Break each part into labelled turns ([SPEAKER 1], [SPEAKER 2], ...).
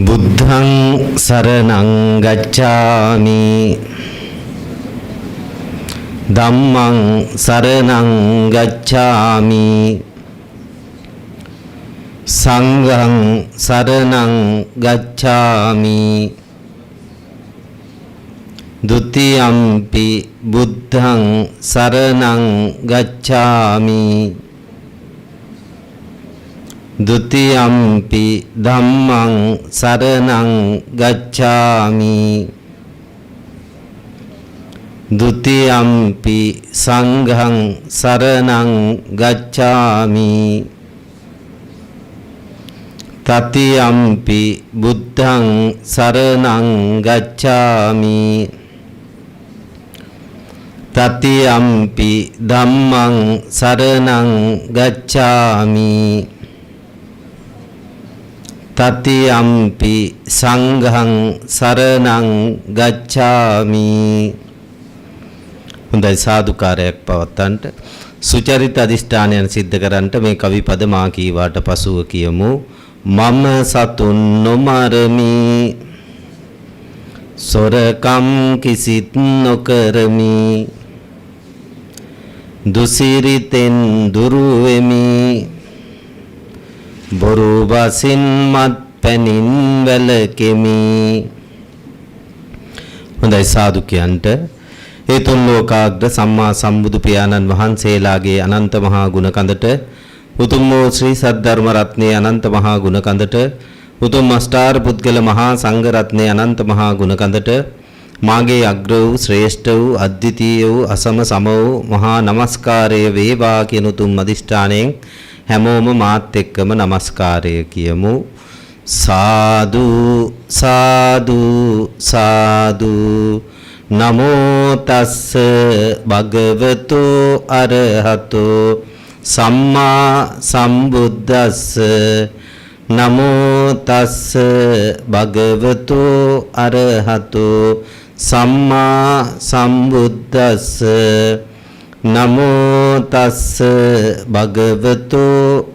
[SPEAKER 1] බුද්ධං සරණං ගච්ඡාමි ධම්මං සරණං ගච්ඡාමි සංඝං සරණං ගච්ඡාමි ဒုတိယံ පි බුද්ධං සරණං ගච්ඡාමි ဒုတိယံ පි ධම්මං සරණං ගච්ඡාමි ဒုတိယံ පි සංඝං සරණං ගච්ඡාමි တတိယံ පි බුද්ධං සරණං ගච්ඡාමි တတိယံ පි ධම්මං සරණං ගච්ඡාමි တတိယံ පි සංඝං සරණං ගච්ඡාමි හොඳයි සාදුකාරයක් පවත්තන්ට සුචරිත අධිෂ්ඨානයන් සිද්ධ කරන්නට මේ කවි පද මා කීවාට පසුව කියමු මම සතුන් නොමරමි සොරකම් කිසිත් නොකරමි දුසිරිතෙන් දුරු වෙමි බොරු වසින් මත් පැනින් වැළකෙමි හොඳයි සාදුකයන්ට ඒ තුන් ලෝකාග්‍ර සම්මා සම්බුදු පියාණන් වහන්සේලාගේ අනන්ත මහා ගුණ කඳට උතුම් වූ ශ්‍රී සද්ධර්ම රත්නයේ අනන්ත මහා ගුණ කඳට උතුම් අෂ්ටාර පුද්ගල මහා සංඝ රත්නයේ අනන්ත මහා ගුණ කඳට මාගේ අග්‍ර වූ ශ්‍රේෂ්ඨ වූ අද්විතීය වූ අසම සම වූ මහා නමස්කාරය වේවා කියන උතුම් අධිෂ්ඨානයෙන් හැමෝම මාත් එක්කම නමස්කාරය කියමු සාදු සාදු සාදු නමෝ තස්ස භගවතු අරහතෝ සම්මා සම්බුද්දස්ස නමෝ තස්ස භගවතු අරහතෝ සම්මා සම්බුද්දස්ස නමෝ තස්ස භගවතු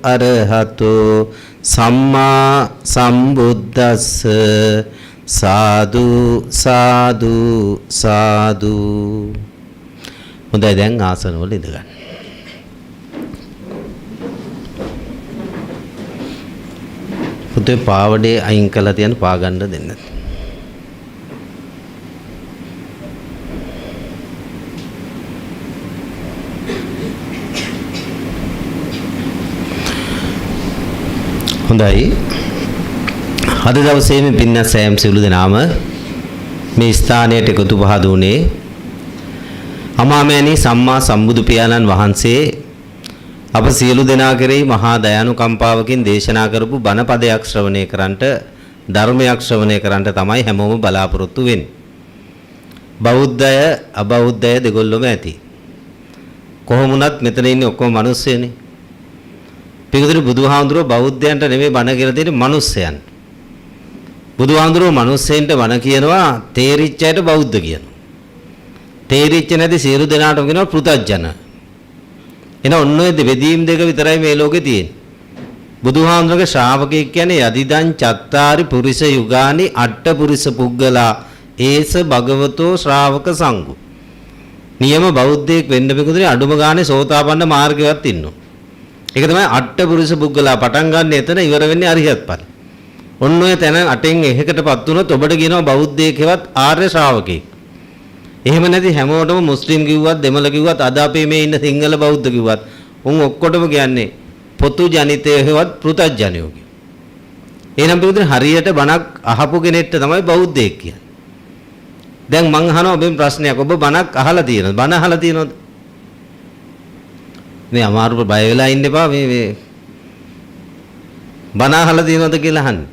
[SPEAKER 1] අරහතෝ සම්මා සම්බුද්දස්ස සාදු සාදු සාදු හොඳයි දැන් ආසන වල ඉඳගන්න පුතේ පාවඩේ අයින් කළා තියන්න පා ගන්න දෙන්න හොඳයි අද දවසේ මේ පින්නත් සෑම සියලු දෙනාම මේ ස්ථානයට එකතු පහදුනේ අමාමෑණී සම්මා සම්බුදු පියාණන් වහන්සේ අප සියලු දෙනා කෙරෙහි මහා දයානුකම්පාවකින් දේශනා කරපු බණ පදයක් ශ්‍රවණය කරන්නට ධර්මයක් ශ්‍රවණය කරන්නට තමයි හැමෝම බලාපොරොත්තු වෙන්නේ. බෞද්ධය අබෞද්ධය දෙගොල්ලොම ඇති. කොහොමුණත් මෙතන ඉන්නේ ඔක්කොම මිනිස්සුනේ. පිටුදුරු බුදුහාමුදුරුවෝ බෞද්ධයන්ට නෙමෙයි බණ කියලා දෙන්නේ මිනිස්සයන්ට. බුදුහාමුදුරුවෝ මිනිස්සෙන්ට බණ කියනවා තේරිච්ච අයට බෞද්ධ කියනවා. තේරිච්ච නැති සියලු දෙනාටම කියනවා පෘථග්ජන. එන ඔන්න ඔය බෙදීම් දෙක විතරයි මේ ලෝකේ තියෙන්නේ. බුදුහාමුදුරගේ ශ්‍රාවකයෙක් කියන්නේ යදිදං චත්තාරි පුරිස යුගානි අට්ඨ පුරිස පුග්ගලා ඒස භගවතෝ ශ්‍රාවක සංඝෝ. නියම බෞද්ධයෙක් වෙන්න බෙකුදුනේ අඩුම ගානේ සෝතාපන්න මාර්ගයවත් ඉන්නවා. ඒක තමයි අට්ඨ පුරිස පුග්ගලා පටන් ගන්න එතන ඉවර වෙන්නේ අරිහත් ඵල. ඔන්න ඔය තැන අටෙන් එකකටපත් වුණොත් ඔබට කියනවා බෞද්ධයෙක් හෙවත් ආර්ය ශ්‍රාවකයෙක්. එහෙම නැති හැමෝටම මුස්ලිම් කිව්වත් දෙමළ කිව්වත් අද අපේ මේ ඉන්න සිංහල බෞද්ධ කිව්වත් උන් ඔක්කොටම කියන්නේ පොතු ජනිතය හෙවත් පෘථග්ජනයෝ කියන. එහෙනම් පිටුදින හරියට බණක් අහපු කෙනෙක්ට තමයි බෞද්ධයෙක් කියන්නේ. දැන් මං අහනවා ඔබෙන් ප්‍රශ්නයක් ඔබ බණක් අහලා තියෙනවද? බණ අහලා තියෙනවද? මේ අමාරුව බය වෙලා ඉන්න එපා මේ බණ අහලා තියෙනවද කියලා අහන්නේ.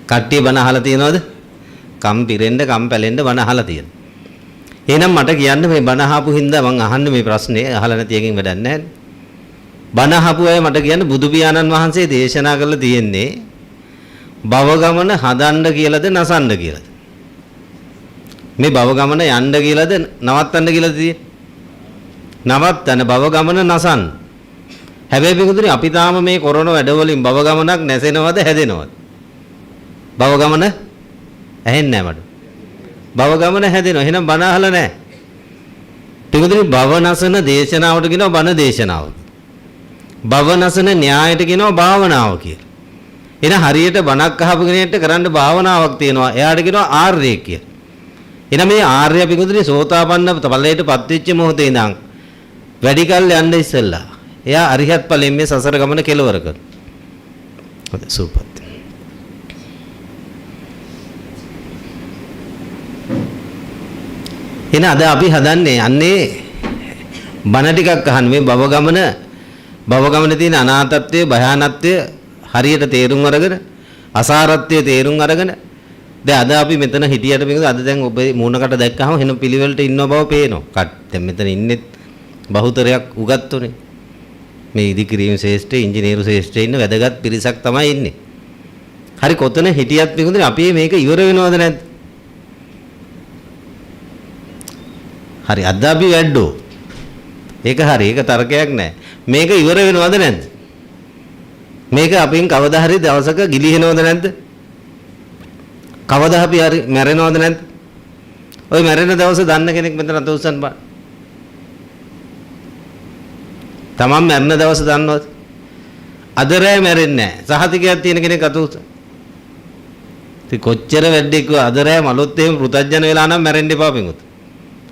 [SPEAKER 1] කට්ටිය බණ අහලා තියෙනවද? කම් පිරෙන්න කම් පැලෙන්න බණ අහලා තියෙනවා. එහෙනම් මට කියන්න මේ බණ අහපු හින්දා මං අහන්නේ මේ ප්‍රශ්නේ අහලා නැති එකකින් වැඩක් නැහැ. බණ අහපු අය මට කියන්න බුදු පියාණන් වහන්සේ දේශනා කරලා තියෙන්නේ භව ගමන හදන්න කියලාද නසන්න කියලාද? මේ භව ගමන යන්න කියලාද නවත්තන්න කියලාද තියෙන්නේ? නවත්තන භව ගමන නසන්න. හැබැයි පිටුදුනේ අපි තාම මේ කොරෝනා වැඩවලින් භව ගමනක් නැසෙනවද හැදෙනවද? භව ගමන ඇහෙන්නේ නැහැ මට. භව ගමන හැදෙනවා. එහෙනම් බණ අහලා නැහැ. පිටුදුනි භව නසන දේශනාවට කියනවා බණ දේශනාව. භව නසන න්‍යායට කියනවා භාවනාව කියලා. එහෙනම් හරියට බණක් අහපු කෙනෙක්ට කරන්න භාවනාවක් තියෙනවා. එයාට කියනවා ආර්ය කියලා. එහෙනම් මේ ආර්ය පිටුදුනි සෝතාපන්න ඵලයටපත් වෙච්ච මොහොතේ ඉඳන් වැඩි කල් යන්න ඉස්සෙල්ලා එයා අරිහත් ඵලයෙන් මේ සසර ගමන කෙලවර කරනවා. හොඳයි සූපත්. එහෙනම් අද අපි හදන්නේ අන්නේ බණ ටිකක් අහන්න මේ භව ගමනේ තියෙන අනාථත්වය භයානත්වය හරියට තේරුම් අරගෙන අසාරත්වය තේරුම් අරගෙන දැන් අද අපි මෙතන හිටියට මේක අද දැන් ඔබේ මූණකට දැක්කහම වෙන පිළිවෙලට ඉන්නව බව පේනවා. දැන් මෙතන ඉන්නෙත් බහුතරයක් උගත්තුනේ. මේ ඉදිකිරීම ශේෂ්ඨේ ඉංජිනේරු ශේෂ්ඨේ ඉන්න වැදගත් පිරිසක් තමයි ඉන්නේ. හරි කොතන හිටියත් මේකුනේ අපි මේක ඉවර වෙනවද නැද්ද? හරි අද අපි වැඩෝ. ඒක හරි ඒක තර්කයක් නෑ. මේක ඉවර වෙනවද නැද්ද? මේක අපෙන් කවදා හරි දවසක ගිලිහෙනවද නැද්ද? කවදා අපි හරි මැරෙනවද නැද්ද? ඔය මැරෙන දවස දන්න කෙනෙක් මෙතන අත උස්සන්න බෑ. තමන් මැරෙන දවස දන්නවද? අද රෑ මැරෙන්නේ නැහැ. සහතිකයක් තියෙන කෙනෙක් අත උස්සන්න. ඉතින් කොච්චර වැඩික අද රෑ මලොත් එහෙම පෘතජන වෙලා නම් මැරෙන්න එපා පිඟුත්.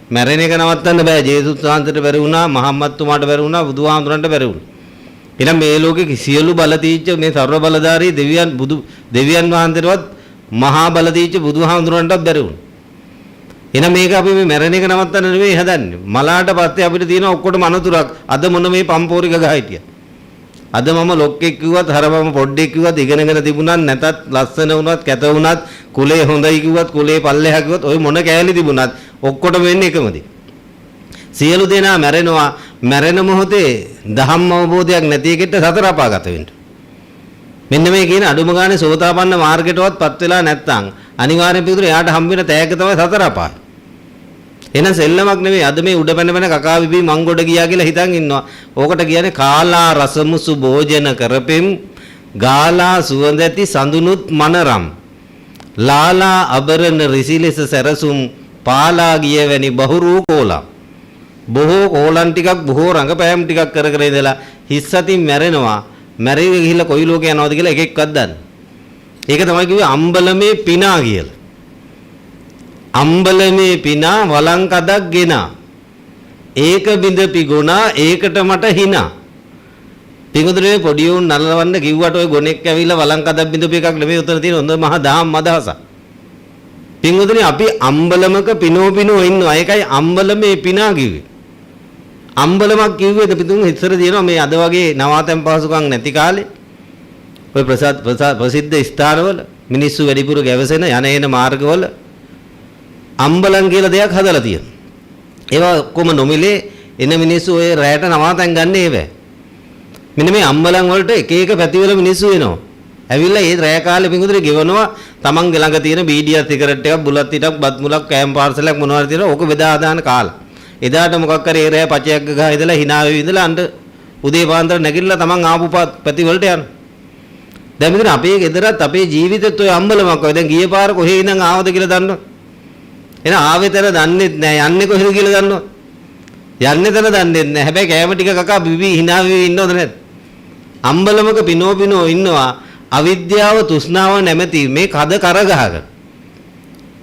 [SPEAKER 1] මැරෙන එක නවත්තන්න බෑ. ජේසුස් වහන්සේට බැරි වුණා, මහම්මත් තුමාට බැරි වුණා, බුදුහාමුදුරන්ට බැරි වුණා. එහෙනම් මේ ලෝකේ සියලු බල තීච්ච මේ ਸਰව බලධාරී දෙවියන් වහන්සේටවත් මහා බල තීච්ච බුදුහාමුදුරන්ටවත් බැරි වුණා. එහෙනම් මේක අපි මේ මැරෙන එක නවත්තන්න නෙවෙයි හදන්නේ. මලාට පස්සේ අපිට තියෙන ඔක්කොටම අනතුරක්. අද මොන මේ පම්පෝරි ගහ හිටියා. අද මම ලොක්ෙක් කිව්වත් හරවම පොඩ්ඩෙක් කිව්වත් ඉගෙනගෙන තිබුණත් නැතත් ලස්සන වුණත් කැත වුණත් කුලේ හොඳයි කිව්වත් කුලේ පල්ලෙහා කිව්වත් ওই මොන කෑලි තිබුණත් ඔක්කොටම වෙන්නේ එකමද? සියලු දෙනා මැරෙනවා. මැරෙන මොහොතේ ධම්ම අවබෝධයක් නැති එකට සතර අපාගත වෙන්න. මෙන්න මේ කියන අඩුම ගානේ සෝතාපන්න මාර්ගයටවත්පත් වෙලා නැත්නම් අනිවාර්යෙන් පිටුර එයාට හම්බ වෙන තෑග්ග තමයි සතර අපාය. එහෙනම් සෙල්ලමක් නෙවෙයි අද මේ උඩ පැන කකා විබි මංගොඩ ගියා කියලා හිතන් ඉන්නවා. ඕකට කියන්නේ කාලා රසමුසු භෝජන කරපෙම් ගාලා සුවඳ ඇති සඳුනුත් මනරම් ලාලා අබරණ රිසිලෙස සැරසුම් පාලා ගිය වැනි බහුරූ කෝලා බොහෝ කෝලන් ටිකක් බොහෝ රංගපෑම් ටිකක් කර කර ඉඳලා හිස්සතින් මැරෙනවා. මැරෙවි ගිහිල්ලා කොයි ලෝකේ යනවද කියලා එකෙක්වත් දන්නේ. ඒක තමයි කිව්වේ අම්බලමේ පිනා කියලා. අම්බලමේ පිනා වලංකදක් ගෙනා. ඒක බිඳපි ගුණා ඒකට මට හිනා. පිඟුදුනේ පොඩි උන් නලවන්න කිව්වට ඔය ගොනෙක් ඇවිල්ලා වලංකදක් බිඳපු එකක් නෙමෙයි උතන තියෙන හොඳ මහා දහම් අදහසක්. පිඟුදුනේ අපි අම්බලමක පිනෝ ඉන්නවා. ඒකයි අම්බලමේ පිනා කිව්වේ. අම්බලමක් කිව්වේද පිටුන් ඉස්සර තියෙනවා මේ අද වගේ නවාතැන් පහසුකම් නැති කාලේ ඔය ප්‍රසිද්ධ ස්ථානවල මිනිස්සු වැඩිපුර ගැවසෙන යන එන මාර්ගවල අම්බලම් කියලා දෙයක් හදලා තියෙනවා. ඒවා ඔක්කොම නොමිලේ එන මිනිස්සු ඔය රැයට නවාතැන් ගන්න ඒවැ. මෙන්න මේ අම්බලම් වලට එක එක පැතිවල මිනිස්සු එනවා. ඇවිල්ලා ඒ රැය කාලේ පිඟුදුරේ ගෙවනවා තමන්ගේ ළඟ තියෙන බීඩියක් සිගරට් එකක් බුලත් ටිකක් බත් මුලක් කෑම පාර්සලයක් මොනවාරි තියෙනවා. ඕක බෙදා දාන කාලා. එදාට මොකක් කරේ ඒ රැය පචයක් ගහ ඉඳලා hina වෙවි ඉඳලා අඬ උදේ පාන්දර නැගිටලා තමන් ආපු පැති වලට යනවා. දැන් මෙතන අපේ ගෙදරත් අපේ ජීවිතෙත් ඔය අම්බලමක් වගේ. දැන් ගියේ පාර කොහේ ඉඳන් ආවද කියලා දන්නවද? එහෙනම් ආවෙතර දන්නෙත් නෑ. යන්නේ කොහෙද කියලා දන්නවද? යන්නේ තන දන්නෙත් නෑ. හැබැයි කෑම ටික කකා බිබි hina වෙවි ඉන්නවද නැද්ද? අම්බලමක පිනෝ ඉන්නවා. අවිද්‍යාව තෘෂ්ණාව නැමැති මේ කද කර ගහගෙන.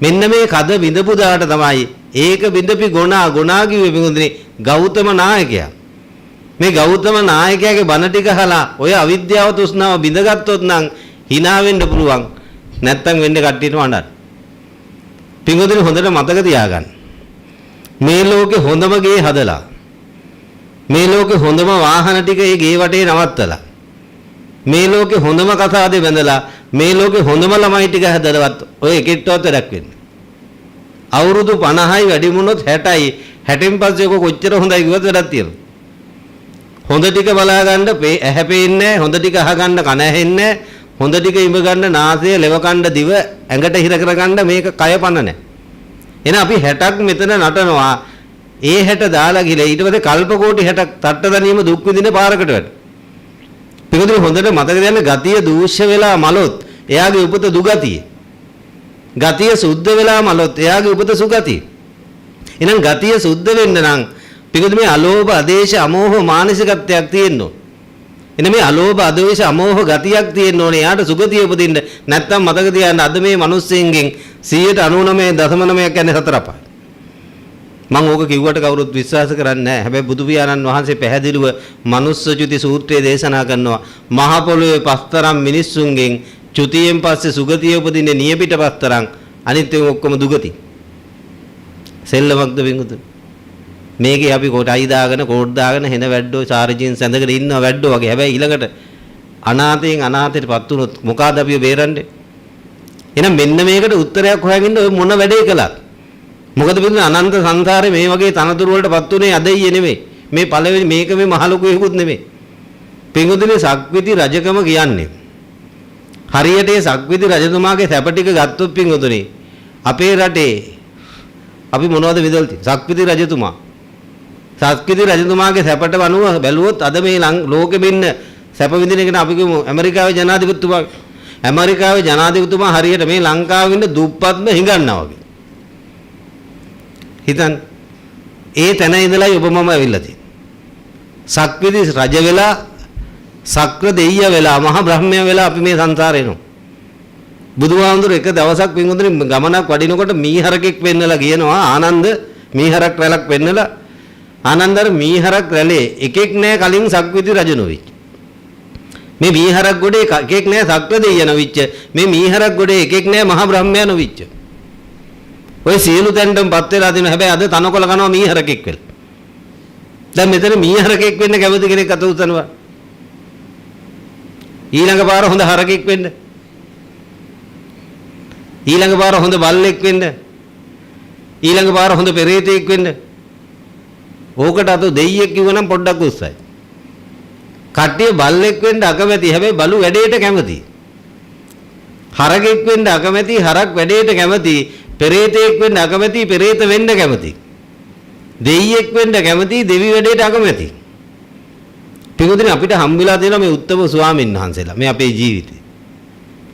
[SPEAKER 1] මෙන්න මේ කද බිඳපු දාට තමයි ඒක බිඳපි ගුණා කිව්වේ පිඟුදුනේ ගෞතම නායකයා. මේ ගෞතම නායකයාගේ බණ ටික අහලා ඔය අවිද්‍යාව තෘෂ්ණාව බිඳගත්තොත් නම් hina වෙන්න පුළුවන්. නැත්තම් වෙන්නේ කට්ටියට වඩා. පිඟුදුනේ හොඳට මතක තියාගන්න. මේ ලෝකේ හොඳම ගේ හදලා මේ ලෝකේ හොඳම වාහන ටික ඒ ගේ වටේ නවත්තලා මේ ලෝකේ හොඳම කතාදේ බැඳලා මේ ලෝකේ හොඳම ළමයි ටික හදලවත් ඔය එකෙක්ටවත් වැඩක් වෙන්නේ. අවුරුදු 50යි වැඩි වුණොත් 60යි 60න් පස්සේ ඔක කොච්චර හොඳයි කිව්වද වැඩක් තියෙනවා. හොඳ ටික බලා ගන්න ඇහැ පේන්නේ හොඳ ටික අහ ගන්න කන ඇහෙන්නේ හොඳ ටික ඉඹ ගන්න නාසය ලෙව කන්න දිව ඇඟට හිර කර ගන්න මේක කය පන්න නැහැ. එහෙනම් අපි 60ක් මෙතන නටනවා. ඒ 60 දාලා ගිහලා ඊට පස්සේ කල්ප කෝටි 60ක් තට්ට දැනීම දුක් විඳින පාරකට වැඩ. පිටුදුනේ හොඳට මතක තියාගන්න ගතිය දූෂ්‍ය වෙලා මලොත් එයාගේ උපත දුගතිය. ගතිය සුද්ධ වෙලා මලොත් එයාගේ උපත සුගති. එහෙනම් ගතිය සුද්ධ වෙන්න නම් පිටුද මේ අලෝභ ආදේශ අමෝහ මානසිකත්වයක් තියෙන්න ඕන. එනේ මේ අලෝභ ආදේශ අමෝහ ගතියක් තියෙන්න ඕනේ. එයාට සුගතිය උපදින්න. නැත්තම් මතක තියාගන්න අද මේ මිනිස්සුන්ගෙන් 99.9 කියන්නේ සතර අපාය. මම ඕක කිව්වට කවුරුත් විශ්වාස කරන්නේ නැහැ. හැබැයි බුදු පියාණන් වහන්සේ පැහැදිලිව මනුස්ස චුති සූත්‍රයේ දේශනා කරනවා. මහ පොළොවේ පස්තරම් මිනිස්සුන්ගෙන් චුතියෙන් පස්සේ සුගතිය උපදින්නේ නියපිට පස්තරම් අනිත් ඒවා ඔක්කොම දුගති. සෙල්ලමක්ද වින්දුතු. මේකේ අපි කොටයි දාගෙන කෝඩ් දාගෙන හෙන වැඩෝ චාර්ජින් සැඳගෙන ඉන්නවා වැඩෝ වගේ. හැබැයි ඊළඟට අනාථයෙන් අනාථයටපත් වුණොත් මොකಾದ අපි බේරන්නේ? එහෙනම් මෙන්න මේකට උත්තරයක් හොයාගන්න ඔය මොන වැඩේ කළත් මොකද බින්දුනේ අනන්ත සංසාරේ මේ වගේ තනතුරු වලටපත් උනේ අදයි නෙමෙයි. මේ පළවෙනි මේක මේ මහ ලොකු එකකුත් නෙමෙයි. පින්වතුනි සක්විති රජකම කියන්නේ හරියට ඒ සක්විති රජතුමාගේ සැප ටික ගත්තොත් පින්වතුනි අපේ රටේ අපි මොනවද විදල් සක්විති රජතුමාගේ සැපට වනුව බැලුවොත් අද මේ ලෝකෙම ඉන්න සැප විඳින එකට අපි කියමු ඇමරිකාවේ ජනාධිපතිතුමා. ඇමරිකාවේ ජනාධිපතිතුමා හරියට මේ ලංකාවේ ඉන්න දුප්පත්ම හිඟන්නා වගේ. හිතන්න ඒ තැන ඉඳලායි ඔබ මම ඇවිල්ලා තියෙන්නේ. සක්විති රජ වෙලා සක්‍ර දෙයිය වෙලා මහ බ්‍රහ්මයා වෙලා අපි මේ සංසාරේ එනවා. බුදුහාමුදුර එක දවසක් පින්වතුනි ගමනක් වඩිනකොට මීහරකෙක් වෙන්නලා කියනවා ආනන්ද මීහරක් රැලක් වෙන්නලා ආනන්දර මීහරක් රැලේ එකෙක් නෑ කලින් සක්විති රජ නොවිච්ච. මේ මීහරක් ගොඩේ එකෙක් නෑ සක්‍ර දෙයිය නොවිච්ච. මේ මීහරක් ගොඩේ එකෙක් නෑ මහ බ්‍රහ්මයා නොවිච්ච. ඔය සියලු තැන්ටමපත් වෙලා දින හැබැයි අද තනකොළ කනවා මීහරකෙක් වෙලා. දැන් මෙතන මීහරකෙක් වෙන්න කැමති කෙනෙක් අත උසනවා. ඊළඟ පාර හොඳ හරකෙක් වෙන්න. ඊළඟ පාර හොඳ බල්ලෙක් වෙන්න. ඊළඟ පාර හොඳ පෙරේතෙක් වෙන්න. ඕකට අත දෙයියෙක් කිව්වනම් පොඩ්ඩක් උස්සයි. කට්ටිය බල්ලෙක් වෙන්න අකමැති හැබැයි බලු වැඩේට කැමති. හරකෙක් වෙන්න අකමැති හරක් වැඩේට කැමති. පෙරේතෙක් වෙන්න අකමැති පෙරේත වෙන්න කැමති. දෙයියෙක් වෙන්න කැමති දෙවි වැඩේට අකමැති. පිටුදින අපිට හම්බෙලා තියෙනවා මේ උත්තම ස්වාමීන් වහන්සේලා මේ අපේ ජීවිතේ.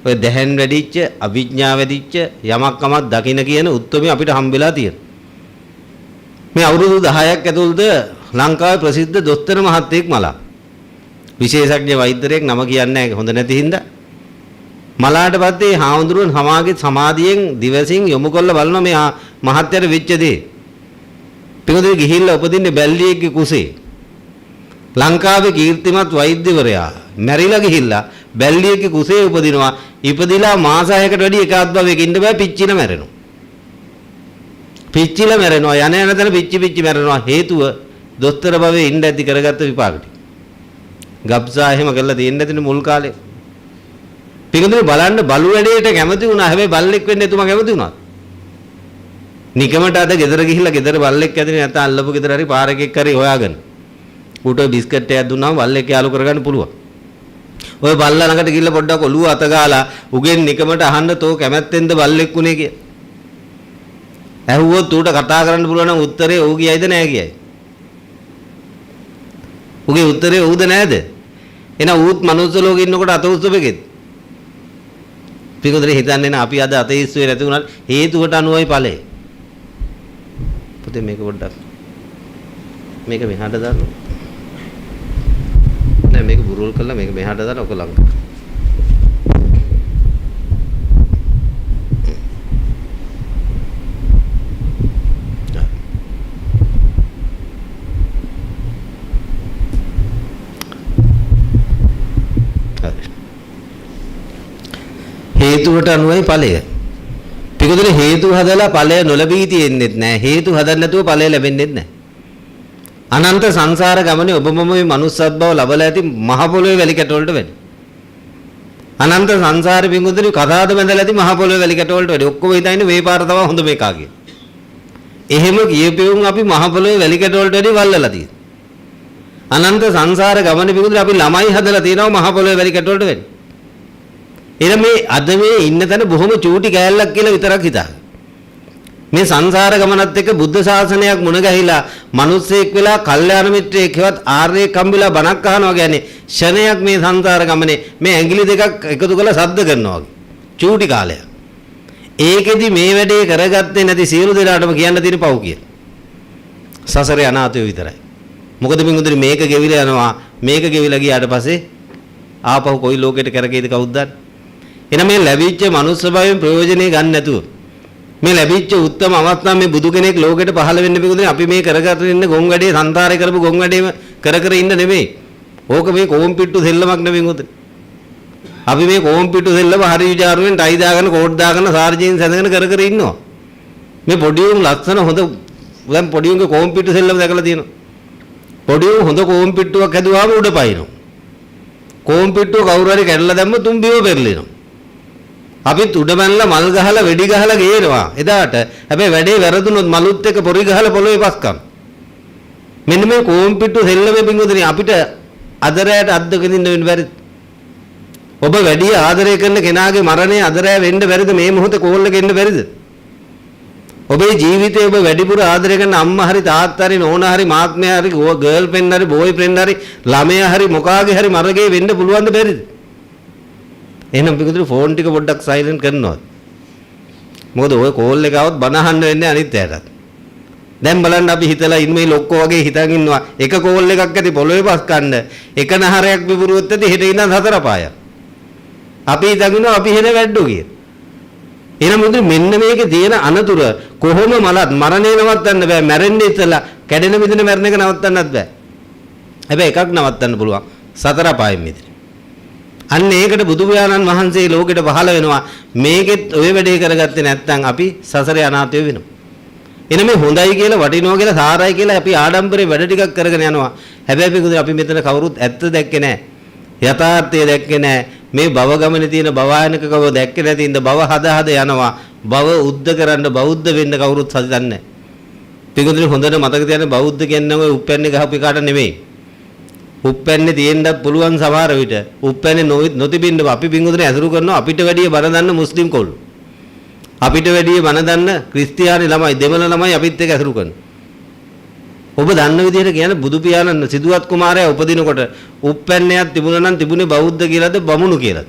[SPEAKER 1] ඔය දැහැන් වැඩිච්ච අවිඥා වැඩිච්ච යමක්කමක් දකින්න කියන උත්තමයි අපිට හම්බෙලා තියෙනවා. මේ අවුරුදු 10ක් ඇතුළත ලංකාවේ ප්‍රසිද්ධ දොස්තර මහත්තයෙක් මලා. විශේෂඥ වෛද්‍යරයෙක් නම කියන්නේ නැහැ හොඳ නැති හින්දා. මලාට පස්සේ හාමුදුරුවෝ සමාගේ සමාධියෙන් දිවසින් යොමු කරලා බලනවා මේ මහත්යට වෙච්ච දේ. පිටුදින ගිහිල්ලා උපදින්නේ බැල්ලියෙක්ගේ කුසේ. ලංකාවේ කීර්තිමත් වෛද්‍යවරයා මැරිලා ගිහිල්ලා බැල්ලියගේ කුසේ උපදිනවා. ඉපදිලා මාස 6කට වැඩි එකාත් භවයක ඉන්න බෑ පිච්චිලා මැරෙනවා. පිච්චිලා මැරෙනවා යන යන තැන පිච්චි මැරෙනවා. හේතුව දොස්තර භවයේ ඉන්න ඇති කරගත්ත විපාකටි. ගබ්සා එහෙම කරලා තියෙන්නේ නැතිනේ මුල් කාලේ. පිටුදින බලන්න බලු වැඩේට කැමති වුණා. හැබැයි බල්ලෙක් වෙන්න එතුමා කැමති වුණා. නිකමට අද ගෙදර ගිහිල්ලා ගෙදර බල්ලෙක් ඇදිනේ නැත්නම් අල්ලපු ගෙදර හරි පාරකෙක් හරි හොයාගෙන ඌට බිස්කට් එකක් දුන්නාම බල්ලෙක් යාළු කරගන්න පුළුවන්. ඔය බල්ලා ළඟට ගිහිල්ලා පොඩ්ඩක් ඔළුව අත ගාලා උගෙන් නිකමට අහන්න තෝ කැමැත්තෙන්ද බල්ලෙක් උනේ කිය. ඇහුවොත් ඌට කතා කරන්න පුළුවන් නම් උත්තරේ ඌ කියයිද නැහැ කියයි. ඌගේ උත්තරේ ඌද නැහැද? එහෙනම් ඌත් මනුස්ස ලෝකෙ ඉන්නකොට අත උස්සපෙකෙත්. පිටුදේ හිතන්නේ නැහැ අපි අද අතීස්ුවේ නැති වුණාට හේතුවට අනුවයි ඵලය. පුතේ මේක පොඩ්ඩක් මේක මෙහාට දාන්න. නෑ මේක බුරුල් කරලා මේක මෙහාට දාලා ඔක ලං කරන්න. හේතුවට අනුවයි ඵලය. පිටුදේ හේතු හදලා ඵලය නොලැබී තියෙන්නේ නැහැ. හේතු හදන්න නැතුව ඵලය ලැබෙන්නේ නැහැ. අනන්ත සංසාර ගමනේ ඔබම මේ manussත් බව ලබලා ඇති මහ පොළොවේ වැලි කැට වලට වැඩි. අනන්ත සංසාරේ පිංගුදෙනි කතාවද බඳලා ඇති මහ පොළොවේ වැලි කැට වලට වැඩි. ඔක්කොම හිතන්නේ මේ පාර තමයි හොඳ මේකා කිය. එහෙම කියපෙවුන් අපි මහ පොළොවේ වැලි කැට වලට වැඩි වල්ලලා තියෙනවා. අනන්ත සංසාර ගමනේ පිංගුදෙනි අපි ළමයි හදලා තියෙනවා මහ පොළොවේ වැලි කැට වලට වැඩි. එහෙනම් මේ අද මේ ඉන්න තැන බොහොම චූටි කෑල්ලක් කියලා විතරක් හිතා. මේ සංසාර ගමනත් එක්ක බුද්ධ ශාසනයක් මුණ ගැහිලා මිනිස්සෙක් වෙලා කල්යාණ මිත්‍රයෙක් හෙවත් ආර්යෙක් හම්බෙලා බණක් අහනවා කියන්නේ ෂණයක් මේ සංසාර ගමනේ මේ ඇඟිලි දෙකක් එකතු කරලා සද්ද කරනවා වගේ චූටි කාලයක්. ඒකෙදි මේ වැඩේ කරගත්තේ නැති සියලු දෙනාටම කියන්න තියෙන පව් කියලා. සසරේ අනාථයෝ විතරයි. මොකද මින්ගුදුනි මේක ගෙවිලා යනවා. මේක ගෙවිලා ගියාට පස්සේ ආපහු කොයි ලෝකෙට කරකේද කවුද දන්නේ? එහෙනම් මේ ලැබිච්ච මනුස්ස භාවයෙන් ප්‍රයෝජනෙ ගන්න නැතුව මේ ලැබිච්ච උත්තම අවස්ථාව මේ බුදු කෙනෙක් ලෝකෙට පහළ වෙන්න මින්ගුදුනි අපි මේ කරගන්න ඉන්න ගොන් වැඩේ සංසාරේ කරපු ගොන් වැඩේම කර ඉන්න නෙමෙයි. ඕක මේ කොම්පිට්ටු සෙල්ලමක් නෙමෙයි මින්ගුදුනි. අපි මේ කොම්පිට්ටු සෙල්ලම හරි විචාරුවෙන් ටයි දාගෙන කෝට් දාගෙන සාර්ජින් සැඳගෙන කර ඉන්නවා. මේ පොඩි උන් ලස්සන හොඳ දැන් පොඩි උන්ගේ කොම්පිට්ටු සෙල්ලම දැකලා තියෙනවා. පොඩි උන් හොඳ කොම්පිට්ටුවක් හැදුවාම උඩ පයින්නවා. කොම්පිට්ටුව කවුරු හරි කැඩලා දැම්ම තුම්බිව පෙරලිනවා. අපිත් උඩ බැනලා මල් ගහලා වෙඩි ගහලා ගේනවා එදාට. හැබැයි වැඩේ වැරදුනොත් මලුත් එක්ක පොරි ගහලා පොළොවේ පස්කම්. මෙන්න මේ කොම්පිට්ටු සෙල්ලමේ පිංගුදෙනි අපිට අදරයට අද්දක දින්න වෙන්න බැරිද? ඔබ වැඩි ආදරය කරන කෙනාගේ මරණය අදරය වෙන්න බැරිද? මේ මොහොතේ කෝල් එක එන්න බැරිද? ඔබේ ජීවිතේ ඔබ වැඩිපුර ආදරය කරන අම්මා හරි තාත්තා හරි නෝනා හරි මාත්මයා හරි ගර්ල් ෆ්‍රෙන්ඩ් හරි බෝයි ෆ්‍රෙන්ඩ් හරි ළමයා හරි මොකාගේ හරි මරගේ වෙන්න පුළුවන්ද බැරිද? එහෙනම් පිටුදු ෆෝන් ටික පොඩ්ඩක් සයිලන්ට් කරනවා. මොකද ඔය කෝල් එක આવොත් බන අහන්න වෙන්නේ අනිත් ඇයටත්. දැන් බලන්න අපි හිතලා ඉන්නේ මේ ලොක්කෝ වගේ හිතන් ඉන්නවා. එක කෝල් එකක් ඇති පොළොවේ පස් කන්න. එක නහරයක් විපුරුවොත් ඇති හෙට ඉඳන් හතර පායක්. අපි හිතන් ඉන්නවා අපි හෙන වැඩෝ කියලා. එහෙනම් මුදු මෙන්න මේකේ තියෙන අනතුර කොහොම මලත් මරණය නවත්තන්න බෑ. මැරෙන්නේ ඉතලා කැඩෙන මිදෙන මැරෙන එක නවත්තන්නත් බෑ. හැබැයි එකක් නවත්තන්න පුළුවන්. සතර පායෙන් මිදෙන. අන්න ඒකට බුදු පියාණන් වහන්සේ ලෝකෙට පහළ වෙනවා. මේකෙත් ඔය වැඩේ කරගත්තේ නැත්නම් අපි සසරේ අනාථයෝ වෙනවා. එන මේ හොඳයි කියලා වටිනවා කියලා සාරයි කියලා අපි ආඩම්බරේ වැඩ ටිකක් කරගෙන යනවා. හැබැයි පිටුදේ අපි මෙතන කවුරුත් ඇත්ත දැක්කේ නැහැ. යථාර්ථය දැක්කේ නැහැ. මේ භව ගමනේ තියෙන භවයන්කකව දැක්කේ නැති ඉඳ භව හද යනවා. භව උද්ද කරන්න බෞද්ධ වෙන්න කවුරුත් හදින්නේ නැහැ. පිටුදේ හොඳට මතක තියාගන්න බෞද්ධ කියන්නේ ඔය උප්පැන්නේ ගහපු එකට නෙමෙයි. උප්පැන්නේ තියෙන්නත් පුළුවන් සමහර විට. උප්පැන්නේ නොතිබින්න අපි පිටුදේ ඇසුරු කරනවා අපිට වැඩිය බණ දන්න මුස්ලිම් කොල්ලෝ. අපිට වැඩිය බණ දන්න ක්‍රිස්තියානි ළමයි දෙමළ ළමයි අපිත් එක්ක ඇසුරු කරනවා. ඔබ දන්න විදිහට කියන්නේ බුදු පියාණන් සිදුවත් කුමාරයා උපදිනකොට උප්පැන්නයක් තිබුණා නම් තිබුණේ බෞද්ධ කියලාද බමුණු කියලාද?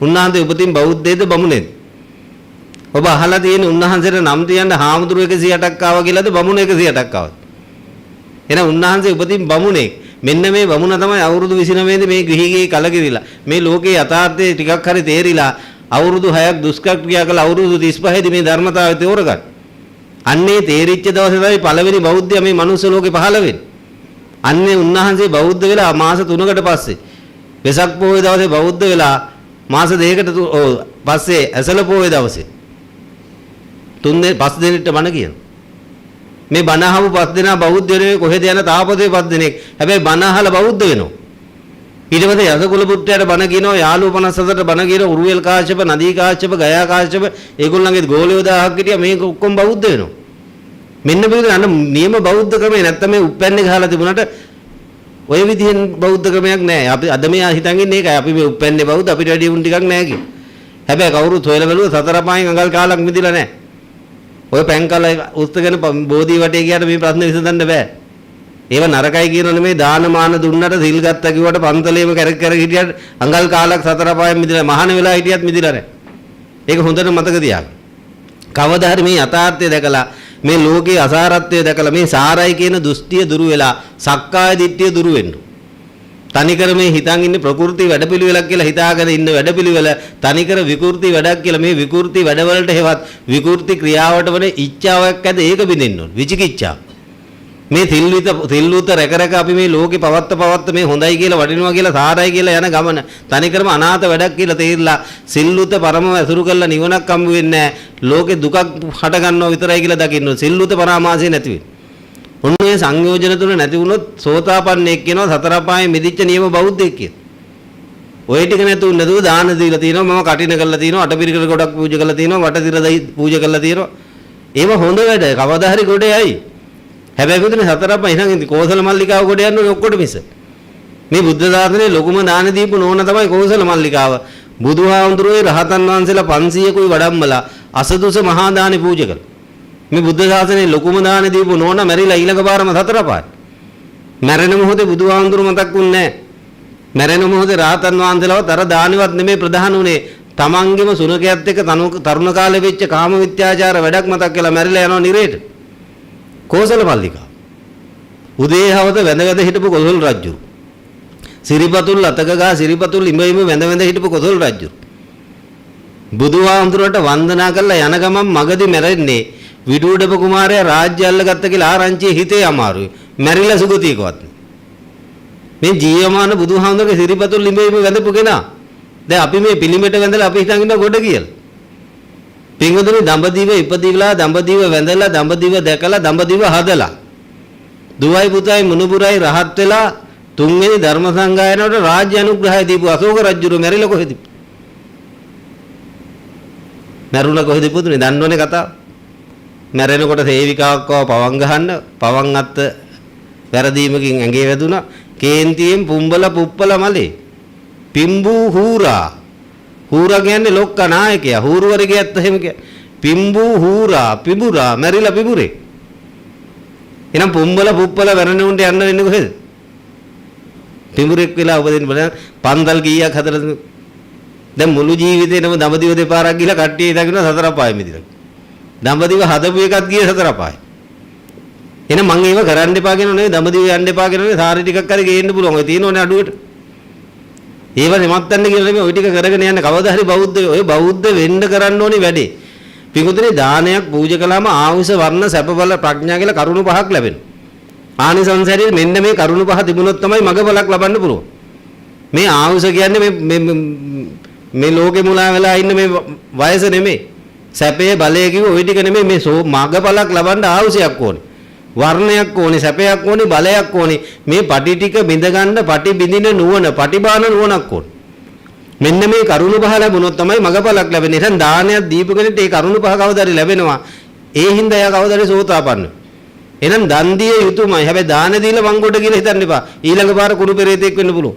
[SPEAKER 1] උන්වහන්සේ උපතින් බෞද්ධයේද බමුණේද? ඔබ අහලා තියෙන උන්වහන්සේට නම් තියන්න හාමුදුරුවෝ 108ක් ආවා කියලාද බමුණු 108ක් ආවද? එහෙනම් උන්වහන්සේ උපතින් බමුණෙක්. මෙන්න මේ බමුණ තමයි අවුරුදු 29 දී මේ ගිහිගේ කලකිරිලා මේ ලෝකේ යථාර්ථය ටිකක් හරි තේරිලා අවුරුදු 6ක් දුෂ්කර්ක්‍රියා කළ අවුරුදු 35 දී මේ ධර්මතාවය තෝරගන්න. අන්නේ තේරිච්ච දවසේ තමයි පළවෙනි බෞද්ධයා මේ මනුස්ස ලෝකේ පහළ වෙන්නේ. අන්නේ උන්වහන්සේ බෞද්ධ වෙලා මාස 3කට පස්සේ වෙසක් පොහොය දවසේ බෞද්ධ වෙලා මාස 2කට පස්සේ ඇසළ පොහොය දවසේ 5 දිනට බණ කියන. මේ බණ අහපු 5 දෙනා බෞද්ධ වෙන්නේ කොහෙද යන තාපසේ 5 දෙනෙක්. හැබැයි බණ අහලා බෞද්ධ වෙනවා. ඊට පස්සේ යසකුල පුත්‍රයාට බණ කියනවා යාළුව 54ට බණ කියනවා උරුවෙල් කාශ්‍යප නදී කාශ්‍යප ගයා කාශ්‍යප ඒගොල්ලන්ගේ ගෝලියෝ 1000ක් හිටියා මේක ඔක්කොම බෞද්ධ වෙනවා. මෙන්න මේක අන්න නියම බෞද්ධ ක්‍රමය නැත්තම් මේ උප්පැන්නේ ගහලා තිබුණාට ඔය විදිහෙන් බෞද්ධ ක්‍රමයක් නැහැ. අපි අද මේ හිතන් ඉන්නේ ඒකයි අපි මේ උප්පැන්නේ බෞද්ධ අපිට වැඩි උන් ටිකක් නැහැ කිය. හැබැයි කවුරුත් හොයලා බැලුවා සතර පායෙන් අඟල් කාලක් මිදිලා නැහැ. ඔය පැන් කාලේ උස්තගෙන බෝධි වටේ ගියාට මේ ප්‍රශ්න විසඳන්න බෑ. ඒව නරකයි කියනෝ නෙමෙයි දානමාන දුන්නට සිල් ගත්තා කිව්වට පන්තලේම කර හිටියට අඟල් කාලක් සතර පායෙන් මිදිලා මහාන වෙලා හිටියත් මිදිලා නැහැ. ඒක හොඳට මතක තියාගන්න. කවදා හරි මේ යථාර්ථය දැකලා මේ ලෝකේ අසාරත්වය දැකලා මේ සාරයි කියන දෘෂ්ටිය දුරු වෙලා සක්කාය දිට්ඨිය දුරු වෙන්න. තනිකර මේ හිතන් ඉන්නේ ප්‍රകൃති වැඩපිළිවෙලක් කියලා හිතාගෙන ඉන්න වැඩපිළිවෙල තනිකර විකෘති වැඩක් කියලා මේ විකෘති වැඩවලට හේවත් විකෘති ක්‍රියාවට වන ඉච්ඡාවක් ඇද ඒක බින්දින්න ඕන. විචිකිච්ඡාව. මේ තිල්විත රැක අපි මේ ලෝකේ පවත්ත මේ හොඳයි කියලා වටිනවා කියලා සාරයි කියලා යන ගමන තනිකරම අනාථ වැඩක් කියලා තේරිලා සිල්ලුත පරමව ඇසුරු කරලා නිවනක් හම්බ වෙන්නේ නැහැ. ලෝකේ දුකක් හට ගන්නවා විතරයි කියලා දකින්න. සිල්ලුත පරාමාසය නැති වෙන්නේ. ඔන්නේ සංයෝජන තුන නැති වුණොත් සෝතාපන්නෙක් කියනවා සතර පායේ මිදිච්ච නියම බෞද්ධයෙක් කියලා. ඔය ටික නැතුව දාන දීලා තියෙනවා මම කටින කරලා තියෙනවා අටපිරිකර ගොඩක් පූජා කරලා තියෙනවා වටතිර දයි පූජා කරලා තියෙනවා. ඒව හොඳ වැඩ කවදා හරි ගොඩ යයි. හැබැයි පුදුනේ සතර පහ ඉතින් කෝසල මල්ලිකාව කොට යන්න ඕනේ ඔක්කොට මිස. මේ බුද්ධ ශාසනයේ ලොකුම දාන දීපු නෝන තමයි කෝසල මල්ලිකාව. බුදුහාමුදුරුවෝ රහතන් වහන්සේලා 500කුයි වඩම්මලා අසදුස මහා දානි පූජා කළා. මේ බුද්ධ ශාසනයේ ලොකුම දාන දීපු නෝන මැරිලා ඊළඟ පාරම සතර පහයි. මැරෙන මොහොතේ බුදුහාමුදුරුවෝ මතක් වුන්නේ නැහැ. මැරෙන මොහොතේ රහතන් වහන්සේලාවත් අර දානිවත් නෙමෙයි ප්‍රධාන උනේ තමන්ගේම සුනකයත් එක්ක තරුණ කාලේ වෙච්ච කාම විත්‍යාචාර වැඩක් මතක් කරලා මැරිලා යනවා නිරේට. කෝසල මල්ලිකා. උදේ හවස වැඳ වැඳ හිටපු කොසල් රජු. සිරිපතුල් අතක ගා සිරිපතුල් ඉඹ වැඳ වැඳ හිටපු කොසල් රජු. බුදුහාමුදුරන්ට වන්දනා කරලා යන ගමන් මගදී මැරෙන්නේ විදුඩප කුමාරයා රාජ්‍ය අල්ලගත්ත කියලා ආරංචියේ හිතේ අමාරුයි. මැරිලා සුගතියකවත්. මේ ජීවමාන බුදුහාමුදුරගේ සිරිපතුල් ඉඹ වැඳපු කෙනා. දැන් අපි මේ පිළිමෙට වැඳලා අපි හිතන් ඉන්න ගොඩ කියලා. පින්වතුනි දඹදිව ඉපදිලා දඹදිව වැඳලා දඹදිව දැකලා දඹදිව හදලා. දුවයි පුතයි මුණුබුරයි රහත් වෙලා තුන්වෙනි ධර්ම සංගායනාවට රාජ්‍ය අනුග්‍රහය දීපු අශෝක රජුරු මැරිලා කොහෙද? මැරුණ කොහෙද පුතුනේ දන්නවනේ කතාව. මැරෙනකොට සේවිකාවක්ව පවන් ගහන්න පවන් අත්ත වැරදීමකින් ඇඟේ වැදුනා. කේන්තියෙන් පුම්බල පුප්පල මලේ. පිම්බූ හූරා. හූරා කියන්නේ ලොක්ක නායකයා. හූරුවරගෙත් එහෙම කිය. පිම්බූ හූරා පිබුරා මැරිලා පිබුරේ. එහෙනම් පුම්බල පුප්පල වැරෙනුන්ට යන්න වෙන්නේ කොහෙද? පිඹුරෙක් වෙලා උපදින්න බලන්න පන්දල් කීයක් හදලා දැන් මුළු ජීවිතේම දඹදිව දෙපාරක් ගිහලා කට්ටිය ඉඳගෙන සතර පායෙ මිදිලා. දඹදිව හදපු එකත් ගියේ සතර පායෙ. එහෙනම් මං ඒව කරන්න එපා කියනෝ නෙවෙයි දඹදිව යන්න එපා කියනෝ නෙවෙයි සාරි ටිකක් හරි ගේන්න පුළුවන්. ඔය තියෙනෝනේ අඩුවට. ඒව නෙමත්තන්න කියලා නෙමෙයි ඔය ටික කරගෙන යන්න කවදා හරි ඔය බෞද්ධ වෙන්න කරන්න ඕනේ වැඩේ. පිඟුතුනේ දානයක් පූජා කළාම ආයුෂ වර්ණ සැප බල ප්‍රඥා කියලා කරුණු පහක් ලැබෙනවා. ආනිසංසාරයේ මෙන්න මේ කරුණු පහ තිබුණොත් තමයි මගපලක් ලබන්න පුළුවන්. මේ ආයුෂ කියන්නේ මේ ලෝකෙ මුලා වෙලා ඉන්න මේ වයස නෙමෙයි. සැපේ බලය කිව්ව ওই ටික නෙමෙයි මේ මගපලක් ලබන්න ආයුෂයක් ඕනේ. වර්ණයක් ඕනේ, සැපයක් ඕනේ, බලයක් ඕනේ. මේ පටි ටික බිඳ ගන්න පටි බිඳින නුවණ, පටිබාන නුවණක් ඕනේ. මෙන්න මේ කරුණු පහ ලැබුණොත් තමයි මගපලක් ලැබෙන්නේ. එහෙනම් දානයක් දීපු කෙනෙක්ට මේ කරුණු පහ කවදාද ලැබෙනවා. ඒ හින්දා එයා කවදාද සෝතාපන්න. එහෙනම් දන් දිය යුතුමයි. හැබැයි දාන දීලා වංගොඩ කියලා හිතන්න එපා. ඊළඟ පාර කුණු පෙරේතෙක් වෙන්න පුළුවන්.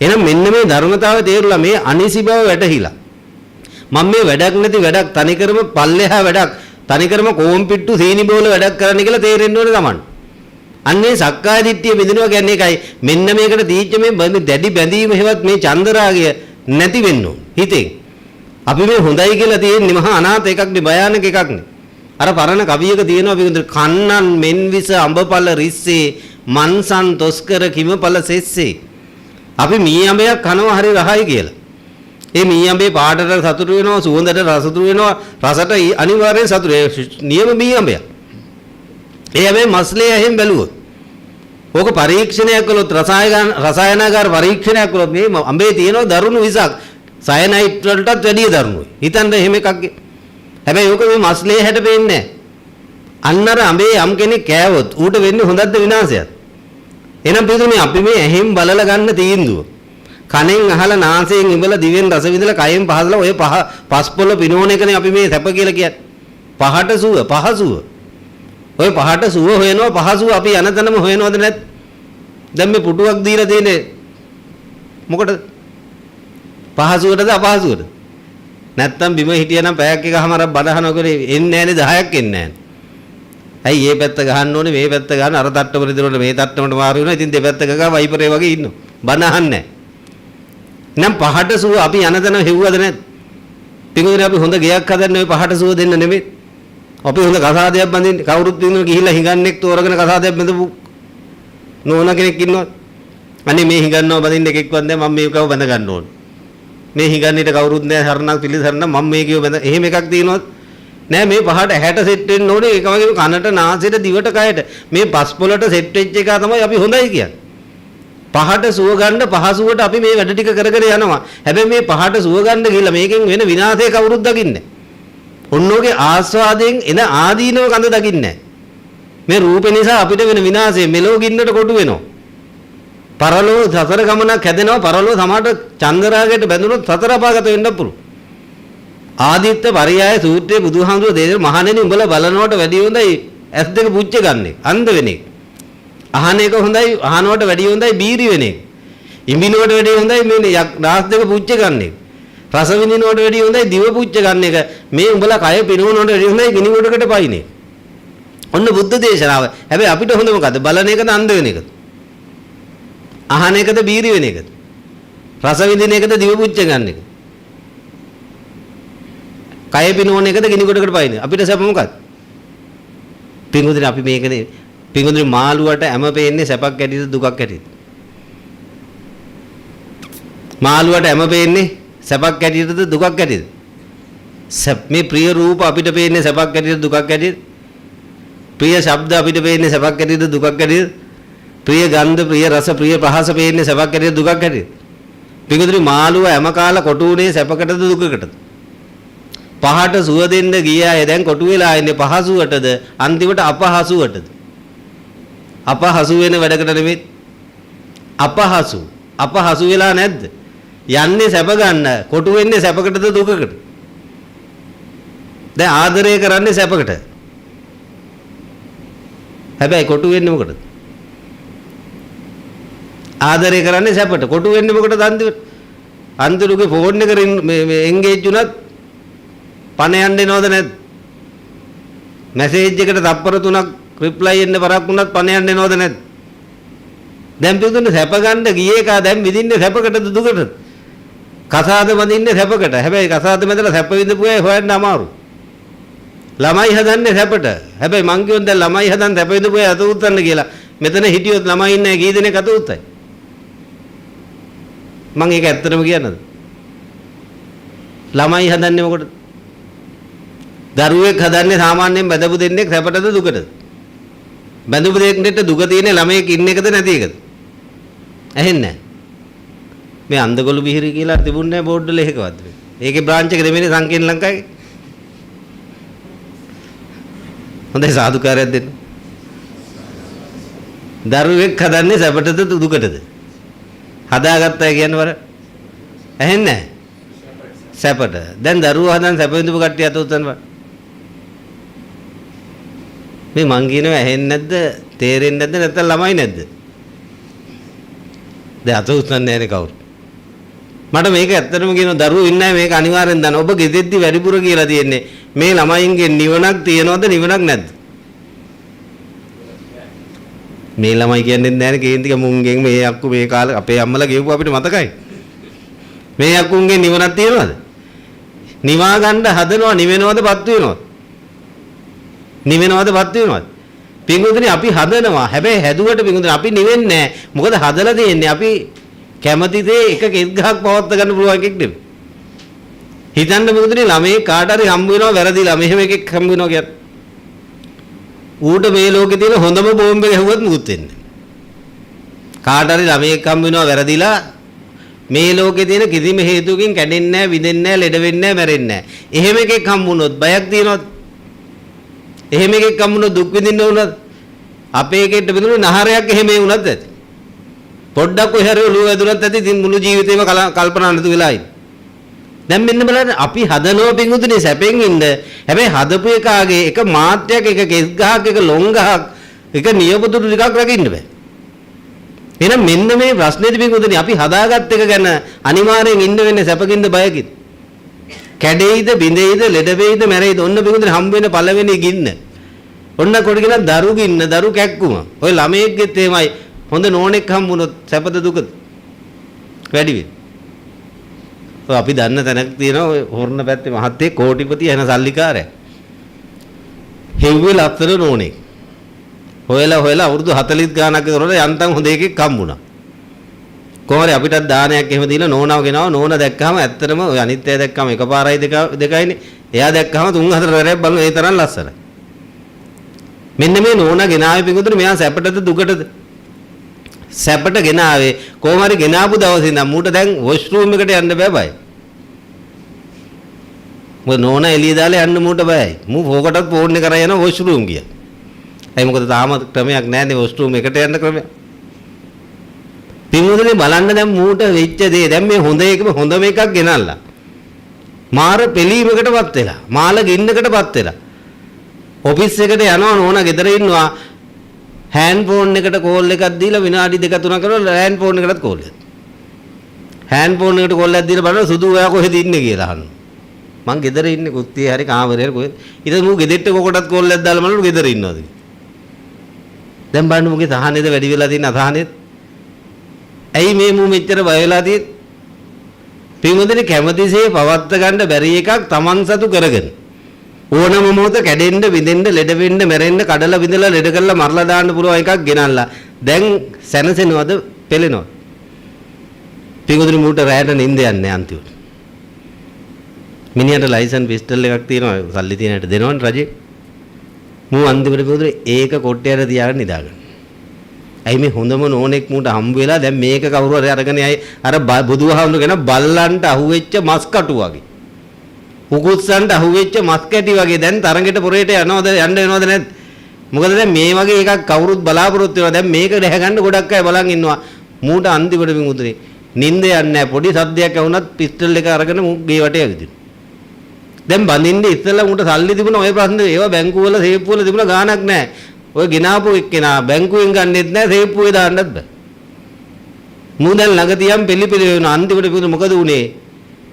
[SPEAKER 1] එහෙනම් මෙන්න මේ ධර්මතාවය තේරුලා මේ අනිසි බව වැටහිලා. මම මේ වැඩක් නැති වැඩක් තනිකරම පල්ලෙහා වැඩක් තනිකරම කෝම්පිට්ටු සීනි බෝල වැඩක් කරන්න කියලා තේරෙන්න ඕනේ Taman. අන්නේ සක්කාය දිට්ඨිය බෙදෙනවා කියන්නේ ඒකයි. මෙන්න මේකට දීච්ච මේ දැඩි බැඳීම හේවත් මේ චන්දරාගය නැති වෙන්න ඕන හිතෙන්. අපි මේ හොඳයි කියලා තියෙන්නේ මහා අනාථ එකක් නේ භයානක එකක් නේ. අර පරණ කවියක තියෙනවා අපි කන්නන් මෙන් විස අඹපල රිස්සේ මන්සන් තොස්කර කිමපල සෙස්සේ. අපි මී අඹයක් කනවා හරි රහයි කියලා. ඒ මී අඹේ පාටට සතුටු වෙනවා සුවඳට රසතුරු වෙනවා රසට අනිවාර්යෙන් සතුටු නියම මී අඹයක්. ඒ හැබැයි මස්ලේ ඇහෙන් බැලුවොත් ඕක පරීක්ෂණයක් කළොත් රසායනාගාර පරීක්ෂණයක් කළොත් මේ අඹේ තියෙන දරුණු විසක් සයනයිට් වලටත් වැඩිය දරුණුයි. හිතන්න එහෙම එකක්. හැබැයි ඕක මේ මස්ලේ හැට පේන්නේ නැහැ. අන්නර අඹේ යම් කෙනෙක් කෑවොත් ඌට වෙන්නේ හොඳක්ද විනාශයක්ද? එහෙනම් පිටුනේ අපි මේ ඇහෙන් බලලා ගන්න තීන්දුව. කනෙන් අහලා නාසයෙන් ඉඹලා දිවෙන් රස විඳලා කයෙන් පහදලා ඔය පස්පොළ පිනෝන එකනේ අපි මේ සැප කියලා කියන්නේ. පහට සුව පහසුව. ඔය පහට සුව හොයනවා පහසුව අපි යනතනම හොයනවද නැත්? දැන් මේ පුටුවක් දීලා තියෙන්නේ මොකටද? පහසුවටද අපහසුවටද? නැත්තම් බිම හිටියනම් පැයක් එකමාරක් බඩහන කරේ එන්නේ නැහනේ 10ක් එන්නේ නැහනේ. ඇයි මේ පැත්ත ගහන්න ඕනේ මේ පැත්ත ගන්න අර තට්ටවල දිනවල මේ තට්ටමට මාරු වෙනවා. ඉතින් දෙපැත්ත ගගා වයිපරේ වගේ ඉන්නවා. බන අහන්නේ නැහැ. නම් පහට සුව අපි යනතන හෙව්වද නැත්? පිටුදේ අපි හොඳ ගෙයක් හදන්නේ ওই පහට සුව දෙන්න නෙමෙයි. අපි හොඳ කසාදයක් බඳින්න කවුරුත් ඉන්නව ගිහිල්ලා හිඟන්නෙක් තෝරගෙන කසාදයක් බඳපු නෝන කෙනෙක් ඉන්නවා. අනේ මේ හිඟන්නව බඳින්න එකෙක්වත් නැහැ මම මේකව බඳ ගන්න ඕනේ. මේ හිඟන්නේට කවුරුත් නැහැ සරණක් පිළිසරණ මම මේකව බඳ එහෙම එකක් තියෙනවද? නෑ මේ පහට හැට සෙට් වෙන්න ඕනේ ඒක වගේම කනට නාසයට දිවට කයට මේ පස්පොලට සෙට් වෙච්ච එක තමයි අපි හොඳයි කියන්නේ. පහට සුව ගන්න පහසුවට අපි මේ වැඩ ටික කර කර යනවා. හැබැයි මේ පහට සුව ගන්න ගිහලා මේකෙන් වෙන විනාශය කවුරුත් දකින්නේ නැහැ. ඔන්නෝගේ ආස්වාදයෙන් එන ආදීනව කඳ දකින්නේ නැහැ. මේ රූපේ නිසා අපිට වෙන විනාශය මෙලෝ ගින්නට කොටු වෙනවා. පරලෝ සතර ගමනක් හැදෙනවා පරලෝ සමහරට චන්දරාගයට බැඳුනොත් සතර අපාගත වෙන්න පුළුවන්. ආදිත්ත පරියාය සූත්‍රයේ බුදුහාමුදුරුවෝ දෙන මහණෙනි උඹලා බලනවට වැඩිය හොඳයි ඇස් දෙක පුච්ච ගන්න එක. අන්ධ වෙන එක. අහන එක හොඳයි අහනවට වැඩිය හොඳයි බීරි වෙන එක. ඉඹිනවට වැඩිය හොඳයි මේ නාස් දෙක පුච්ච ගන්න එක. රස විඳිනවට වැඩිය හොඳයි දිව පුච්ච ගන්න එක. මේ උඹලා කය පිනවනවට වැඩිය හොඳයි ගිනි ගොඩකට පයින් එක. ඔන්න බුද්ධ දේශනාව. හැබැයි අපිට හොඳ මොකද්ද? බලන එකද අන්ධ වෙන එකද? අහන එකද බීරි වෙන එකද? රස විඳින එකද දිව පුච්ච ගන්න එකද? කය පිනෝන එකද ගිනි ගොඩකට පයින්නේ. අපිට සැප මොකක්ද? පින්වතුනි අපි මේකනේ පින්වතුනි මාළුවට හැම පේන්නේ සැපක් ඇටිද දුකක් ඇටිද? මාළුවට හැම පේන්නේ සැපක් ඇටිද දුකක් ඇටිද? මේ ප්‍රිය රූප අපිට පේන්නේ සැපක් ඇටිද දුකක් ඇටිද? ප්‍රිය ශබ්ද අපිට පේන්නේ සැපක් ඇටිද දුකක් ඇටිද? ප්‍රිය ගන්ධ ප්‍රිය රස ප්‍රිය පහස පේන්නේ සැපක් ඇටිද දුකක් ඇටිද? පින්වතුනි මාළුව හැම කාලා කොටු උනේ සැපකටද දුකකටද? පහට සුව දෙන්න ගිය අය දැන් කොටු වෙලා ඉන්නේ පහසුවටද අන්තිමට අපහසුවටද? අපහසු වෙන වැඩකට නෙමෙයි. අපහසු වෙලා නැද්ද? යන්නේ සැප ගන්න කොටු වෙන්නේ සැපකටද දුකකටද? දැන් ආදරය කරන්නේ සැපකට. හැබැයි කොටු වෙන්නේ මොකටද? ආදරය කරන්නේ සැපට. කොටු වෙන්නේ මොකටද අන්තිමට? අන්තිමට ෆෝන් එක එන්ගේජ් වුණත් පණ යන්න එනවද නැද්ද? මැසේජ් එකට තප්පර 3ක් රිප්ලයි එන්න පරක් වුණත් පණ යන්න එනවද නැද්ද? දැන් පිටුනේ සැප ගන්න ගියේ කා දැන් විඳින්නේ සැපකටද දුකටද? කසාද බඳින්නේ සැපකට. හැබැයි කසාද බඳලා සැප විඳපු අය හොයන්න අමාරු. ළමයි හදන්නේ සැපට. හැබැයි මං කියොත් දැන් ළමයි හදන්න සැප විඳපු අය අත උත්තන්න කියලා. මෙතන හිටියොත් ළමයි ඉන්නේ කී දෙනෙක් අත උත්තයි? මං ඒක ඇත්තටම කියන්නද? ළමයි හදන්නේ මොකටද? දරුවෙක් හදන්නේ සාමාන්‍යයෙන් බඳපු දෙන්නෙක් සැපටද දුකටද? බඳපු දෙන්නෙක්ට දුක තියෙන්නේ ළමයෙක් ඉන්න එකද නැති එකද? ඇහෙන්නේ නැහැ. මේ අන්දගොළු බිහිරි කියලා තිබුණේ නැහැ බෝඩ් වල එකකවත්. ඒකේ බ්‍රාන්ච් එක දෙමෙනේ සංකීර්ණ ලංකාවේ. හොඳයි සාදුකාරයක් දෙන්න. දරුවෙක් හදන්නේ සැපටද දුකටද? හදාගත්තා කියන්නේ වර ඇහෙන්නේ නැහැ. සැපට. දැන් දරුවෝ හදන සැප විඳපු කට්ටිය අත උස්සන්න බෑ. මේ මං කියනවා ඇහෙන්නේ නැද්ද? තේරෙන්නේ නැද්ද? නැත්නම් ළමයි නැද්ද? දැන් අත උස්සන්නේ නැහැනේ කවුරු. මට මේක ඇත්තටම කියනවා දරුවෝ ඉන්නේ මේක අනිවාර්යෙන් දන්න. ඔබ ගෙදෙද්දි වැඩිපුර කියලා තියෙන්නේ මේ ළමයින්ගේ නිවනක් තියනවද නිවනක් නැද්ද? මේ ළමයි කියන්නේ නැහැ කේන්තික මුංගෙන් මේ අක්කු මේ කාලේ අපේ අම්මලා ගෙවපු අපිට මතකයි. මේ අක්කුන්ගේ නිවනක් තියනවද? නිවා ගන්න හදනවා නිවෙනවදපත් වෙනවද? නිවෙනවදපත් වෙනවද? පින්වතුනි අපි හදනවා. හැබැයි හැදුවට පින්වතුනි අපි නිවෙන්නේ නැහැ. මොකද හදලා දෙන්නේ අපි කැමති දේ එක කෙස් ගහක් පවත්ත ගන්න පුළුවන් එකෙක් නෙමෙයි. හිතන්න පින්වතුනි ළමයි කාට හරි හම්බ වෙනවා වැරදිලා මෙහෙම එකෙක් හම්බ වෙනවා කියන්නේ. ඌට මේ ලෝකේ තියෙන හොඳම බෝම්බ එක ගැහුවත් මුකුත් වෙන්නේ නැහැ. කාට හරි ළමයෙක් හම්බ වෙනවා වැරදිලා මේ ලෝකේ තියෙන කිසිම හේතුවකින් කැඩෙන්නේ නැහැ, විදෙන්නේ නැහැ, ලෙඩ වෙන්නේ නැහැ, මැරෙන්නේ නැහැ. එහෙම එකෙක් හම්බුනොත් බයක් තියනවද? එහෙම එකෙක් හම්බුනොත් දුක් විඳින්න උනත් අපේ එකෙක්ට බෙදුනේ නහරයක් එහෙම වුණත් ඇති. පොඩ්ඩක් ඔය හැරේ ඔළුව වැදුනත් ඇති ඉතින් මුළු ජීවිතේම කල්පනා නැතු වෙලා ඉන්නේ. දැන් මෙන්න බලන්න අපි හදනවා පිංගුතුනේ සැපෙන් ඉන්න. හැබැයි හදපු එකාගේ එක මාත්‍යක් එක කෙස් ගහක් එක ලොං ගහක් එක නියපොතුරු ටිකක් රකින්න බෑ. එහෙනම් මෙන්න මේ ප්‍රශ්නේදී පිංගුතුනේ අපි හදාගත් එක ගැන අනිවාර්යෙන් ඉන්න වෙන්නේ සැපකින්ද බයකින්ද? කැඩෙයිද බිඳෙයිද ලෙඩ වෙයිද මැරෙයිද ඔන්න පිංගුතුනේ හම්බ වෙන පළවෙනි ගින්න. ඔන්න කොට කියන දරු ගින්න දරු කැක්කුම. ඔය ළමයෙක්ගෙත් එහෙමයි හොඳ නෝනෙක් හම්බුනොත් සැපද දුකද? වැඩි වෙයි. ඔය අපි දන්න තැනක් තියෙනවා ඔය හොරණ පැත්තේ මහත්තයෙක් කෝටිපති එන සල්ලිකාරයා. හෙව්වේ ලස්සන නෝනෙක්. හොයලා අවුරුදු 40 ගානක් කරලා යන්තම් හොඳ එකෙක් හම්බුණා. කොහොමද අපිටත් දානයක් එහෙම දීලා නෝනාව ගෙනාවා. නෝන දැක්කම ඇත්තටම ඔය අනිත් අය දැක්කම එකපාරයි දෙකයිනේ. එයා දැක්කම 3-4 වරක් බලන ඒ තරම් ලස්සනයි. මෙන්න මේ නෝනා ගෙනාවේ පිටුතුනේ මෙයා සැපටද දුකටද? සැපට ගෙනාවේ. කොහොම හරි ගෙනාපු දවසේ ඉඳන් මූට දැන් වොෂ්රූම් එකට යන්න බෑ බයි. මොකද නෝනා එළිය දාලා යන්න මූට බයයි. මූ ෆෝකටත් ෆෝන් එක කරා යන වොෂ්රූම් ගියා. ඒ මොකද තාම ක්‍රමයක් නැහැ නේ වොෂ්රූම් එකට යන්න ක්‍රමයක්. පින්වතුනි බලන්න දැන් මූට වෙච්ච දේ දැන් මේ හොඳ එකම හොඳම එකක් ගෙනල්ලා. මාර පිළීමකටපත් වෙලා. මාළ ගින්නකටපත් වෙලා. ඔෆිස් එකට යනවා නෝනා ගෙදර ඉන්නවා. හෑන්ඩ් ෆෝන් එකට කෝල් එකක් දීලා විනාඩි 2-3 කරලා ලෑන්ඩ් ෆෝන් එකටත් කෝල් එකක්. හෑන්ඩ් ෆෝන් එකට කෝල් එකක් දීලා බලනවා සුදු ඔයා කොහෙද ඉන්නේ කියලා අහනවා. මං ගෙදර ඉන්නේ කුත්තියේ හරි කාමරේ හරි කොහෙද. ඊට මූ ගෙදෙට්ට කොකටත් කෝල් එකක් දාලා බලනවා ගෙදර ඉන්නවද කියලා. දැන් බලන්න මුගේ සහනේද වැඩි වෙලා තියෙන අසහනේද? ඇයි මේ මූ මෙච්චර බය වෙලා තියෙන්නේ? පින්වතුනි කැමැතිසේ පවත්ත ගන්න බැරි එකක් Taman සතු කරගෙන. ඕනම මොහොත කැඩෙන්න, විඳෙන්න, ලෙඩ වෙන්න, මැරෙන්න, කඩලා විඳලා ලෙඩ කරලා මරලා දාන්න පුළුවන් එකක් ගෙනල්ලා. දැන් සැනසෙනවද, පෙලෙනවද? පින්වතුනි මූට රැයට නිින්ද යන්නේ අන්තිමට. මිනිහට ලයිසන් පිස්ටල් එකක් තියෙනවා, සල්ලි තියෙන හැට දෙනවනේ රජේ. මූ අන්තිමට පින්වතුනි ඒක කොට්ටයට තියාගෙන නිදාගන්න. ඇයි මේ හොඳම නෝනෙක් මූට හම්බ වෙලා දැන් මේක කවුරු හරි අරගෙන යයි අර බුදුහාමුදුරගෙන බල්ලන්ට අහුවෙච්ච මස් කටු වගේ. උකුස්සන්ට අහුවෙච්ච මස් කැටි වගේ දැන් තරඟෙට පොරේට යනවද යන්න වෙනවද නැද්ද? මොකද දැන් මේ වගේ එකක් කවුරුත් බලාපොරොත්තු වෙනවා. දැන් මේක දැහ ගන්න ගොඩක් අය බලන් ඉන්නවා. මූට අන්තිමට පින්වතුනි නිින්ද යන්නේ නැහැ. පොඩි සද්දයක් ඇහුණත් පිස්ටල් එක අරගෙන මූ ගේ වටේ ඇවිදින. දැන් බඳින්නේ ඉස්සෙල්ලා මූට සල්ලි තිබුණා ඔය ප්‍රශ්නේ ඒවා බැංකුව වල සේප්පු වල තිබුණා ගාණක් නැහැ. ඔය ගෙනාපු එක්කෙනා බැංකුවෙන් ගන්නෙත් නැහැ සේප්පුවේ දාන්නත් බෑ. මූ දැන් ළඟ තියම් පිළිපිලි වෙනවා. අන්තිමට පිළිපිලි මොකද උනේ?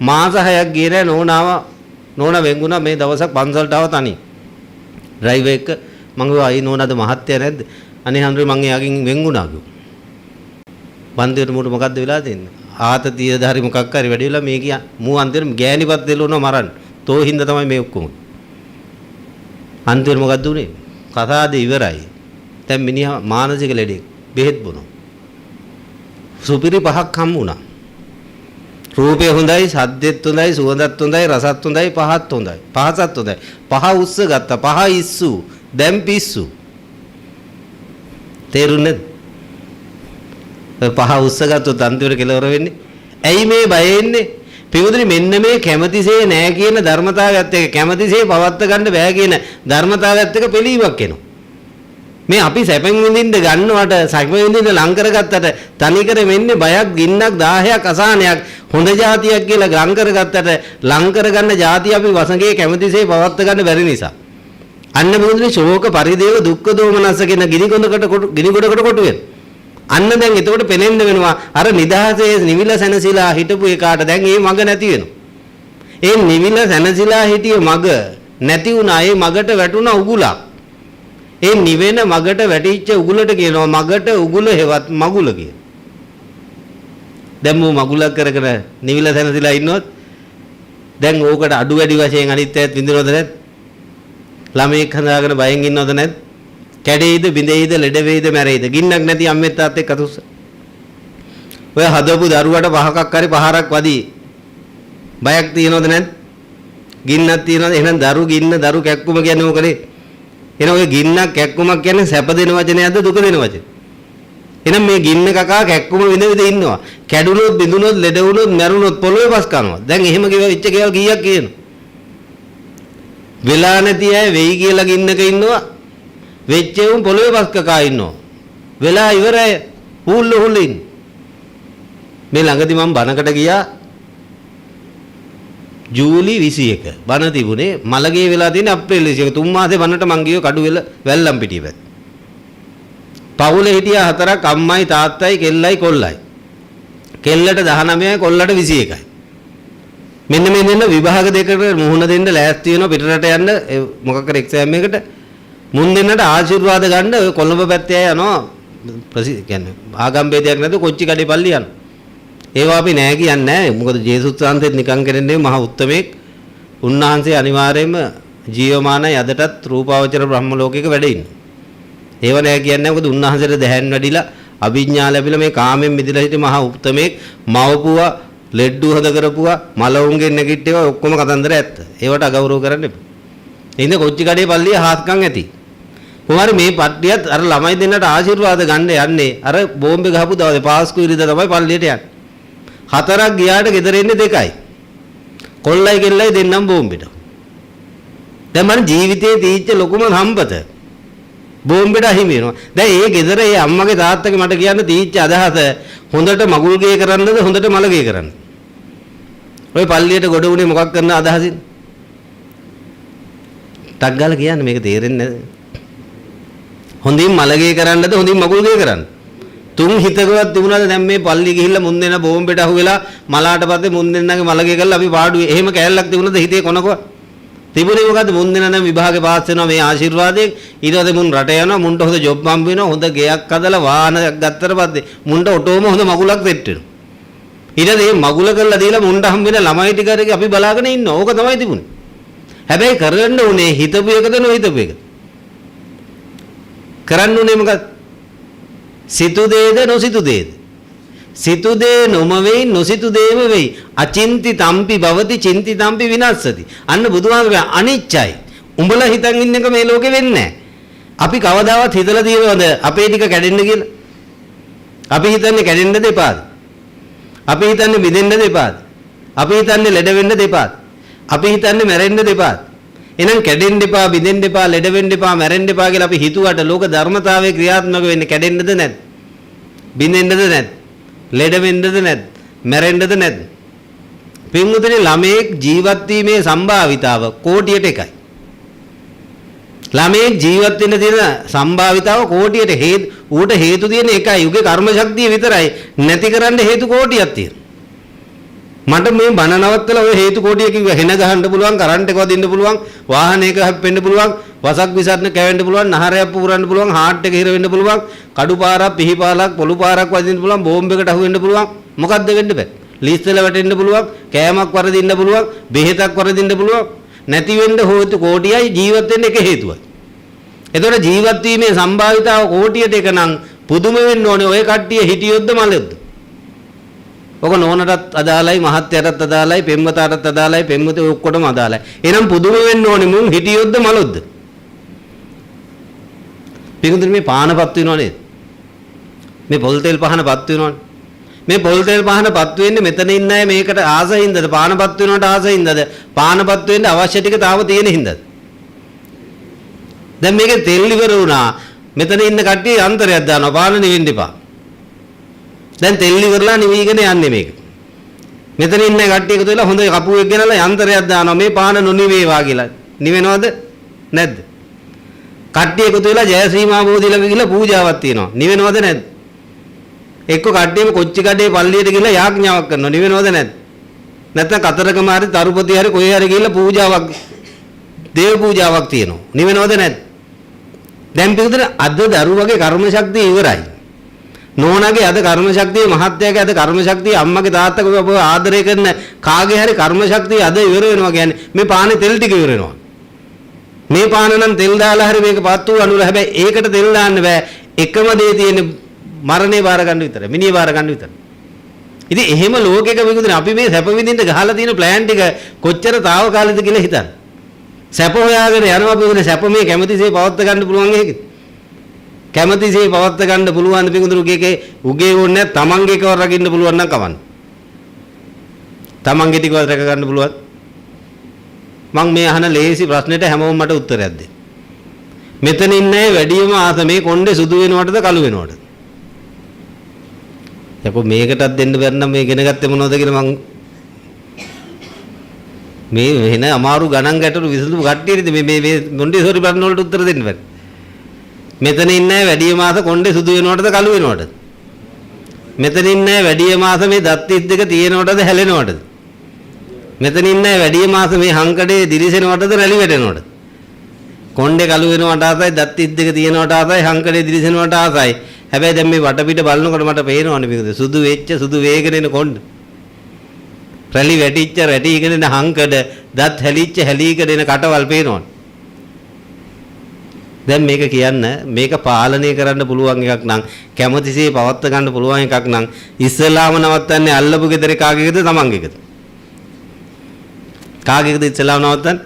[SPEAKER 1] මාස 6ක් ගියේ නැහැ නෝනා වෙන්ගුණා මේ දවසක් පන්සලට ආව තනි. ඩ්‍රයිවර් එක මං ගියා අයි නෝනාද මහත්තයා නැද්ද? අනේ හන්දරේ මං එයාගෙන් වෙන්ගුණා කිව්වා. බන්දියට මූට මොකද්ද වෙලා තියෙන්නේ? ආතතිය ධාරි මොකක් හරි වැඩි වෙලා මේ කියා මූ අන්තිමට ගෑණිපත් දෙලුණා මරන්න. තෝ හින්දා තමයි මේ ඔක්කොම. අන්තිමට මොකද්ද උනේ? කතාද ඉවරයි. දැන් මිනිහා මානසික ලෙඩෙක් බෙහෙත් බොනවා. සුපිරි පහක් හම්බ වුණා. රූපය හොඳයි, ශබ්දෙත් හොඳයි, සුවඳත් හොඳයි, රසත් හොඳයි, පහත් හොඳයි. පහසත් හොඳයි. පහ උස්ස ගත්තා. පහ ඉස්සු. දැන් පිස්සු. තේරුණේද? පහ උස්ස ගත්තොත් අන්තිමට කෙලවර වෙන්නේ. ඇයි මේ බය එන්නේ? පින්වතුනි මෙන්න මේ කැමැතිසේ නෑ කියන ධර්මතාවයත් එක්ක කැමැතිසේ පවත්ත ගන්න බෑ කියන ධර්මතාවයත් එක්ක පිළීමක් එනවා. මේ අපි සැපෙන් විඳින්න ගන්නවට සැපෙන් විඳින්න ලං කරගත්තට තනිකර මෙන්නේ බයක්, ගින්නක්, 10ක්, අසහනයක් හොඳ જાතියක් කියලා ලං කරගත්තට ලං කරගන්න જાතිය අපි වසඟේ කැමැතිසේ පවත්ත ගන්න බැරි නිසා. අන්න පින්වතුනි ශෝක පරිදේව දුක්ඛ දෝමනස්ස කියන ගිනි ගොඩකට කොටු වෙන. අන්න දැන් එතකොට පෙනෙන්න වෙනවා අර නිදහසේ නිවිල සැනසීලා හිටපු එකාට දැන් මේ මග නැති වෙනවා. ඒ නිවිල සැනසීලා හිටිය මග නැති වුණා. ඒ මගට වැටුණා උගුලක්. ඒ නිවෙන මගට වැටිච්ච උගුලට කියනවා මගට උගුල හෙවත් මගුල කියලා. දැන් මෝ මගුලක් කරගෙන නිවිල සැනසීලා ඉන්නොත් දැන් ඕකට අඩු වැඩි වශයෙන් අනිත් අයත් විඳිනවද නැද්ද? ළමෙක් හදාගෙන බයෙන් ඉන්නවද නැද්ද? කැඩෙයිද, බිඳෙයිද, ලෙඩ වෙයිද, මැරෙයිද? ගින්නක් නැති අම්මෙත් තාත්තෙක් අතුස්ස. ඔය හදපු දරුවට පහකක් හරි පහරක් වදී. බයක් තියනවද නැද්ද? ගින්නක් තියනවද? එහෙනම් දරු කැක්කුම කියන්නේ මොකද? එහෙනම් ඔය ගින්නක් කැක්කුමක් කියන්නේ සැප දෙන වචනයක්ද දුක දෙන වචනයක්ද? එහෙනම් මේ ගින්න කකා කැක්කුම විඳ ඉන්නවා. කැඩුනොත්, බිඳුනොත්, ලෙඩ වුනොත්, මැරුණොත් පොළොවේ පස් කරනවා. දැන් එහෙම කිව්වෙච්ච කේවල් කීයක් කියනවා? වෙලා නැති අය වෙයි කියලා ගින්නක ඉන්නවා. වෙච්ච උන් පොළොවේ පස් කකා ඉන්නවා. වෙලා ඉවරයි හුල්ලුන්. මේ ළඟදි මම බණකට ගියා ජූලි 21 බණ තිබුණේ මලගේ වෙලා තියෙන අප්‍රේල් 21 තුන් මාසේ බණට මං ගියෝ කඩුවෙල වැල්ලම් පිටිය පැත්ත. පවුලේ හිටියා 4ක් අම්මයි තාත්තයි කෙල්ලයි කොල්ලයි. කෙල්ලට 19යි කොල්ලට 21යි. මෙන්න මේ දෙන්න විභාග දෙකකට මුහුණ දෙන්න ලෑස්ති වෙනවා පිටරට යන්න මොකක් කර එක්සෑම් එකකට මුන් දෙන්නට ආශිර්වාද ගන්න ඔය කොළඹ පැත්තේ අය යනවා කියන්නේ ආගම් ભેදයක් නැතුව කොච්චි කඩේ පල්ලි යන. ඒවා අපි නෑ කියන්නේ නෑ. මොකද ජේසුස් වහන්සේත් නිකන් කරන්නේ මහ උත්තමෙක්. උන්වහන්සේ අනිවාර්යයෙන්ම ජීවමානයි අදටත් රූපාවචර බ්‍රහ්ම ලෝකයක වැඩ ඉන්නේ. ඒව නෑ කියන්නේ මොකද උන්වහන්සේට දැහැන් වැඩිලා අභිඥා ලැබිලා මේ කාමෙන් මිදලා හිටිය මහ උත්තමෙක් මවපුවා ලෙඩ්ඩු හද කරපුවා මලවුන්ගෙන් නැගිට්ටේවා ඔක්කොම කතන්දර ඇත්ත. ඒවට අගෞරව කරන්න එපා. ඉතින් කොච්චි කඩේ පල්ලිය හාස්කම් ඇති. කොහොමද මේ පට්ටියත් අර ළමයි දෙන්නට ආශිර්වාද ගන්න යන්නේ අර බෝම්බේ ගහපු දවසේ පාස්කු ඉරිදා තමයි පල්ලියට යන්නේ. 4ක් ගියාට ගෙදර එන්නේ 2යි. කොල්ලයි කෙල්ලයි දෙන්නම් බෝම්බෙට. දැන් මම ජීවිතේ තීච්ච ලොකුම සම්පත බෝම්බෙට අහිමි වෙනවා. දැන් ඒ ගෙදර ඒ අම්මගේ තාත්තගේ මට කියන්න තීච්ච අදහස හොඳට මගුල් ගේ කරන්නද හොඳට මල ගේ කරන්නද? ඔය පල්ලියට ගොඩ උනේ මොකක් කරන අදහසින්? ටක් ගාලා කියන්නේ මේක තේරෙන්නේ නැද? හොඳින් මලගේ කරන්නද හොඳින් මගුල් ගේ කරන්නද? තුන් හිතකවත් තිබුණාද දැන් මේ පල්ලි ගිහිල්ලා මුන් දෙන බෝම්බෙට අහුවෙලා මලාට පස්සේ මුන් දෙන්නගේ මලගේ කරලා අපි පාඩුවේ එහෙම කෑල්ලක් තිබුණාද හිතේ කොනක? තිබුණේ මොකද්ද මුන් දෙන නම් විභාගේ පාස් වෙනවා මේ ආශිර්වාදයෙන් ඊට පස්සේ මුන් රට යනවා මුන්ට හොඳ ජොබ් හම්බ වෙනවා හොඳ ගෙයක් හදලා වාහනයක් ගත්තට පස්සේ මුන්ට ඔටෝම හොඳ මගුලක් දෙට් වෙනවා. ඊට මේ මගුල කරලා දීලා මුණ්ඩ හම්බ වෙන ළමයි ටික අපි බලාගෙන ඉන්නවා. ඕක තමයි තිබුණේ. හැබැයි කරන්න උනේ හිතපු එකද නොහිතපු එකද? කරන්න උනේ මොකක්ද? සිතු දේද නොසිතු දේද? සිතු දේ නොම වෙයි නොසිතු දේම වෙයි. අචින්ති තම්පි භවති චින්ති තම්පි විනස්සති. අන්න බුදුහාමුදුරුවෝ අනිච්චයි. උඹලා හිතන් ඉන්න එක මේ ලෝකෙ වෙන්නේ නැහැ. අපි කවදාවත් හිතලා තියෙනවද අපේ ටික කැඩෙන්න කියලා? අපි හිතන්නේ කැඩෙන්න දෙපාද? අපි හිතන්නේ මිදෙන්න දෙපාද? අපි හිතන්නේ ලෙඩ වෙන්න දෙපාද? අපි හිතන්නේ මැරෙන්න දෙපාද? එහෙනම් කැඩෙන්න එපා, බිඳෙන්න එපා, ලෙඩ වෙන්න එපා, මැරෙන්න එපා කියලා අපි හිතුවට ලෝක ධර්මතාවයේ ක්‍රියාත්මක වෙන්නේ කැඩෙන්නද නැද්ද? බිඳෙන්නද නැද්ද? ලෙඩ වෙන්නද නැද්ද? මැරෙන්නද නැද්ද? පින්වතුනි ළමයෙක් ජීවත් වීමේ සම්භාවිතාව කෝටියට එකයි. ළමයෙක් ජීවත් වෙන්න තියෙන සම්භාවිතාව කෝටියට ඌට හේතු තියෙන එකයි. උගේ කර්ම ශක්තිය විතරයි. නැති කරන්න හේතු කෝටියක් තියෙනවා. මට මේ බණ නවත්තලා ඔය හේතු කෝටිය කිව්ව හෙන ගහන්න පුළුවන්, කරන්ට් එක වදින්න පුළුවන්, වාහනයක හැප්පෙන්න පුළුවන්, වසක් විසරණ කැවෙන්න පුළුවන්, නහරයක් පුරන්න පුළුවන්, හાર્ට් එක හිර වෙන්න පුළුවන්, කඩු පාරක්, පිහි පාරක්, පොළු පාරක් වදින්න පුළුවන්, බෝම්බයකට අහු වෙන්න පුළුවන්. මොකද්ද වෙන්න බෑ? ලීස්තල වැටෙන්න පුළුවන්, කෑමක් වරදින්න පුළුවන්, බෙහෙතක් වරදින්න පුළුවන්. නැති වෙන්න හේතු කෝටියයි ජීවත් වෙන්න එක හේතුවයි. එතකොට ජීවත් වීමේ සම්භාවිතාව කෝටියට එක නම් පුදුම වෙන්න ඕනේ ඔය කට්ටිය හිටියොත්ද මලෙද්ද? ඔක නෝනටත් අදාළයි, මහත්තයාටත් අදාළයි, පෙම්වතාටත් අදාළයි, පෙම්වතේ ඔක්කොටම අදාළයි. එහෙනම් පුදුම වෙන්න ඕනේ මුන් හිටියොත්ද මලොත්ද? පිටුදුනේ මේ පානපත් වෙනව නේද? මේ පොල් තෙල් පහනපත් වෙනවනේ. මේ පොල් තෙල් පහනපත් වෙන්නේ මෙතන ඉන්න අය මේකට ආසින්දද? පානපත් වෙනවට ආසින්දද? පානපත් වෙන්න අවශ්‍ය ටික තාම තියෙන හින්දාද? දැන් මේකේ තෙල් ඉවර වුණා. මෙතන ඉන්න කට්ටිය යන්ත්‍රයක් දානවා පාන නිවෙන්න එපා. දැන් තෙල් ඉවරලා නිවිගෙන යන්නේ මේක. මෙතන ඉන්න කට්ටිය එකතු වෙලා හොඳ කපුවෙක් ගෙනලා යන්ත්‍රයක් දානවා මේ පාන නොනිවේවා කියලා. නිවෙනවද? නැද්ද? කට්ටිය එකතු වෙලා ජයශ්‍රී මහ බෝධිලක ගිහලා පූජාවක් තියනවා. නිවෙනවද නැද්ද? එක්ක කට්ටියම කොච්චි කඩේ පල්ලියට ගිහලා යාඥාවක් කරනවා. නිවෙනවද නැද්ද? නැත්නම් කතරගම හරි තරුපති හරි කොහේ හරි ගිහලා පූජාවක් දේව පූජාවක් තියෙනවා. නිවෙනවද නැද්ද? දැන් පිටුදර අද දරුවගේ කර්ම ශක්තිය ඉවරයි. නෝනාගේ අද කර්ම ශක්තිය, මහත්තයාගේ අද කර්ම ශක්තිය, අම්මගේ තාත්තගේ ඔබ ආදරය කරන කාගේ හරි කර්ම ශක්තිය අද ඉවර වෙනවා කියන්නේ මේ පානේ තෙල් ටික ඉවර වෙනවා. මේ පාන නම් තෙල් දාලා හරි මේක පත්තු අනුර හැබැයි ඒකට තෙල් දාන්න බෑ. එකම දේ තියෙන්නේ මරණේ බාර ගන්න විතරයි. මිනිහ බාර ගන්න විතරයි. ඉතින් එහෙම ලෝකයක විකුණන අපි මේ සැප විඳින්න ගහලා තියෙන ප්ලෑන් ටික කොච්චර తాවකාලිකද කියලා හිතන්න. සැප හොයාගෙන යනවා පිටුනේ සැප මේ කැමැතිසේ පවත්ත ගන්න පුළුවන් එකද? කැමැතිසේ පවත්ත ගන්න පුළුවන් පිටුදුරුගේ උගේ ඕනේ තමන්ගේ එකව රකින්න පුළුවන් නම් කවන්න. තමන්ගේ ටිකවත් රැක ගන්න පුළුවන්. මම මේ අහන ලේසි ප්‍රශ්නෙට හැමෝම මට උත්තරයක් දෙන්න. මෙතන ඉන්නේ වැඩිම ආස මේ කොණ්ඩේ සුදු වෙනවටද කළු වෙනවටද? යකෝ මේකටත් දෙන්න බැරි නම් මේ ඉගෙන ගත්තේ මොනවද කියලා මං මේ වෙන අමාරු ගණන් ගැටළු විසඳුම් කට්ටියද මේ මොන්ටිසෝරි ප්‍රශ්න වලට උත්තර දෙන්න බැරි. මෙතන ඉන්නේ වැඩිම ආස කොණ්ඩේ සුදු වෙනවටද කළු වෙනවටද? මෙතන ඉන්නේ වැඩිම ආස මේ දත් 32 තියෙනවටද හැලෙනවටද? මෙතන ඉන්නේ වැඩිම ආස මේ හංකඩේ දිලිසෙනවටද රැලි වැටෙනවටද? කොණ්ඩේ කළු වෙනවට ආසයි, දත් 32 තියෙනවට ආසයි, හංකඩේ දිලිසෙනවට ආසයි. හැබැයි දැන් මේ වටපිට බලනකොට මට පේනවනේ මේකද සුදු වෙච්ච සුදු වේගෙන එන කොණ්ඩ. රැලි වැටිච්ච රැටිගෙන එන හංකඩ, දත් හැලිච්ච හැලීගෙන එන කටවල් පේනවනේ. දැන් මේක කියන්න මේක පාලනය කරන්න පුළුවන් එකක් නම් කැමැතිසේ පවත්ත ගන්න පුළුවන් එකක් නම් ඉස්සලාම නවත්තන්නේ අල්ලපු ගෙදර කාගේද තමන්ගේද? කාගේද ඉස්සලාම නවත්තන්නේ?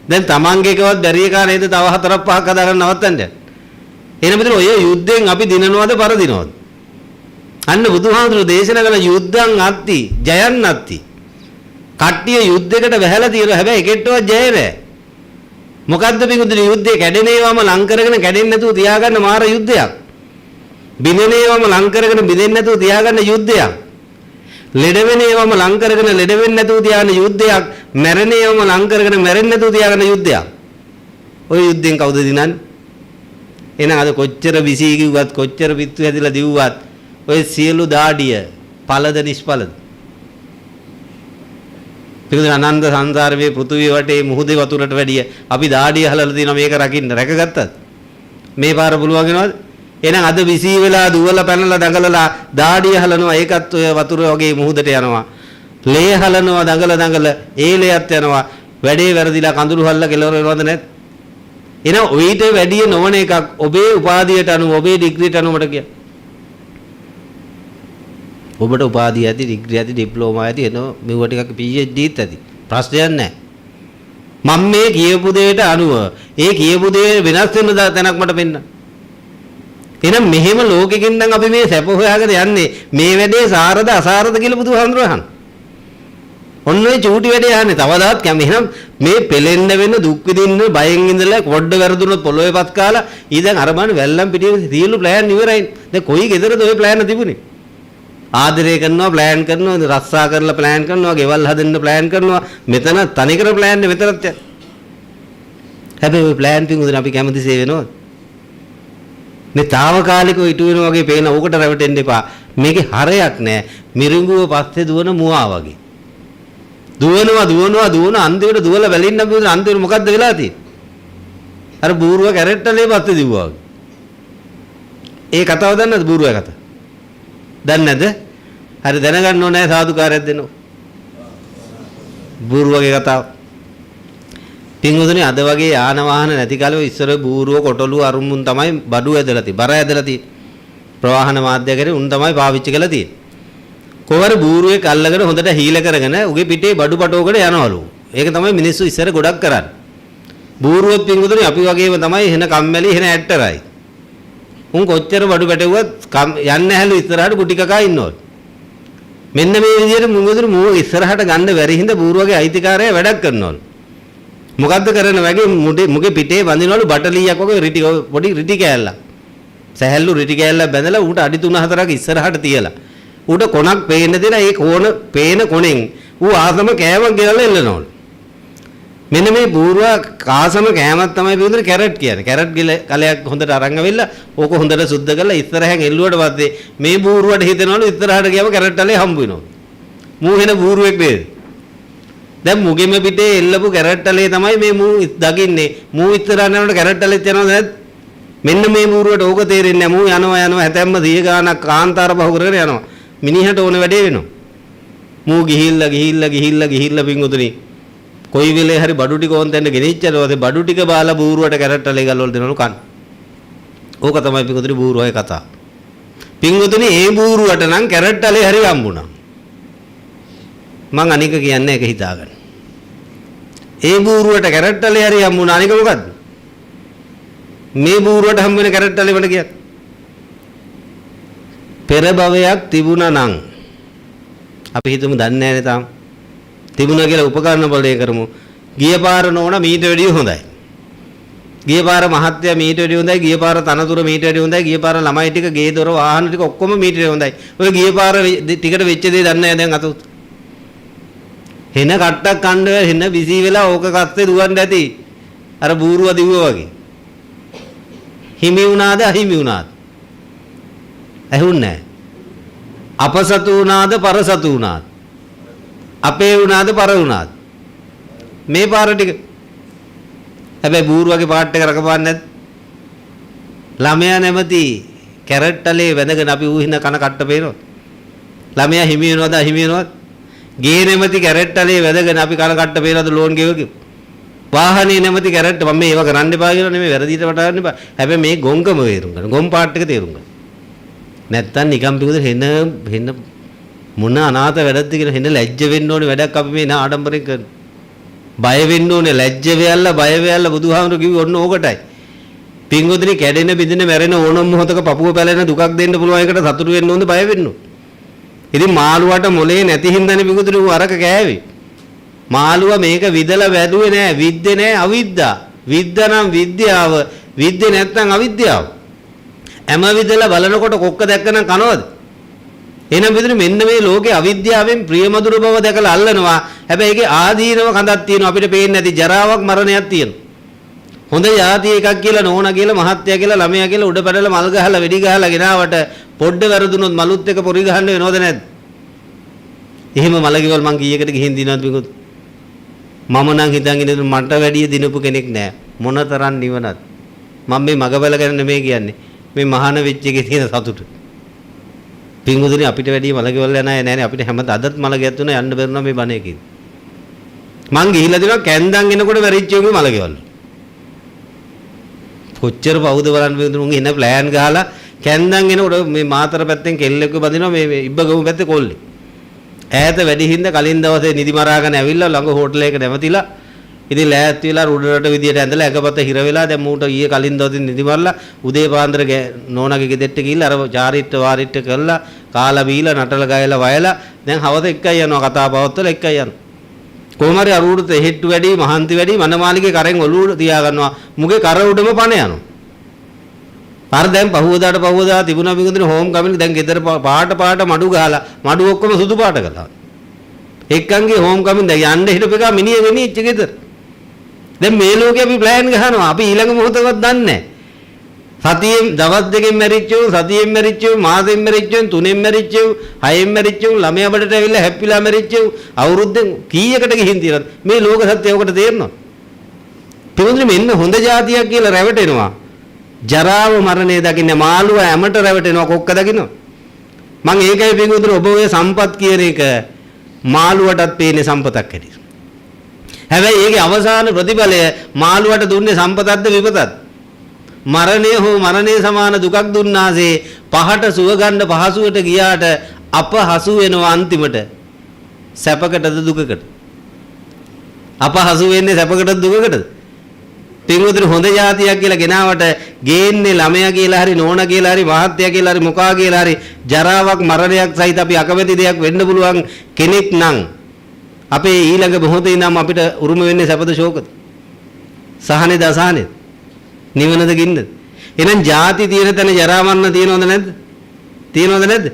[SPEAKER 1] දැන් තමන්ගේකවත් බැරි එකා නේද තව 4ක් 5ක් හදාගන්න නවත්තන්නේ? එහෙනම් මෙතන ඔය යුද්ධයෙන් අපි දිනනවද පරදිනවද? අන්න බුදුහාමුදුරුවෝ දේශනා කළ යුද්ධං අත්ති ජයන් අත්ති. කට්ටිය යුද්ධයකට වැහැලා තියෙනවා හැබැයි එකෙට්ටවත් ජය නැහැ. මොකද්ද පිටුදුනේ යුද්ධේ කැඩෙන ඒවාම ලං කරගෙන කැඩෙන්නේ නැතුව තියාගන්න මාර යුද්ධයක්. බිඳෙන ඒවාම ලං කරගෙන බිඳෙන්නේ නැතුව තියාගන්න යුද්ධයක්. ලෙඩ වෙන ඒවාම ලං කරගෙන ලෙඩ වෙන්නේ නැතුව තියාගන්න යුද්ධයක්. මැරෙන ඒවාම ලං කරගෙන මැරෙන්නේ නැතුව තියාගන්න යුද්ධයක්. ඔය යුද්ධෙන් කවුද දිනන්නේ? එහෙනම් අද කොච්චර විසී කිව්වත් කොච්චර පිටු හැදිලා දිව්වත් ඔය සියලු දාඩිය පළද නිෂ්පලද? පිටුද අනන්ත සංසාරයේ පෘථුවිය වටේ මුහුදේ වතුරට වැඩිය අපි දාඩිය හලලා තියෙනවා මේක රකින්න රැකගත්තත් මේ පාර පුළුවන් වෙනවද? එහෙනම් අද විසී වෙලා දුවලා පැනලා දඟලලා දාඩිය හලනවා ඒකත් ඔය වතුර වගේ මුහුදට යනවා. ලේ හලනවා දඟල ඒ ලේයත් යනවා. වැඩේ වැරදිලා කඳුළු හල්ලා කෙලවර වෙනවද නැත්? එහෙනම් ඔయిత වැඩි නොවන එකක් ඔබේ උපාධියට අනුව ඔබේ ඩිග්‍රීට අනුව මට කියන්න. ඔබට උපාධිය ඇති ඩිග්‍රී ඇති ඩිප්ලෝමා ඇති එන මෙව ටිකක් PhDත් ඇති. ප්‍රශ්නයක් නැහැ. මම මේ කියපු දෙයට අනුව ඒ කියපු දේ වෙනස් වෙන තැනක් මට පෙන්නන්න. එහෙනම් මෙහෙම ලෝකෙකින් නම් අපි මේ සැප හොයාගෙන යන්නේ මේ වැඩේ සාරද අසාරද කියලා බුදුහාමුදුරුවෝ අහන. ඔන්න ඔය චූටි වැඩේ අහන්නේ තවදාත් කැම. එහෙනම් මේ පෙලෙන්න වෙන දුක් විඳින්න බයෙන් ඉඳලා පොඩ්ඩ වැරදුනොත් පොළොවේපත් කාලා ඊදැන් අර බාන වැල්ලම් පිටියේ සියලු ප්ලෑන් ඉවරයි. දැන් කොයි ගෙදරද ඔය ප්ලෑන් තිබුණේ? ආදරය කරනවා ප්ලෑන් කරනවා රස්සා කරලා ප්ලෑන් කරනවා ගෙවල් හදන්න ප්ලෑන් කරනවා මෙතන තනිකර ප්ලෑන් නේ මෙතනත්. හැබැයි ඔය ප්ලෑන් පිඟුදුන අපි කැමතිසේ වෙනවද? මේ తాවකාලිකව ඉටු වෙනවා වගේ පේන ඕකට රැවටෙන්න එපා. මේකේ හරයක් නැහැ. මිරිඟුව පස්සේ දුවන මුවා වගේ. දුවන අන්තිමට දුවලා බැලින්න අපි අන්තිමට මොකද්ද වෙලා තියෙන්නේ? අර බූරුව කැරට්ටලේ පස්සේ දිව්වා වගේ. ඒ කතාව දන්නවද බූරුවේ කතාව? දන්නේ නැද? හරි දැනගන්න ඕනේ සාදුකාරයක් දෙන්න. බූරුවගේ කතාව. පින්වතුනි අද වගේ යාන වාහන නැති කාලේ ඉස්සර බූරුව කොටලු අරුමුන් තමයි බඩු ඇදලා තියෙන්නේ. බර ඇදලා තියෙන්නේ. ප්‍රවාහන මාධ්‍ය කරේ උන් තමයි පාවිච්චි කරලා තියෙන්නේ. කොහොර බූරුවෙක් අල්ලගෙන හොඳට හීල කරගෙන උගේ පිටේ බඩු පටවකට යනවලු. ඒක තමයි මිනිස්සු ඉස්සර ගොඩක් කරන්නේ. බූරුවත් පින්වතුනි අපි වගේම තමයි එන කම්මැලි එන ඇට්ටරයි. උන් කොච්චර බඩු පැටවුවත් යන්නේ නැහැලු ඉස්සරහට කුටි කකා ඉන්නවලු. මෙන්න මේ විදිහට මුඟුදුරු මූ ඉස්සරහට ගන්න බැරි හින්දා බූරුවගේ අයිතිකාරය වැඩක් කරනවලු. මොකද්ද කරන වගේ මුගේ පිටේ වඳිනවලු බටලියක් වගේ රිටි පොඩි රිටි කෑල්ලක්. සැහැල්ලු රිටි කෑල්ලක් බැඳලා ඌට අඩි 3-4ක් ඉස්සරහට තියලා. ඌට කොනක් පේන්න දෙලා ඒ කොන පේන කොනෙන් ඌ ආසම කෑමක් ගෙනල්ලා එල්ලනවලු. මෙන්න මේ බූරුවා කාසම කෑමක් තමයි පිටුදේ කැරට් කියන්නේ. කැරට් කලයක් හොඳට අරන් අවිල්ලා ඕක හොඳට සුද්ධ කරලා ඉස්සරහෙන් එල්ලුවට පස්සේ මේ බූරුවට හිතනවලු ඉස්සරහට ගියම කැරට් වලේ හම්බ වෙනවා. මූ වෙන බූරුවෙක් නේද? දැන් මුගෙම පිටේ එල්ලපු කැරට් වලේ තමයි මේ මූ දකින්නේ. මූ ඉස්සරහට යනකොට කැරට් වලෙත් යනවද නැද්ද? මෙන්න මේ බූරුවට ඕක තේරෙන්නේ නැහැ. මූ යනවා හැතැම්ම 100 ගාණක් කාන්තාර පහු කරගෙන යනවා. මිනිහට ඕන වැඩේ වෙනවා. මූ ගිහිල්ලා පින්වතුනි කොයි වෙලේ හරි බඩු ටික ඕන් තැන්න ගෙනිච්චනවා. බඩු ටික බාලා බූරුවට කැරට් වලේ ගල්වල දෙනවලු කන්න. ඕක තමයි පින්වතුනි බූරුවගේ කතාව. පින්වතුනි ඒ බූරුවට නම් කැරට් වලේ හරි හම්බුණා. මං අනික කියන්නේ ඒක හිතාගන්න. ඒ බූරුවට කැරට් වලේ හරි හම්බුණා. අනික මොකද්ද? මේ බූරුවට හම්බ වෙන කැරට් වලේ මට කියන්න. පෙර භවයක් තිබුණා නම් අපි හිතමු දන්නේ නැහැ තාම. තිබුණා කියලා උපකරණ බලය කරමු. ගිය පාර නෝන මීට වැඩිය හොඳයි. ගිය පාර මහත්ය මීට වැඩිය හොඳයි. ගිය පාර තනතුර මීට වැඩිය හොඳයි. ගිය පාර ළමයි ටික ගේ දොර වාහන ටික ඔක්කොම මීට වැඩිය හොඳයි. ඔය ගිය පාර ටිකට වෙච්ච දේ දන්නේ නැහැ දැන් අතොත්. හෙන කට්ටක් කණ්ඩ හෙන බිසි වෙලා ඕක කස්සේ දුවන්න ඇති. අර බූරුව දිව්වා වගේ. හිමි වුණාද අහිමි වුණාද? ඇහුන්නේ නැහැ. අපසතු වුණාද පරසතු වුණාද? අපේ වුණාද පර වුණාද? මේ පාර ටික. හැබැයි බූරුවගේ පාට් එක රකපන්නේ නැද්ද? ළමයා නැමැති කැරට් වලේ වැඳගෙන අපි ඌ හින කන කට්ට පේනවද? ළමයා හිමි වෙනවද අහිමි වෙනවද? ගේ නැමැති කැරට් වලේ වැඳගෙන අපි කන කට්ට පේනවද ලෝන් ගෙවක? වාහනේ නැමැති කැරට් මම මේව කරන්න එපා කියලා නෙමෙයි වැරදිට වට ගන්න එපා. හැබැයි මේ ගොංගම වේරුම් ගන්න. ගොම් පාට් එක තේරුම් ගන්න. නැත්තම් නිකම් පිටුද හෙන මොන අනාථ වැඩක්ද කියලා හෙන ලැජ්ජ වෙන්න ඕනේ වැඩක් අපි මේ ආඩම්බරෙන් කරන. බය වෙන්න ඕනේ ලැජ්ජ වෙයල්ලා බය වෙයල්ලා බුදුහාමුදුරු කිව්වේ ඔන්න ඕකටයි. පින්වතුනි කැඩෙන බිඳෙන මැරෙන ඕනම මොහොතක පපුව පැලෙන දුකක් දෙන්න පුළුවන් එකට සතුටු වෙන්න ඕනේ බය වෙන්න ඕනේ. ඉතින් මාළුවාට මොලේ නැති හින්දානේ පින්වතුනි ඌ අරක කෑවේ. මාළුවා මේක විදලා වැදුවේ නෑ විද්දේ නෑ අවිද්දා. විද්ද නම් විද්‍යාව විද්දේ නැත්නම් අවිද්‍යාව. හැම විදලා බලනකොට කොක්ක දැක්කනම් කනවද? එහෙනම් විතර මෙන්න මේ ලෝකේ අවිද්‍යාවෙන් ප්‍රියමధుර බව දැකලා අල්ලනවා. හැබැයි ඒකේ ආදීනව කඳක් තියෙනවා අපිට පේන්නේ නැති ජරාවක් මරණයක් තියෙනවා. හොඳ යාති එකක් කියලා නෝනා කියලා මහත්තයා කියලා ළමයා කියලා උඩ පැනලා මල් ගහලා වෙඩි ගහලා ගෙනාවට පොඩ්ඩ වැරදුනොත් මලුත් එක පොරි ගහන්න වෙනවද නැද්ද? එහෙම මලකෙවල් මං කීයකට ගිහින් දිනවද පිටුත්? මම නම් හිතන් ඉන්නේ මට වැඩිය දිනපු කෙනෙක් නෑ. මොනතරම් නිවනත්. මම මේ මගබල ගැන නෙමෙයි කියන්නේ. මේ මහාන වෙච්ච එකේ තියෙන සතුට. පින්වතුනි අපිට වැඩි මලකෙවල් යන අය නැහැනේ අපිට හැමද අදත් මලකයක් තුන යන්න බැරුණා මේ බණේකින්. මං ගිහිල්ලා දෙනවා කැන්දන් එනකොට මැරිච්ච උන්ගේ මලකෙවල්. කොච්චර පවුද බලන්න පින්වතුනි උන් එන ප්ලෑන් ගහලා කැන්දන් එනකොට මේ මාතර පැත්තෙන් කෙල්ලෙක්ව බඳිනවා මේ ඉබ්බගමු පැත්තේ කොල්ලේ. ඈත වැඩි හින්දා කලින් දවසේ නිදි මරාගෙන ඇවිල්ලා ළඟ හෝටලයක නැවතිලා ඉතින් ලෑස්ති වෙලා රුඩරට විදියට ඇඳලා එකපත හිර වෙලා දැන් මූට ඊයේ කලින් දවසේ නිදි මරලා උදේ පාන්දර නෝනාගේ ගෙදෙට්ට ගිහිල්ලා අර චාරිත්‍ර වාරිත්‍ර කරලා කාලා බීලා නටල ගයලා වයලා දැන් හවස එකයි යනවා කතා පවත්වලා එකයි යනවා කොහොම හරි අරුරුට හෙට්ටු වැඩි මහන්ති වැඩි මනමාලිගේ කරෙන් ඔලුව තියා ගන්නවා මුගේ කර උඩම පණ යනවා අර දැන් පහුවදාට තිබුණා පිටුදින හෝම් කමින් දැන් ගෙදර පාට මඩු ගහලා මඩු ඔක්කොම සුදු පාට කළා එක්කන්ගේ හෝම් කමින් දැන් යන්න හිටපු එක මිනිහ වෙනිච්ච ගෙදර දැන් මේ ලෝකේ අපි ප්ලෑන් ගහනවා අපි ඊළඟ මොහොතවත් දන්නේ නැහැ සතියෙන් දවස් දෙකෙන් මැරිච්චෝ සතියෙන් මැරිච්චෝ මාසෙන් මැරිච්චෝ තුනෙන් මැරිච්චෝ හයෙන් මැරිච්චෝ ළමයා බඩට ඇවිල්ලා හැප්පිලා මැරිච්චෝ අවුරුද්දෙන් කීයකට ගිහින් තියෙනවද මේ ලෝක සත්‍ය ඔකට තේරෙනවද පිටුදින මෙන්න හොඳ જાතියක් කියලා රැවටෙනවා ජරාව මරණය දකින්න මාළුව ඇමට රැවටෙනවා කොක්ක දකින්න මම ඒකයි පිටුදින ඔබ ඔය සම්පත් කියන එක මාළුවටත් පේන්නේ සම්පතක් හැටියට හැබැයි ඒකේ අවසාන ප්‍රතිඵලය මාළුවට දුන්නේ සම්පතක්ද විපතක්ද මරණය හෝ මරණය සමාන දුකක් දුන්නාසේ පහට සුව ගන්න පහසුවට ගියාට අප හසු වෙනවා අන්තිමට සැපකටද දුකකට අප හසු වෙන්නේ සැපකටද දුකකටද පින්වතුනි හොඳ જાතියක් කියලා ගෙනාවට ගේන්නේ ළමයා කියලා හරි නෝනා කියලා හරි මහත්තයා කියලා හරි මොකා කියලා හරි ජරාවක් මරණයක් සහිත අපි අකමැති දෙයක් වෙන්න පුළුවන් කෙනෙක් නම් අපේ ඊළඟ මොහොතේ නම් අපිට උරුම වෙන්නේ සැපද ශෝකද සහනේද අසහනේද නිවනද ගින්නද එහෙනම් ಜಾති තියෙන තැන ජරා මරණ තියෙනවද නැද්ද තියෙනවද නැද්ද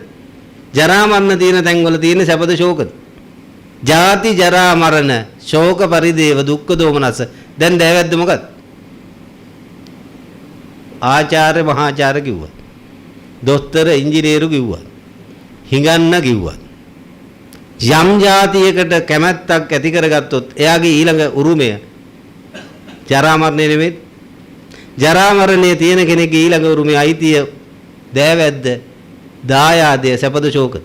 [SPEAKER 1] ජරා මරණ තියෙන තැන් වල තියෙන සැපද ශෝකද ಜಾති ජරා මරණ ශෝක පරිදේව දුක්ඛ දෝමනස දැන් දැවැද්ද මොකද ආචාර්ය මහාචාර්ය කිව්වා දොස්තර ඉංජිනේරු කිව්වා හිඟන්න කිව්වා යම් જાතියකට කැමැත්තක් ඇති කරගත්තොත් එයාගේ ඊළඟ උරුමය ජරා මරණය නෙමෙයි ජරා මරණය තියෙන කෙනෙක්ගේ ඊළඟ උරුමය අයිතිය දෑවැද්ද දායාදය සැපද ශෝක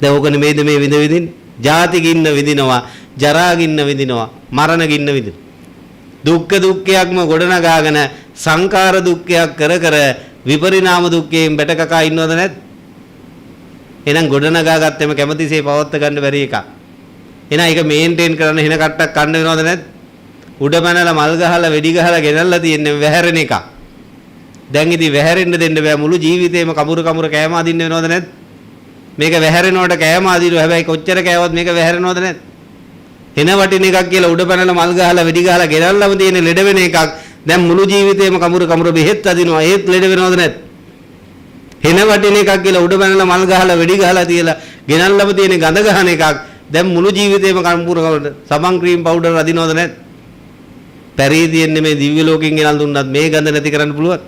[SPEAKER 1] දැන් ඕක නෙමෙයිද මේ විඳින්න ජාති ගින්න විඳිනවා ජරා ගින්න විඳිනවා මරණ ගින්න විඳිනවා දුක්ඛ දුක්ඛයක්ම ගොඩනගාගෙන සංඛාර දුක්ඛයක් කර කර විපරිණාම දුක්ඛයෙන් බැටකකා ඉන්නවද නැද්ද එහෙනම් ගොඩනගා ගත්තෙම කැමැතිසේ පවත්ත ගන්න බැරි එකක්. එහෙනම් ඒක මේන්ටේන් කරන්න හින කට්ටක් කන්න වෙනවද නැද්ද? උඩ පැනලා මල් ගහලා වෙඩි ගහලා ගෙනල්ලා තියෙන්නේ වැහැරෙන එක. දැන් ඉතින් වැහැරෙන්න දෙන්න බෑ මුළු ජීවිතේම කමුරු කෑම අදින්න වෙනවද නැද්ද? මේක වැහැරෙනවට කෑම අදිනවා හැබැයි කොච්චර කෑවත් මේක වැහැරෙනවද නැද්ද? එන වටින එකක් කියලා උඩ පැනලා මල් ගහලා වෙඩි ගහලා ගෙනල්ලාම තියෙන ලෙඩ වෙන එකක්. දැන් මුළු ජීවිතේම කමුරු බෙහෙත් අදිනවා ඒත් ලෙඩ වෙනවද නැද්ද? එන වටින එකක් කියලා උඩ පැනලා මල් ගහලා වෙඩි ගහලා තියලා ගෙනල්ලාම තියෙන ගඳ ගහන එකක්. දැන් මුළු ජීවිතේම කම්පූර්ණ කරලා සබන් ක්‍රීම් පවුඩර් අදිනවද නැද්ද? පරිදීන්නේ මේ දිව්‍ය ලෝකෙන් ගෙනල් දුන්නත් මේ ගඳ නැති කරන්න පුළුවන්.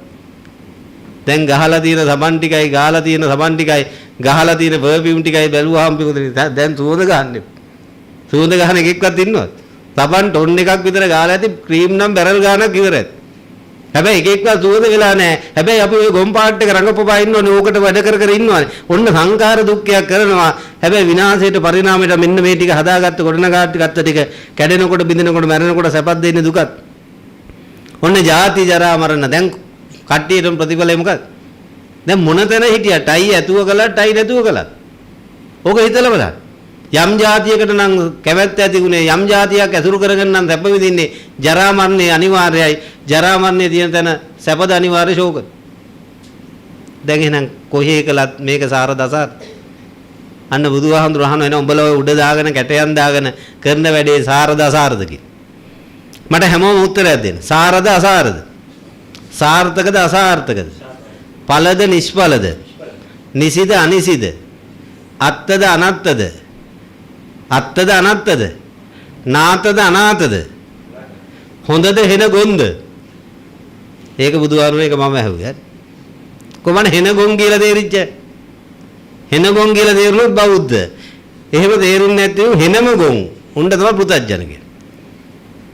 [SPEAKER 1] දැන් ගහලා තියෙන සබන් ටිකයි ගහලා තියෙන සබන් ටිකයි ගහලා තියෙන පර්ෆියුම් ටිකයි බැලුවාම පිටුදින දැන් සුවඳ ගහන්නේ. සුවඳ ගහන එකෙක්වත් ඉන්නවද? සබන් ටොන් එකක් විතර ගහලා ඇති ක්‍රීම් නම් බැරල් ගානක් ඉවරයි. හැබැයි එකෙක්වත් සුවඳ වෙලා නැහැ. හැබැයි අපි ওই ගොම් පාට් එක රඟපපා ඉන්නවනේ ඕකට වැඩ කර ඉන්නවනේ. ඔන්න සංඛාර දුක්ඛයක් කරනවා. හැබැයි විනාශයට පරිණාමයට මෙන්න මේ ටික හදාගත්ත ගොඩනගාට ගත්ත ටික කැඩෙනකොට බිඳෙනකොට මැරෙනකොට සැපත් දෙන්නේ දුකත්. ඔන්න ජාති ජරා මරණ දැන් කට්ටියටම ප්‍රතිඵලය මොකක්ද? දැන් මොන තැන හිටියා ටයි ඇතුව කළා ටයි නැතුව කළා. ඕක හිතලා බලන්න. යම් જાතියකට නම් කැමැත්ත ඇති උනේ යම් જાතියක් ඇසුරු කරගෙන නම් සැප විඳින්නේ ජරා මරණය අනිවාර්යයි. ජරා මරණය තියෙන තැන සැපද අනිවාර්ය ශෝක. දැන් එහෙනම් කොහේ කළත් මේක සාර දසාර. අන්න බුදුහාමුදුර අහන එන උඹලා උඩ දාගෙන කැටයන් දාගෙන කරන වැඩේ සාර දසාරද කියලා. මට හැමෝම උත්තරයක් දෙන්න. සාරද අසාරද? සාර්ථකද අසාර්ථකද? ඵලද නිෂ්ඵලද? නිසිද අනිසිද? අත්තද අනත්තද? අත්තද අනත්තද? නාතද අනාතද? හොඳද හෙන ගොන්ද? ඒක බුදුහාමුදුරේ ඒක මම ඇහුවේ. කොහොමද හෙන ගොන් කියලා තේරිච්ච? හෙන ගොන් කියලා තේරුනොත් බෞද්ධ. එහෙම තේරුන්නේ නැත්නම් හෙනම ගොන්. උණ්ඩ තමයි පෘථජ්ජන කියන්නේ.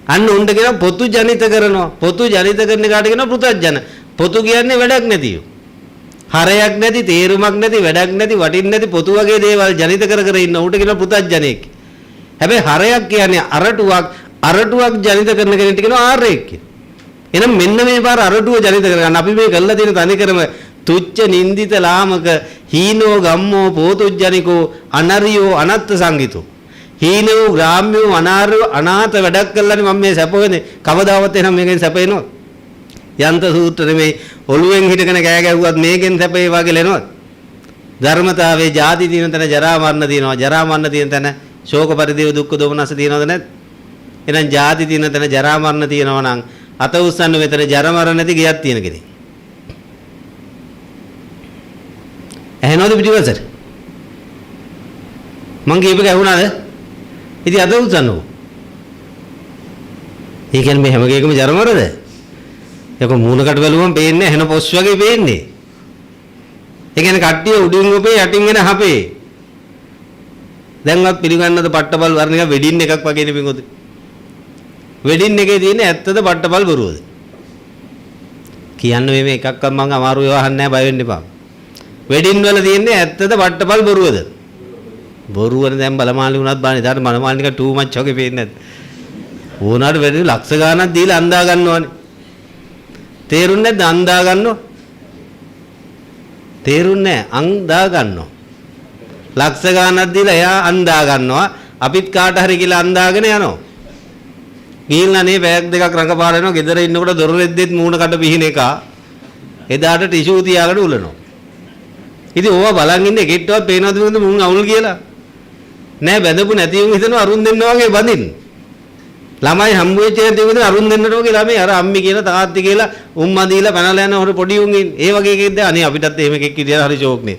[SPEAKER 1] අන්න උණ්ඩ කියන පොතු ජනිත කරනවා. පොතු ජනිත කරන කාට කියන පෘථජ්ජන. පොතු කියන්නේ වැඩක් නැතිව. හරයක් නැති, තේරුමක් නැති, වැඩක් නැති, වටින් නැති පොතු වගේ දේවල් ජනිත කර කර ඉන්න උට කියන පුතඥයෙක්. හැබැයි හරයක් කියන්නේ අරටුවක් ජනිත කරන කෙනෙක්ට කියනවා ආර්යෙක් කියලා. එහෙනම් මෙන්න මේ පාර අරටුව ජනිත කරගන්න අපි මේ කරලා තියෙන තනිකරම තුච්ච නින්දිත ලාමක හීනෝ ගම්මෝ පෝතුජ්ජනිකෝ අනරියෝ අනත්ත් සංගීතෝ හීනෝ ග්‍රාම්‍යෝ අනාථ වැඩක් කළානේ මම මේ සැප වෙන්නේ කවදාවත් එහෙනම් මේකෙන් සැප එනවද යන්ත සූත්‍රෙ මේ ඔළුවෙන් හිටගෙන කෑ ගැහුවත් මේකෙන් සැප ඒ වගේ ලෙනවද ධර්මතාවයේ ජාති දින තැන ජරා මරණ දිනවා ජරා මරණ දින තැන ශෝක පරිදේව දුක්ඛ දෝමනස දිනවද නැත් එහෙනම් ජාති දින තැන ජරා මරණ තියෙනවා නම් අත උස්සන්න මෙතන ජර මරණ නැති ගියක් තියෙන කෙනෙක් ඇහෙනවද පිටිපස්සට මං කියපේක ඇහුණාද ඉතින් අත උස්සන්නකො ඒ කියන්නේ මේ හැම එකකම ජර මරද ඒක මූණකට බැලුවම පේන්නේ ඇහෙන පොස් වගේ පේන්නේ ඒ කියන්නේ කට්ටිය උඩින් උපේ යටින් එන හපේ දැන්වත් පිළිගන්නද පට්ටපල් වර්ණ එක වෙඩින් එකක් වගේ නේ පිංගොත වෙඩින් එකේ තියෙන ඇත්තද පට්ටපල් බොරුවද කියන්න මේ එකක්වත් මම අමාරු ඒවා අහන්නේ නැහැ බය වෙන්න එපා වෙඩින් වල තියෙන්නේ ඇත්තද පට්ටපල් බොරුවද බොරුවනේ දැන් බලමාලි වුණත් බාන්නේ ඊට මනමාලි නිකන් ටූ මච් වගේ පේන්නේ නැද්ද ඕනාට වැඩි ලක්ෂ ගාණක් දීලා අන්දා ගන්නවනේ තේරුන්නේ නැද්ද අන්දා ගන්නව තේරුන්නේ නැහැ අන්දා ගන්නව ලක්ෂ ගාණක් දීලා එයා අන්දා ගන්නවා අපිත් කාට හරි කියලා අන්දාගෙන යනවා ගිහිල්ලා නේ බෑග් දෙකක් රඟපාලා එනවා ගෙදර ඉන්නකොට දොර රෙද්දෙත් මූණ කට පිහින එක එදාට ටිෂු තියාගෙන උලනවා ඉතින් ඕවා බලන් ඉන්නේ කෙට්ටවත් පේනවද මොකද මුන් අවුල් කියලා නෑ බැඳපු නැති උන් හිතනවා අරුන් දෙන්නා වගේ බඳින්න ළමයි හම්බ වෙච්ච දේ අරුන් දෙන්නට වගේ ළමයි අර අම්මි කියලා තාත්ති කියලා උම්මා දීලා පැනලා යන හොර පොඩි උන් ඉන්නේ ඒ වගේ එකෙක්ද අනේ අපිටත් එහෙම එකෙක් ඉතින් හරි ෂෝක් නේ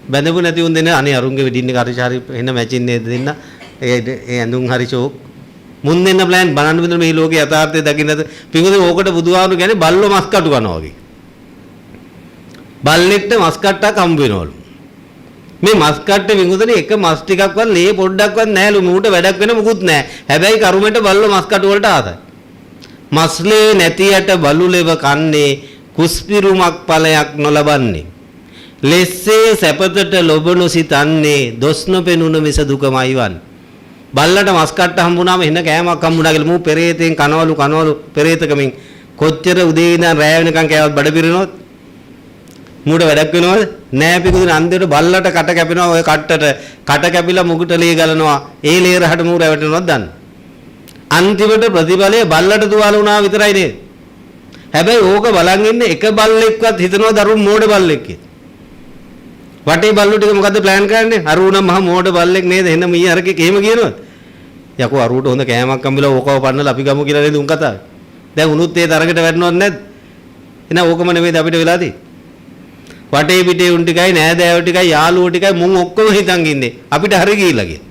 [SPEAKER 1] බැඳපු නැති උන් දෙන්නේ අනේ අරුන්ගේ වෙඩින් එක හරි එන්න මැචින් නේද දෙන්න ඒ ඇඳුම් හරි ෂෝක් මුන් දෙන්න ප්ලෑන් බලන්න බඳ මේ ලෝකේ යථාර්ථය දකින්නද පිඟුද ඕකට බුදුහාමුදුරු කියන්නේ බල්ලෝ මස් කටු කනවා වගේ බල්ලෙක්ට මස් කට්ටක් හම්බ වෙනවලු මේ මස් කට්ටේ විඟුදනේ එක මස් ටිකක්වත් ලේ පොඩ්ඩක්වත් නැහැලු මූට වැඩක් වෙන මුකුත් නැහැ හැබැයි කරුමෙට බල්ලෝ මස් කටු වලට ආතයි මස්ලේ නැතියට බලුලෙව කන්නේ කුස්පිරුමක් ඵලයක් නොලබන්නේ ලෙස්සේ සැපතට ලොබනු සිතන්නේ දොස් නොපෙනුන මිස දුකමයි වන්නේ බල්ලට මස් කට්ට හම්බුනාම එන්න කෑමක් හම්බුනා කියලා මූ පෙරේතෙන් කනවලු පෙරේතකමින් කොච්චර උදේ ඉඳන් රැය වෙනකන් කෑවත් බඩ පිරෙනවද මූට වැඩක් වෙනවද නෑ පිකුදින අන්තිමට බල්ලට කට කැපෙනවා ඔය කට්ටට කට කැපිලා මුගට ලේ ගලනවා ඒ ලේ රහට මූ රැවටෙනවද දන්න අන්තිමට ප්‍රතිඵලය බල්ලට තුවාල වුණා විතරයි නේද හැබැයි ඕක බලන් ඉන්න එක බල්ලෙක්වත් හිතනවා දරුවෝ මෝඩ බල්ලෙක් කියලා වටේ බල්ලෝ ටික මොකද්ද ප්ලෑන් කරන්නේ අරුණ මහ මෝඩ බල්ලෙක් නේද එන්න මී අරකේ එහෙම කියනවද යකෝ අරුවට හොඳ කෑමක් අම්බිලා ඕකව පන්නලා අපි ගමු කියලා නේද උන් කතාව දැන් උනුත් ඒ තරකට වැටෙනවද නැද්ද එහෙනම් ඕකම නෙමෙයිද අපිට වෙලා තියෙන්නේ වටේ පිටේ උන් ටිකයි නෑදෑයෝ ටිකයි යාළුවෝ ටිකයි මුන් ඔක්කොම හිතන් ඉන්නේ අපිට හරි ගිහිල්ලා කියලා.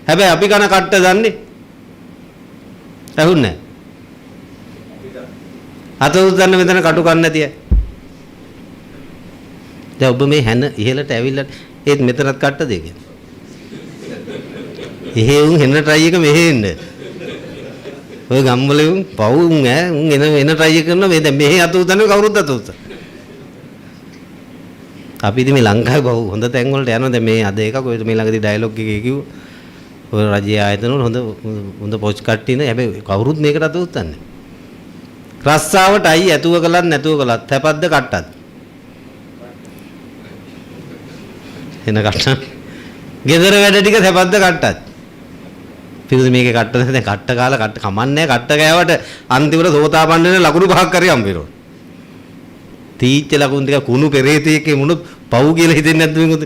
[SPEAKER 1] හැබැයි අපි කන කට්ට දන්නේ. ඇහුන්නේ නැහැ. අත උස්සන්න මෙතන කටු කන්න නැතිය. දැන් ඔබ මේ හැන ඉහෙලට ඇවිල්ලා ඒත් මෙතනත් කට්ටද ඒක? එහෙ උන් හෙන ට්‍රයි එක මෙහෙ එන්න. ඔය ගම්වල උන් පව් උන් ඈ උන් එන ට්‍රයි කරනවා මේ දැන් මෙහෙ අත උස්සන්නේ කවුරුත් අත උස්සන. අපි ඉතින් මේ ලංකාවේ බහුව හොඳ තැන් වලට යනවා දැන් මේ අද එකක් ඔය මේ ළඟදී ඩයලොග් එකේ කිව්ව ඔය රජයේ ආයතන වල හොඳ පොච් කට්ටිය නේ හැබැයි කවුරුත් මේකට අත උස්සන්නේ රස්සාවට අයි ඇතුව කළත් නැතුව කළත් තැපද්ද කට්ටත් එන කට්ට ගෙදර වැඩ ටික තැපද්ද කට්ටත් පිළිද මේකේ කට්ට නැහැ දැන් කට්ට කාලා කට්ට කමන්නේ කට්ට ගෑවට අන්තිමට සෝතාපන්න වෙන ලකුණු පහක් කරේ හම්බෙනවා තීච්ච ලකුණු ටික කුණු පෙරේතයෙක්ගේ මුණු පව් කියලා හිතෙන්නේ නැද්ද මේකද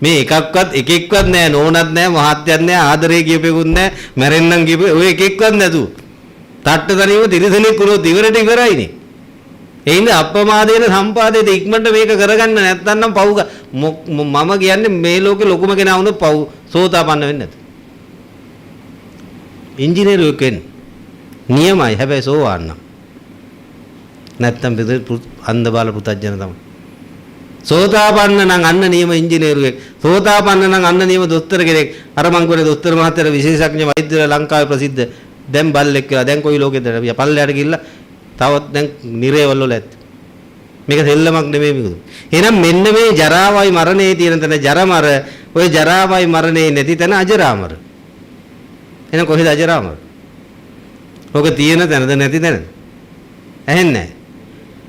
[SPEAKER 1] මේ එකක්වත් එකෙක්වත් නැහැ නෝනක් නැහැ මහත්යක් නැහැ ආදරේ කියපෙකුත් නැහැ මැරෙන්නම් කියපේ ඔය එකෙක්වත් නැතු තට්ට තනියම තිරසනෙක් කුරොත් ඉවරට ඉවරයිනේ ඒ ඉඳ අප්‍රමාදේන සම්පාදේට ඉක්මනට මේක කරගන්න නැත්නම් පව් මම කියන්නේ මේ ලෝකේ ලොකුම කෙනා වුණොත් පව් සෝතාපන්න වෙන්නේ නැත ඉංජිනේරුවෙක් වෙන්න නියමයි හැබැයි සෝවාන් නම් නැත්තම් අන්ධ බාල පුතඥන තමයි. සෝතාපන්න නම් අන්න නියම ඉංජිනේරුවෙක්. සෝතාපන්න නම් අන්න නියම දොස්තර කෙනෙක්. අර මං කියන්නේ දොස්තර මහත්තයා විශේෂඥ වෛද්‍යවරයා ලංකාවේ ප්‍රසිද්ධ. දැන් බල්ලෙක් කියලා දැන් කොයි ලෝකෙද? පල්ලයට ගිහිල්ලා තවත් දැන් නිරේවල වල ඇත්. මේක දෙල්ලමක් නෙමෙයි මේක. එහෙනම් මෙන්න මේ ජරාවයි මරණේ තියෙන තැන ජරමර, ඔය ජරාවයි මරණේ නැති තැන අජරාමර. එහෙනම් කොහෙද අජරාමර? ඔක තියෙන තැනද නැති තැනද? ඇහෙන්නේ නැහැ.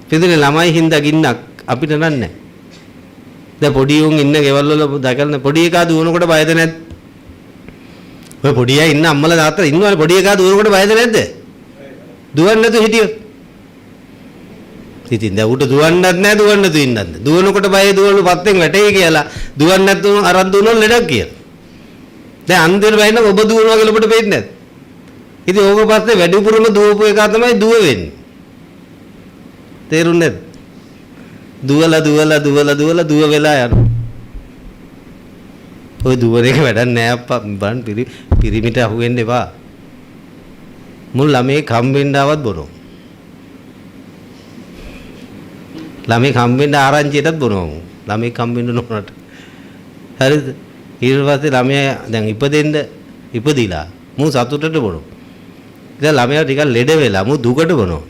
[SPEAKER 1] පිටුනේ ළමයි හින්දා ගින්නක් අපිට නන්නේ. දැන් පොඩි උන් ඉන්න ගෙවල් වල දැකලා පොඩි එකා දුවනකොට බයද නැද්ද? ඔය පොඩි අය ඉන්න අම්මලා තාත්තලා ඉන්නවනේ පොඩි එකා දුවනකොට බයද නැද්ද? දුවන්නේ නැතු හිටියොත්. ඉතින් දැන් උට දුවන්නත් නැහැ දුවන්න තු ඉන්නත්. දුවනකොට බය දුවලු පත්තෙන් වැටේ කියලා දුවන්නේ නැතු අරන් දුවනොත් ලෙඩක් කියලා. දැන් අන්තිමට බයින්න ඔබ දුවනවා කියලා ඔබට පේන්නේ නැද්ද? ඉතින් ඕක පස්සේ වැඩිපුරම දුවපු එක තමයි දුව වෙන්නේ. තේරුණේ නැද්ද? දුවලා දුව වෙලා යනවා. ඔය දුවන එක වැඩක් නෑ අප්පා බන් පිරිමිට අහුවෙන්න එපා. මුල් ළමේ කම්බෙන්න ආවත් බොනවා. ළමේ කම්බෙන්න ආරංචියටත් බොනවා. ළමේ කම්බෙන්න නොනට. හරිද? ඊට පස්සේ ළමයා දැන් ඉපදිලා මු සතුටට බොනවා. ඉතින් ළමයා ටිකක් ලෙඩ වෙලා මු දුකට බොනවා.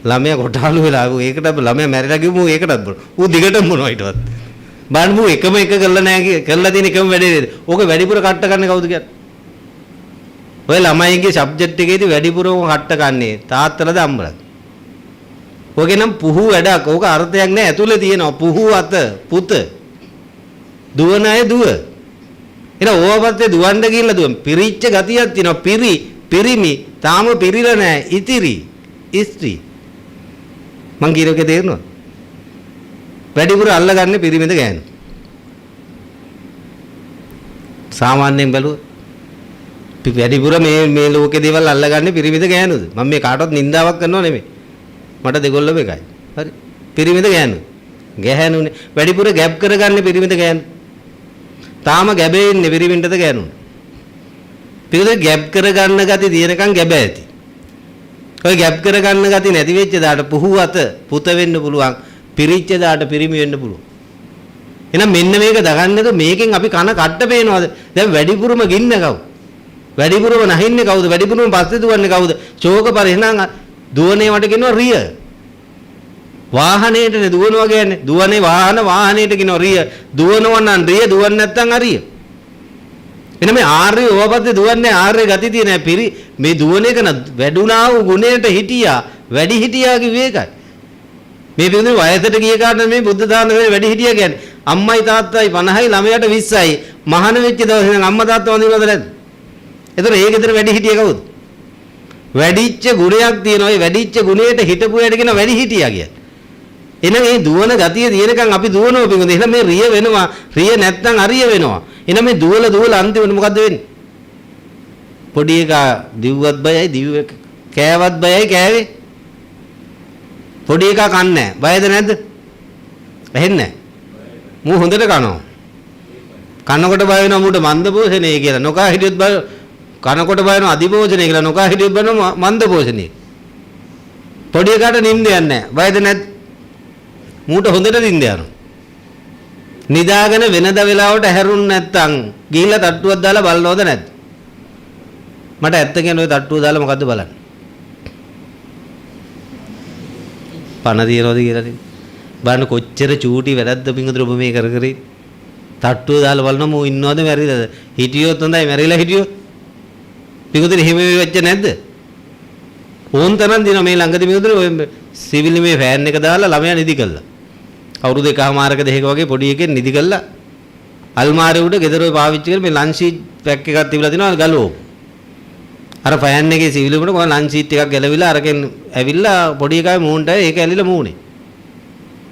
[SPEAKER 1] ළමයා කොටාලු වෙලා ඒකට ළමයා මැරිලා ගිහුම ඒකටත් බොනවා. ඌ දිගටම බොනවා ඊට පස්සේ. බලන්න මු එකම එක කරලා නැහැ කරලා තියෙන එකම වැඩේ නේද? ඕක වැඩිපුර කට්ට ගන්න කවුද කියන්නේ? ඔය ළමයිගේ සබ්ජෙක්ට් එකේදී වැඩිපුරම කට්ට ගන්නේ තාත්තලාද අම්මලාද? ඔගේ නම් පුහු වැඩක්. ඕක අර්ථයක් නැහැ. ඇතුලේ තියෙනවා පුහු අත පුත. දුවන අය දුව. එහෙනම් ඕවපත්තේ දුවන්න ගිහිල්ලා දුවන. පිරිච්ච ගතියක් තියෙනවා. පිරිමි තාම පිරිලා නැහැ. ඉතිරි ඉස්ත්‍රි. මං කියනකේ තේරෙනවද? වැඩිපුර අල්ලගන්නේ පිරිමිද ගෑනු. සාමාන්‍යයෙන් බැලුවොත් වැඩිපුර මේ ලෝකේ දේවල් අල්ලගන්නේ පිරිමිද ගෑනුද? මම මේ කාටවත් නින්දාවක් කරනව නෙමෙයි. මට දෙගොල්ලම එකයි. හරි. පිරිමිද ගෑනු. ගැහැනුනේ. වැඩිපුර ගැප් කරගන්නේ පිරිමිද ගෑනු. තාම ගැබේ ඉන්නේ පිරිමින්ටද ගෑනුද? පිරිමිද ගැප් කරගන්න ගති දිනකන් ගැබ ඇති. ඔය ගැප් කරගන්න ගති නැති වෙච්ච දාට පුහු අත පුත වෙන්න පුළුවන්. පිරිච්ච දාට පිරිමි වෙන්න පුළුවන්. එහෙනම් මෙන්න මේක දගන්නද මේකෙන් අපි කන කට්ට පේනවද? දැන් වැඩිපුරම ගින්න කවුද? වැඩිපුරම නැහින්නේ කවුද? වැඩිපුරම පස්සේ දුවන්නේ කවුද? ශෝක පරිහනං දුවනේ වට කියනවා රිය. වාහනේටනේ දුවනවා කියන්නේ. දුවනේ වාහනේට කියනවා රිය. දුවනවා නම් රිය දුවන්නේ නැත්නම් අරිය. එන මේ ආර්ය ඕවපත්තේ දුවන්නේ ආර්ය ගති තියෙන මේ දුවන එක වැඩුණා වූ ගුණයට හිටියා වැඩි හිටියා කිව්වේ ඒකයි. මේ පිළිඳින වයසට ගිය කාට මේ බුද්ධ දානනේ වැඩි හිටියා කියන්නේ අම්මයි තාත්තයි 50යි ළමයාට 20යි මහාන වෙච්ච දවසේ නම් අම්මා තාත්තා වඳිනවද නැද්ද? එතකොට ඒ ගෙදර වැඩි හිටියා කවුද? වැඩිච්ච ගුණයක් තියෙනවා. ඒ වැඩිච්ච ගුණයට හිටපු ඇයට කියන වැඩි හිටියා කියන්නේ. එහෙනම් මේ දුවන ගතිය තියෙනකන් අපි දුවනවා පිළිඳින. එහෙනම් මේ රිය වෙනවා. රිය නැත්නම් අරිය වෙනවා. එහෙනම් මේ දුවලා අන්තිමට මොකද්ද වෙන්නේ? පොඩි එකා දිව්වත් බයයි කෑවත් බයයි කෑවේ. පොඩි එකා කන්නේ නැහැ. බයද නැද්ද? ඇහෙන්නේ නැහැ. මූ හොඳට කනවා. කනකොට බය වෙනවා මූට මන්ද පෝෂණේ කියලා. නොකා හිටියොත් බය කනකොට බය වෙනවා අධි පෝෂණේ කියලා. නොකා හිටියොත් බය වෙනවා මන්ද පෝෂණේ. පොඩි එකාට නිින්ද යන්නේ නැහැ. බයද නැද්ද? මූට හොඳට නිින්ද යනවා. නිදාගෙන වෙනද වෙලාවට හැරුණ නැත්තම් ගිහිල්ලා තට්ටුවක් දාලා බලනවද නැද්ද? මට ඇත්ත කියන්නේ ඔය තට්ටුව දාලා මොකද්ද බලන්නේ? පණ තියනවද කියලා නේ. බලන්න කොච්චර චූටි වැඩක්ද පිංගුතුර ඔබ මේ කර කරේ. තට්ටුව දාලා බලනවා මෝ ඉන්නවද මැරිලාද? හිටියොත් හොඳයි මැරිලා හිටියොත්. පිංගුතුර එහෙම වෙච්ච නැද්ද? ඕන් තරම් දින මේ ළඟදී පිංගුතුර ඔය සිවිල් මේ ෆෑන් එක දාලා ළමයා නිදි කළා. අවුරුදු එකමාරක දෙකක වගේ පොඩි එකෙක් නිදි කළා. අල්මාරිය උඩ ගෙදර ඔය පාවිච්චි කරලා මේ ලන්ච් ෂීට් පැක් එකක් තිබිලා තිනවා ගලවෝ. අර ෆෑන් එකේ සිවිල් උඩ කොහොම ලන්ච් ෂීට් එකක් ගැලවිලා අරගෙන ඇවිල්ලා පොඩි එකාගේ මූණට ඒක ඇලිලා මූණේ.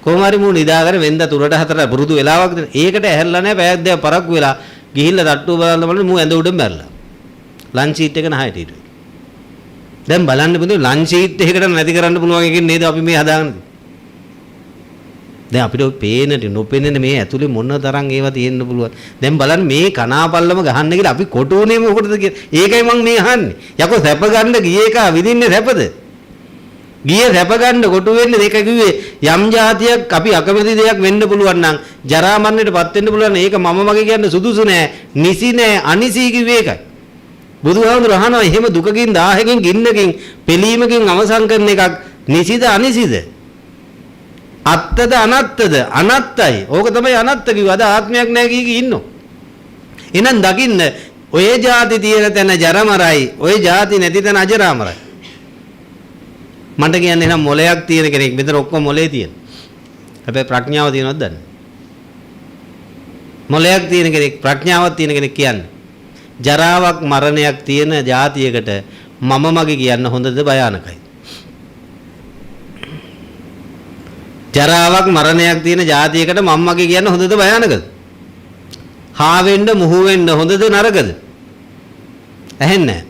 [SPEAKER 1] කොහොම හරි මූණ නිදාගෙන වෙන්ද 3ට 4ට පුරුදු වෙලාවක් දෙන. ඒකට ඇහැරලා නැහැ පැයක් දෙකක් පරක්කු වෙලා ගිහිල්ලා තට්ටුව බලන්න මූ ඇඳ උඩම මැරලා. ලන්ච් ෂීට් එක නහයට හිටියේ. දැන් බලන්න බුදු ලන්ච් ෂීට් එකකට නැති කරන්න පුළුවන් එකකින් නේද අපි මේ හදාගන්නේ. දැන් අපිට ඔය පේනට නොපෙනෙන මේ ඇතුලේ මොන තරම් ඒවා තියෙන්න පුළුවන්. දැන් බලන්න මේ කනාපල්ලම ගහන්න කියලා අපි කොටුනේ මොකටද කියලා. ඒකයි මම මේ අහන්නේ. යකෝ සැප ගන්න ගියේ එක විදින්නේ සැපද? ගියේ සැප ගන්න කොටු වෙන්නේ දෙක කිව්වේ යම් જાතියක් අපි අකමැති දෙයක් වෙන්න පුළුවන් නම් ජරා මරණයටපත් වෙන්න පුළුවන්. ඒක මම මගේ කියන්නේ සුදුසු නෑ, නිසි නෑ, අනිසි කිව්වේ ඒකයි. බුදුහාමුදුර අහනවා එහෙම දුකකින් 1000කින් ගින්නකින් පිළීමකින් අවසන් කරන එකක් නිසිද අනිසිද? අත්තද අනත්තද? අනත්තයි. ඕක තමයි අනත්ත කිව්ව. අද ආත්මයක් නැහැ කී ඉන්නෝ. එහෙනම් දකින්න ඔය જાති තියෙන තැන ජරමරයි, ඔය જાති නැති තැන අජරාමරයි. මන්ට කියන්නේ එහෙනම් මොලයක් තියෙන කෙනෙක් මෙතන ඔක්කොම මොලේ තියෙන. හැබැයි ප්‍රඥාව තියෙනවද දන්නේ? මොලයක් තියෙන කෙනෙක් ප්‍රඥාවක් තියෙන කෙනෙක් කියන්නේ ජරාවක් මරණයක් තියෙන જાතියකට මම මගේ කියන්න හොඳද භයානකයි? ජරාවක් මරණයක් තියෙන જાතියකට මම මගේ කියන්න හොඳද භයානකද? හා වෙන්න මුහු වෙන්න හොඳද නරකද? ඇහෙන්නේ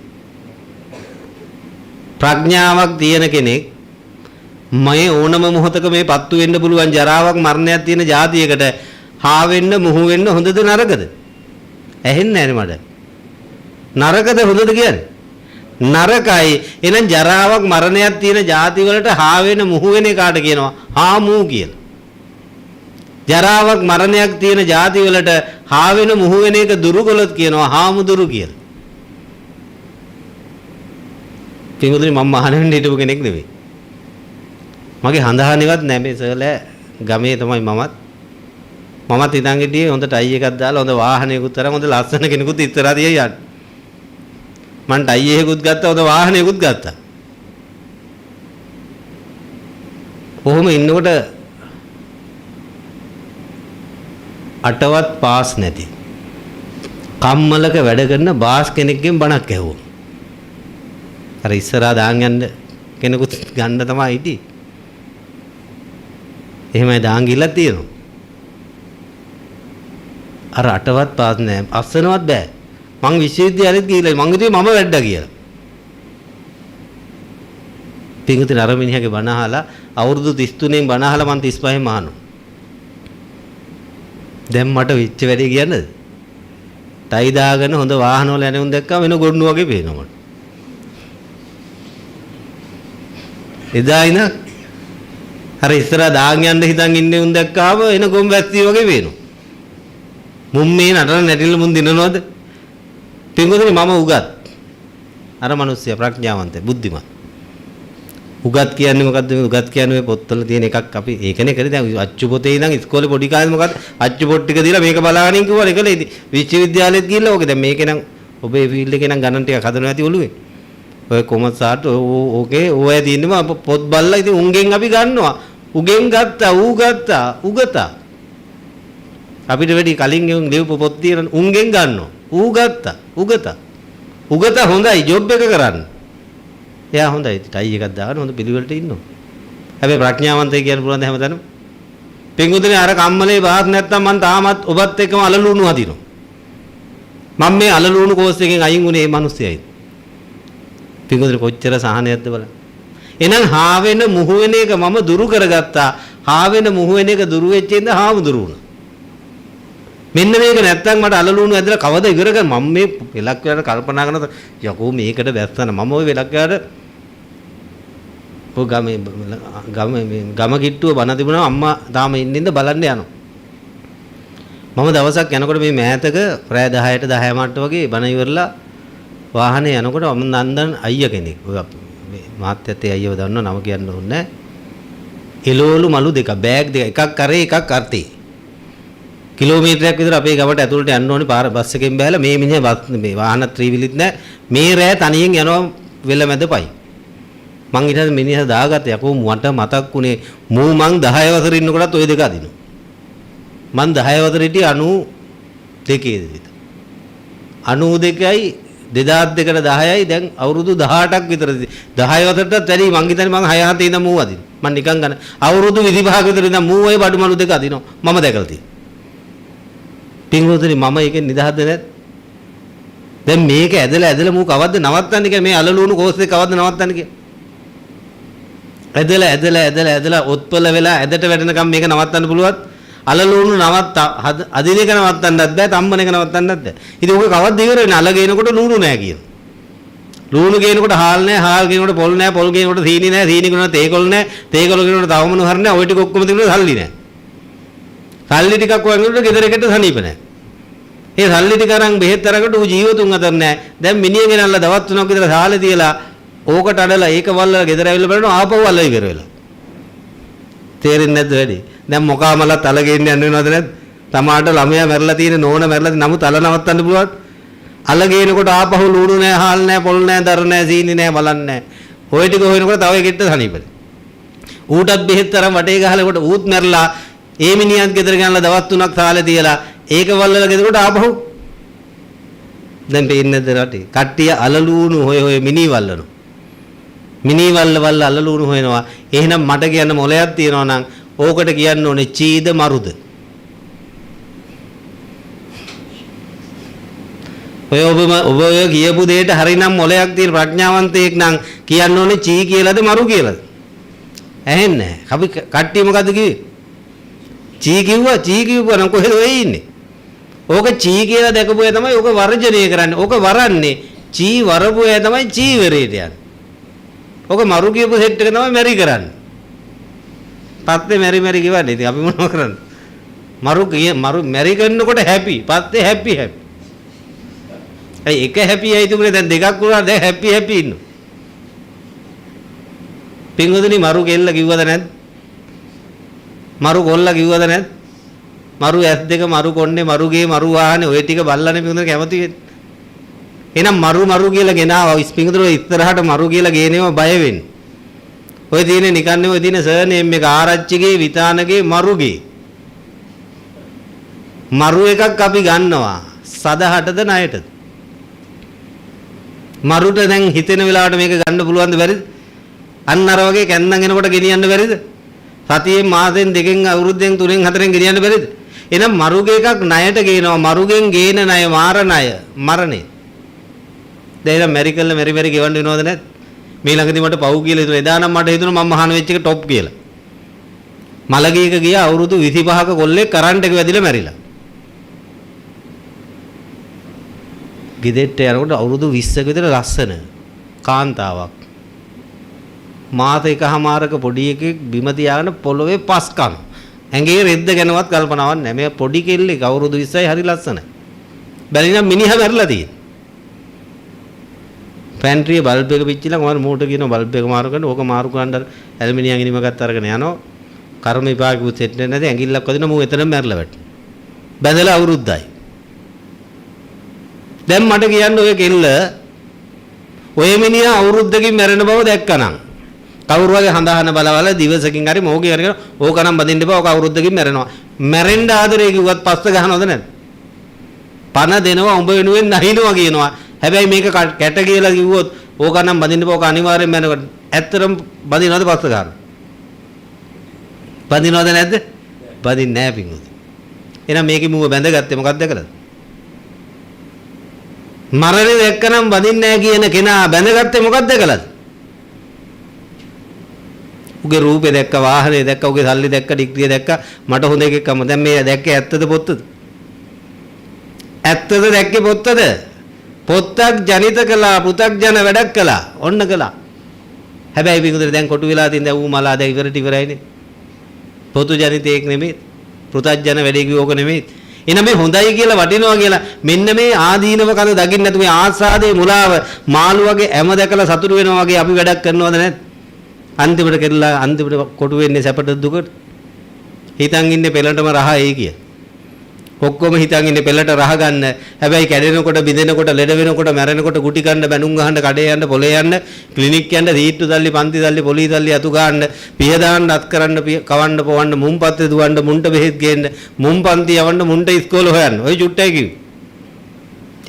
[SPEAKER 1] ප්‍රඥාවක් තියෙන කෙනෙක් මේ ඕනම මොහොතක මේ පත්තු වෙන්න පුළුවන් ජරාවක් මරණයක් තියෙන જાතියකට හා වෙන්න මුහු වෙන්න හොඳද නරකද? ඇහෙන්නේ නැහැ මට. නරකද හොඳද කියන්නේ? නරකයි. එහෙනම් ජරාවක් මරණයක් තියෙන જાති වලට හා වෙන මුහු වෙන එකාට කියනවා හා මූ කියලා. ජරාවක් මරණයක් තියෙන જાති වලට හා වෙන මුහු වෙන එක දුරු කළොත් කියනවා හාමුදුරු කියලා. පින්වතුනි මම මහානෙන්න හිටපු කෙනෙක් නෙවෙයි. මගේ හඳහනේවත් නැහැ මේ සර්ලා ගමේ තමයි මමත් ඉතින් හිටියේ හොඳ ටයි එකක් දාලා හොඳ වාහනයකුත් තරම් හොඳ ලස්සන කෙනෙකුත් ඉස්සරහා තියයි යන්නේ. මං ටයි එකකුත් ගත්තා හොඳ වාහනයකුත් ගත්තා. කොහොම ඉන්නකොට අටවත් පාස් නැති කම්මලක වැඩ කරන බාස් කෙනෙක්ගෙන් බණක් ඇහුවා. අර ඉස්සරහා දාන් යන්න කෙනෙකුත් ගන්න තමයි හිටියේ. එහෙමයි දාන් ගිහලා තියෙනවා. අර අටවත් පාස් නැහැ. අස්සනවත් බෑ. මං විශ්වවිද්‍යාලෙත් ගිහලා මං හිතුවේ මම වැඩා කියලා. පින්විතේ අර මිනිහගේ බණ අහලා අවුරුදු 33න් බණ අහලා මං 35න් මහානු. දැන් මට වෙච්ච වැඩේ කියන්නද? ටයි දාගෙන හොඳ වාහන වල යන උන් දැක්කම වෙන ගොන්නු වගේ පේනවා මට. එදා ඉන අර ඉස්සරහා දාන් යන්න හිතන් ඉන්නේ උන් දැක්කාම එන ගොම් වැස්සී වගේ පේනවා. මුම් මේ නටන නැටිල්ල මුන් දිනනවද? පින්වතුනි මම උගත්. අර මිනිස්සයා ප්‍රඥාවන්ත බුද්ධිමත්. උගත් කියන්නේ මොකද්ද? උගත් කියන්නේ මේ පොත්වල තියෙන එකක් අපි ඒකනේ කරේ. දැන් අච්චු පොතේ ඉඳන් ඉස්කෝලේ පොඩි කාලේ මොකද්ද? අච්චු පොත් ටික දීලා මේක බලාගෙන කිව්වා ඒකලේ විශ්වවිද්‍යාලෙත් ගිහිල්ලා ඕකේ දැන් මේකේ නම් ඔබේ ෆීල්ඩ් එකේ නම් ගණන් ටිකක් හදනවා ඇති ඔළුවේ. ඔය කොමත් සාට ඕකේ ඔය තියෙනවා පොත් බල්ලා ඉතින් උන්ගෙන් අපි ගන්නවා. උගෙන් ගත්තා ඌ ගත්තා උගතා. අපිට වැඩි කලින් ලියපු පොත් තියෙන උන්ගෙන් ගන්නවා. ඌ ගත්තා උගතා. උගතා හොඳයි ජොබ් එක කරන්න. එයා හොඳයි ටයි එකක් දාගෙන හොඳ පිළිවෙලට ඉන්නවා. හැබැයි ප්‍රඥාවන්තය කියන්න පුළුවන් හැමදාම. පින්වතුනි අර කම්මලේ බාත් නැත්තම් මං තාමත් ඔබත් එක්කම අලලුණු හදිනවා. මම මේ අලලුණු කෝස් එකෙන් අයින් වුණේ මේ මිනිස්සයයි. පින්වතුනි කොච්චර සහනයක්ද බලන්න. එහෙනම් හා වෙන මුහු වෙන එක මම දුරු කරගත්තා. හා වෙන මුහු වෙන එක දුරු වෙච්ච ඉඳ හාමුදුරු වුණා. මෙන්න මේක නැත්තම් මට අලලුණු ඇදලා කවද ඉවර කර මම මේ වෙලක් වලට කල්පනා කරන යකෝ මේකට වැස්සන මම ওই වෙලක් වලට ඔය ගම කිට්ටුව බන තිබුණා අම්මා තාම ඉන්නින්ද බලන්න යනවා. මම දවසක් යනකොට මේ මෑතක රෑ 10ට 10 මට්ට වගේ බන ඉවරලා වාහනේ යනකොට මම නන්දන් අයියා කෙනෙක් ඔය මේ මාත්‍යත් ඒ අයියව දන්නව නම කියන්න ඕනේ. එළවලු මලු දෙක බෑග් දෙක එකක් කරේ එකක් අර්ථේ. කිලෝමීටරයක් විතර අපේ ගමට ඇතුළට යන්න ඕනේ පාර බස් එකෙන් බැලලා මේ මිනිහා මේ වාහන ත්‍රිවිලිත් නැහැ. මේ රෑ තනියෙන් යනවා වෙල මැද පයි. මං ඊට පස්සේ මිනිහා දාගත්තා යකෝ මට මතක් උනේ මූ මං 10 වසර ඉන්නකොටත් ওই දෙක අදිනවා. මං 10 වසර හිටියේ 92 විතර. 92යි 2002ට 10යි දැන් අවුරුදු 18ක් විතර 10 වසරටත් වැඩි මං හිතන්නේ මං 6 7 ඉඳන් මූ අදිනවා. මං නිකන් ගන්න අවුරුදු 25ක විතර ඉඳන් මූ ඔය බඩු මලු දෙක අදිනවා. මම දැකලා තියෙනවා. පින්වතුනි මම ඒකෙන් නිදහස්ද නැත්? දැන් මේක ඇදලා මූ කවද්ද නවත්තන්නේ කියලා මේ අලලුණු කෝස් එක කවද්ද නවත්තන්නේ කියලා? ඇදලා ඔත්පල වෙලා ඇදට වැටෙනකම් මේක නවත්තන්න පුළුවන්. අලලුණු අදින එක නවත්තන්නත් බෑ, තම්බන එක නවත්තන්නත් බෑ. ඉතින් ඕක කවද්ද ඉවර වෙන්නේ? අල ගේනකොට ලුණු නෑ කියන. ලුණු ගේනකොට හාල් නෑ, හාල් ගේනකොට පොල් නෑ, පොල් ගේනකොට සීනි නෑ, සීනි ගේනකොට තේකොළ නෑ, තේකොළ ගේනකොට තව මොන හරි නෑ. ওই ටික ඔක්කොම තිබුණා සල්ලි නෑ. සල්ලි ටිකක් වගේ ගෙදර එකට සනීප නැහැ. ඒ සල්ලි ටික අරන් බෙහෙත් අරකට ඌ ජීවතුන් අතර නැහැ. දැන් මිනිහ ගෙනල්ලා දවස් 3ක් විතර සාලේ තියලා ඕකට අඩලා ඒක වල්ලා ගෙදර ඇවිල්ලා බලනවා ආපහු වල්ලා ඉවර වෙලා. තේරෙන්නේ නැද්ද වැඩි? දැන් මොකාමලත් අල ගේන්න යන්න වෙනවද නැද්ද? තමාට ළමයා මැරලා තියෙන නෝන මැරලා තියෙන නමුත් අල නවත්තන්න පුළුවන්. අල ගේනකොට ආපහු ලුණු නැහැ, හාල් නැහැ, පොල් නැහැ, දර නැහැ, සීනි නැහැ, බලන්නේ නැහැ. ඔය ටික හොයනකොට තව එකෙක්ට සනීපද. ඌටත් බෙහෙත් තරම් වටේ ගහලකොට ඌත් මැරලා ඒ මිනිහත් ගෙදර ගෙනල්ලා දවස් 3ක් තාලේ තියලා ඒක වල්ලලා ගෙදරට ආපහු දැන් පේන්නේ නැද්ද රටේ? කට්ටිය අලලුණු හොය මිනිවල්ලනවා. මිනිවල්ල අලලුණු හොයනවා. එහෙනම් මට කියන්න මොලයක් තියනවා නම් ඕකට කියන්න ඕනේ චීද මරුද. ඔබ ඔය කියපු දෙයට හරිනම් මොලයක් තියෙන ප්‍රඥාවන්තයෙක් නම් කියන්න ඕනේ චී කියලාද මරු කියලාද? ඇහෙන්නේ නැහැ. අපි කට්ටිය මොකද්ද කිව්වේ? චී කිව්වා නම් කොහෙද ඔය ඉන්නේ? ඕක චී කියලා දැකපු අය තමයි ඕක වර්ජනය කරන්නේ. ඕක වරන්නේ චී වරපු අය තමයි චීවරේට යන්නේ. ඕක මරු කියපු සෙට් එක තමයි මැරි කරන්නේ. පත්තේ මැරි කිව්වනේ. ඉතින් අපි මොනව කරන්නේ? මරු මැරි කරනකොට හැපි. පත්තේ හැපි. ඒක හැපි ඇයි තුනේ දැන් දෙකක් වුණා දැන් හැපි ඉන්නවා. පින්වතුනි මරු කෙල්ල කිව්වද නැද්ද? මරු කොල්ල කිව්වද නැද්ද? මරු ඇස් දෙක මරු කොන්නේ මරුගේ මරු වාහනේ ඔය ටික බල්ලානේ පින්වතුනි කැමති වෙන්නේ. එහෙනම් මරු කියලා ගෙනාවා පින්වතුනි ඉස්සරහට මරු කියලා ගේනේම බය වෙන්නේ. ඔය තියෙන්නේ නිකන්නේ ඔය තියෙන සර්නේම් එක ආරච්චිගේ විතානගේ මරුගේ. මරු එකක් අපි ගන්නවා සදහටද ණයටද? මරුට දැන් හිතෙන වෙලාවට මේක ගන්න පුළුවන්ද බැරිද? අන්න අර වගේ කැන්දන් එනකොට ගෙනියන්න බැරිද? සතියෙන් මාසෙන් දෙකෙන් අවුරුද්දෙන් තුනෙන් හතරෙන් ගෙනියන්න බැරිද? එහෙනම් මරුගේ එකක් ණයට ගේනවා. මරුගෙන් ගේන ණය මාර ණය මරණේ. දැන් මෙරිකල්ල මෙරි ගෙවන්න වෙනවද නැත්? මේ ළඟදී මට පව් කියලා හිතුණා. එදා නම් මට හිතුණා මම මහාන වෙච්ච එක টොප් කියලා. මලගීක ගියා අවුරුදු 25ක කොල්ලෙක් කරන්ට් එක වැදිලා මැරිලා. ගෙදෙට්ට යනකොට අවුරුදු 20ක විතර ලස්සන කාන්තාවක්. මාස එකමාරක පොඩි එකෙක් බිම තියාගෙන පොළොවේ පස් කන. ඇඟේ රෙද්ද ගැනවත් කල්පනාවක් නැහැ. මේ පොඩි කෙල්ලෙක් අවුරුදු 20යි හරි ලස්සනයි. බැලිනම් මිනිහා මැරිලා තියෙන්නේ. පැන්ට්‍රියේ බල්බ් එක පිච්චිලා කොහමද මෝටර් කියන බල්බ් එක මාරු කරන ඕක මාරු කරන්න ඇලුමිනියම් ඉනිම ගත්ත අරගෙන යනවා. කර්ම විපාකෙ සෙට් වෙන්නේ නැති ඇඟිල්ලක් වදින මූ එතනම මැරිලා වැටෙනවා. බැඳලා අවුරුද්දයි. දැන් මට කියන්න ඔය කෙල්ල ඔය මිනිහා අවුරුද්දකින් මැරෙන බව දැක්කනම් කවුරු වගේ හඳහන බලවල දිවසකින් හරි මොෝගේ කරගෙන ඕකනම් බඳින්න එපා. ඕක අවුරුද්දකින් මැරෙනවා. මැරෙන්න ආදරේ කිව්වත් පස්ස ගහනවද නැද්ද? පණ දෙනවා උඹ වෙනුවෙන් නැහිනවා කියනවා. හැබැයි මේක කැට කියලා කිව්වොත් ඕකනම් බඳින්න එපා. ඕක අනිවාර්යෙන් මැරෙනවා. ඇත්තටම බඳිනවද පස්ස ගන්න? බඳිනවද නැද්ද? බඳින්නේ නැහැ පිංගුද. එහෙනම් මේකේ මුව බැඳගත්තේ මොකක්ද දැකලාද? මරණය දැක්කනම් බඳින්නේ නැහැ කියන කෙනා බැඳගත්තේ මොකක්ද දැකලාද? උගේ රූපේ දැක්ක, වාහනේ දැක්ක, උගේ සල්ලි දැක්ක, ඩිග්‍රිය දැක්ක, මට හොඳ එකක්ම. දැන් මේ දැක්කේ ඇත්තද පොත්තද? ඇත්තද දැක්කේ පොත්තද? පොත්තක් ජනිත කළා, පුතක් ජන වැඩක් කළා. ඔන්න කළා. හැබැයි පිටුදේ දැන් කොටු වෙලා තියෙන දැන් ඌ මලා දැන් ඉවරයිනේ. පොතු ජනිතයෙක් නෙමෙයි. පුතක් ජන වැඩේ කිව්වක නෙමෙයි. එන මේ හොඳයි කියලා වටිනවා කියලා මෙන්න මේ ආදීනව කන දකින්න නැතු මේ ආසාදේ මුලාව මාළු වගේ හැම දැකලා සතුටු වෙනවා වගේ අපි වැඩක් කරනවද නැත්? අන්තිමට කෙරලා අන්තිමට කොටු වෙන්නේ සැපට දුකට. හිතන් ඉන්නේ පෙළටම රහ එයි කිය. ඔක්කොම හිතන් ඉන්නේ පෙළට රහ ගන්න. හැබැයි කැඩෙනකොට බිඳෙනකොට ලෙඩ වෙනකොට මැරෙනකොට ගුටි කන්න බැනුම් ගහන්න කඩේ යන්න පොලේ යන්න ක්ලිනික් යන්න සීට්ටු තල්ලි පන්ති තල්ලි පොලී තල්ලි අතු ගන්න පිය දාන්න අත් කරන්න කවන්න පොවන්න මුම් පත්තේ දුවන්න මුන්ට බෙහෙත් ගේන්න මුම් පන්ති යවන්න මුන්ට ඉස්කෝලේ හොයන්න. ඔය චුට්ටයි කිව්වේ.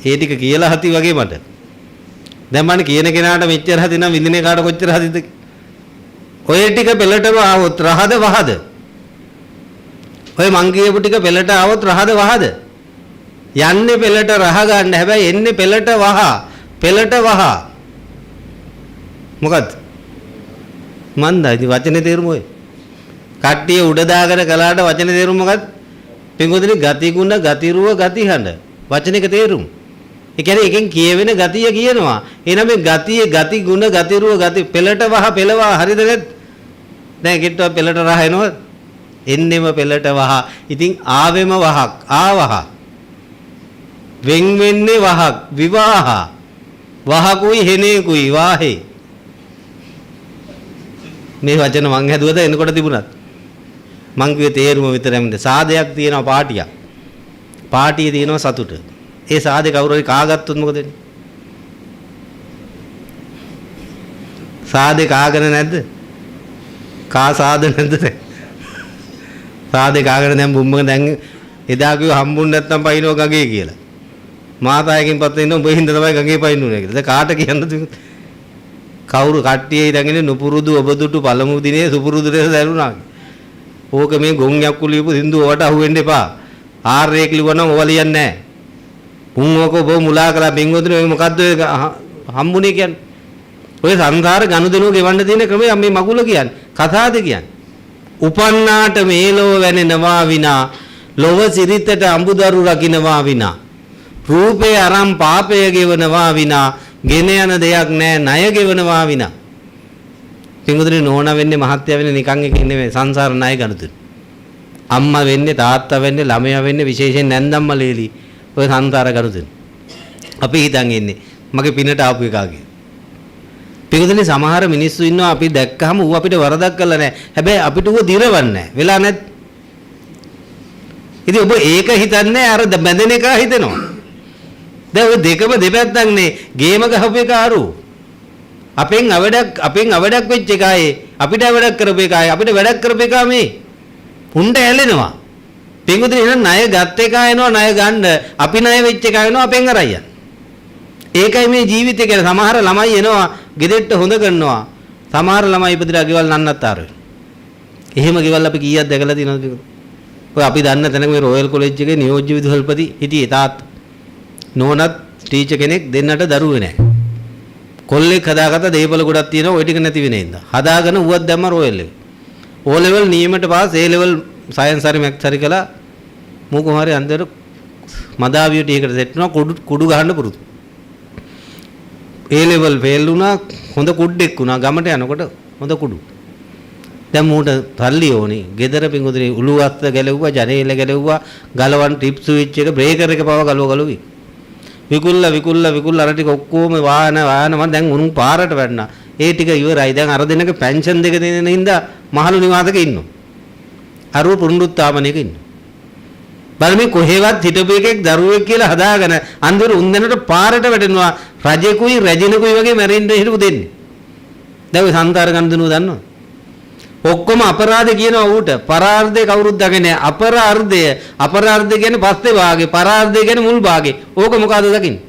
[SPEAKER 1] ඒ ටික කියලා හති වගේ මට. දැන් මම කියන කෙනාට මෙච්චර හදි නම් විඳිනේ කාට කොච්චර හදිද? ඔය ටික පෙළටම ආවොත් රහද වහද? ඔය මං කියපු ටික පෙළට ආවොත් රහද වහද? යන්නේ පෙළට රහ ගන්න. හැබැයි එන්නේ පෙළට වහ. පෙළට වහ. මොකද්ද? මන්දා ඉතින් වචනේ තේරුම ඔය. කට්ටිය උඩ දාගෙන කලාට වචනේ තේරුම මොකද්ද? පින්කොදනි ගති ගුණ ගතිරුව ගති හඬ. වචනේක තේරුම. ඒ කියන්නේ එකෙන් කියවෙන ගතිය කියනවා. එහෙනම් මේ ගතිය ගති ගුණ ගතිරුව ගති පෙළට වහ පෙළවා හරිද නැද්ද? දැන් ගෙට්ටුව පෙළට රහ එනවද? එන්නෙම පෙළට වහ. ඉතින් ආවෙම වහක් ආවහ. වෙන් වෙන්නේ වහක් විවාහ. වහකුයි හෙනේකුයි වාහේ. මේ වචන මං හැදුවද එනකොට තිබුණත්? මං කිව්වේ තේරුම විතරයිද? සාදයක් තියෙනවා පාටියක්. පාටියේ තියෙනවා සතුට. ඒ සාදේ කවුරු හරි කාගත්තොත් මොකද වෙන්නේ? සාදේ කාගෙන නැද්ද? කා සාද නැද්ද? සාදේ කාගෙන දැන් බුම්මක දැන් එදා කිව්ව හම්බුන්නේ නැත්තම් පයින්නවා ගගේ කියලා. මාතායකින් පස්සේ ඉන්න උඹ හින්දා තමයි ගගේ පයින්න උනේ කියලා. දැන් කාට කියන්නද? කවුරු කට්ටියේ ඉඳගෙන නුපුරුදු ඔබ දුටු පළමු දිනේ සුපුරුදු දෙස දැරුණා. ඕක මේ ගොන් යක්කු ලියපු සින්දුව වට අහුවෙන්න එපා. ආර්යයක් ලිව්වනම් ඔව ලියන්නේ නැහැ. උන් ඕක ඔබ මුලා කරලා බින්ගොදුනේ ඔය මොකද්ද හම්බුනේ කියන්නේ? ඔය සංසාර ගනුදෙනුව ගෙවන්න තියෙන ක්‍රමය මේ මගුල කියන්නේ. කතාද කියන්නේ. උපන්නාට මේලෝ වැනෙනවා විනා ලොව සිරිතට අඹදරු රකින්නවා විනා රූපේ අරම් පාපය ගෙවනවා විනා ගෙන යන දෙයක් නැහැ ණය ගෙවනවා විනා. පින්වතුනි නෝනා වෙන්නේ මහත්ය වෙන්නේ නිකන් එකකින් නෙමෙයි සංසාර ණය ගනුදෙනු. අම්මා වෙන්නේ තාත්තා වෙන්නේ ළමයා වෙන්නේ විශේෂයෙන් නැන්දම්මලේලි ඔය සංසාර ගනුදෙනු. අපි හිතන් ඉන්නේ මගේ පිනට ආපු එකා කියලා. පිටුදෙනේ සමහර මිනිස්සු ඉන්නවා අපි දැක්කහම ඌ අපිට වරදක් කළා නැහැ. හැබැයි අපිට ඌ දිරවන්නේ නැහැ. වෙලා නැත්. ඉතින් ඔබ ඒක හිතන්නේ අර බැඳෙන එක හිතෙනවා. දැන් ඔය දෙකම දෙපැත්තක් නේ. ගේම ගහපු එක ආරු. අපෙන් අවඩක් වෙච්ච එකයි අපිට අවඩක් කරපු එකයි අපිට වැඩක් කරපු එක මේ. උණ්ඩ ඇලෙනවා. පිටුදෙනේ එහෙනම් ණය ගත්ත එක එනවා ණය ගන්න. අපි ණය වෙච්ච එක එනවා අපෙන් අරයන්. ඒකයි මේ ජීවිතය කියලා. සමහර ළමයි එනවා ගෙදෙට්ට හොඳ කරනවා. සමහර ළමයි ඉපදිලා ගෙවල් නන්නත්තර වෙනවා. එහෙම ගෙවල් අපි කීයක් දැකලා තියෙනවද? ඔය අපි දන්න තැනක මේ රොයල් කොලෙජ් එකේ නියෝජ්‍ය විදුහල්පති හිටියේ තාත්තා. නෝනත් ටීචර් කෙනෙක් දෙන්නට දරුවේ නැහැ. කොල්ලෙක් හදාගත්ත දේපල ගොඩක් තියෙනවා ওই ටික නැති වෙන ඉඳලා. හදාගෙන ඌවත් දැම්ම රොයල් එක. O level නියමයට පාස් A level සයන්ස් හරි මැත්ස් හරි කළා. මූ කොහොමරි අන්තිමට මදාවියට ඒකට සෙට් වෙනවා කුඩු ගහන්න පුරුදු. A level ෆේල් වුණා හොඳ කුඩෙක් වුණා ගමට යනකොට හොඳ කුඩු. දැන් මූට තල්ලි ඕනේ. ගෙදර පිඟුදුනේ උළු අස්ත ගැලෙව්වා, ජනේල ගැලෙව්වා, ගලවන් ටිප් ස්විච් එක, බ්‍රේකර් එක පව ගලවි. විකුල්ල අර ටික ඔක්කොම වාහන මම දැන් උණු පාරට වැටුණා. ඒ ටික ඉවරයි. දැන් අර දෙන්නක පෙන්ෂන් දෙක දෙන හින්දා මහලු නිවාසක ඉන්නවා. අරුව පුරුණුත්තාමනයක ඉන්නවා. බලමි කොහෙවත් හිටපු එකෙක් දරුවෙක් කියලා හදාගෙන අන්තිමට උන් දෙන්නට පාරට වැටෙනවා. රජෙකුයි රජිනකුයි වගේ මැරෙන්න හිටපු දෙන්නේ. දැන් ඔය සංකාර ගන්දනුව දන්නවද? ඔක්කොම අපරාධ කියනවා ඌට. පරාර්ධය කවුරුත් දන්නේ නැහැ. අපරාර්ධය කියන්නේ පස්සේ භාගේ, පරාර්ධය කියන්නේ මුල් භාගේ. ඕක මොකද දකින්නේ?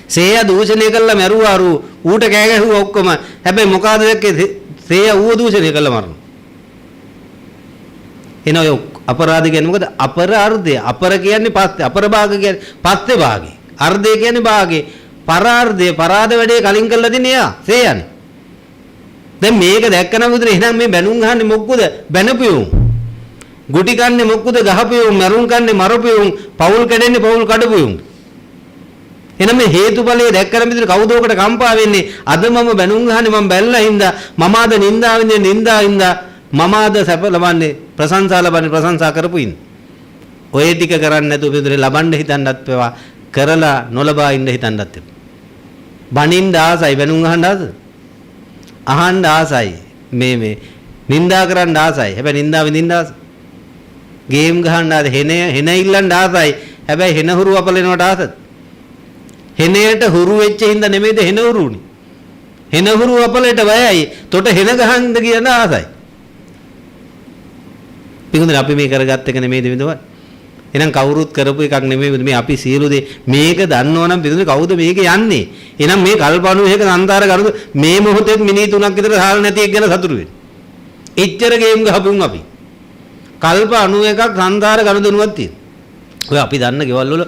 [SPEAKER 1] සේය දූෂණය කළා මැරුවාරු ඌට කෑ ගැහුවා ඔක්කොම. හැබැයි මොකද දැක්කේ? සේය ඌව දූෂණය කළා මරන. එන ඔය අපරාධ කියන්නේ මොකද? අපරාර්ධය. අපර කියන්නේ පස්සේ, අපර භාග කියන්නේ පස්සේ භාගේ. අර්ධය කියන්නේ භාගේ. පරාර්ධය පරාද වැඩේ කලින් කළා දිනේ යා. සේයනේ. දැන් මේක දැක්කම බුදුනේ එහෙනම් මේ බැනුම් ගහන්නේ මොකද? බැනපියුම්. ගුටි කන්නේ මොකද? ගහපියුම්. මරුන් කන්නේ මරපියුම්. පවුල් කැඩෙන්නේ පවුල් කඩපියුම්. එහෙනම් මේ හේතුඵලයේ දැක්කම බුදුනේ කවුද ඔකට කම්පා වෙන්නේ? අද මම බැනුම් ගහන්නේ මම බැලලා හින්දා මම අද නින්දා විඳින්නේ නින්දා හින්දා මම අද සැප ලබන්නේ ප්‍රශංසා ලබන්නේ ප්‍රශංසා කරපු ඉන්න. ඔය ටික කරන්නේ නැතුව බුදුනේ ලබන්න හිතන්නත් පවා කරලා නොලබා ඉන්න හිතන්නත් එපා. බණින්න ආසයි බැනුම් අහන්න ආසයි. අහන්න ආසයි මේ නින්දා කරන්න ආසයි. හැබැයි නින්දා විඳින්න ආසයි. ගේම් ගහන්න ආසයි. හෙන ඉල්ලන්න ආසයි. හැබැයි හෙන හුරු අපලෙනවට ආසයි. හෙනේට හුරු වෙච්ච හින්දා නෙමෙයිද හෙන හුරුනේ. හෙන හුරු අපලෙට වයයි. තොට හෙන ගහන්නද කියන ආසයි. පිටුනේ අපි මේ කරගත්ත එක නෙමෙයිද විඳවන්නේ. එහෙනම් කවුරුත් කරපු එකක් නෙමෙයි මේ අපි සියලු දේ මේක දන්නවනම් පිටුනේ කවුද මේක යන්නේ? එහෙනම් මේ කල්පණු එක සංතාර කරුද මේ මොහොතේ මිනිහ තුනක් විතර සාල නැති එක ගැන සතුටු වෙන්නේ. එච්චර ගේම් ගහපුම් අපි. කල්ප 91ක් සංතාර ගනුදෙනුවක් තියෙනවා. ඔය අපි දන්න ගෙවල් වල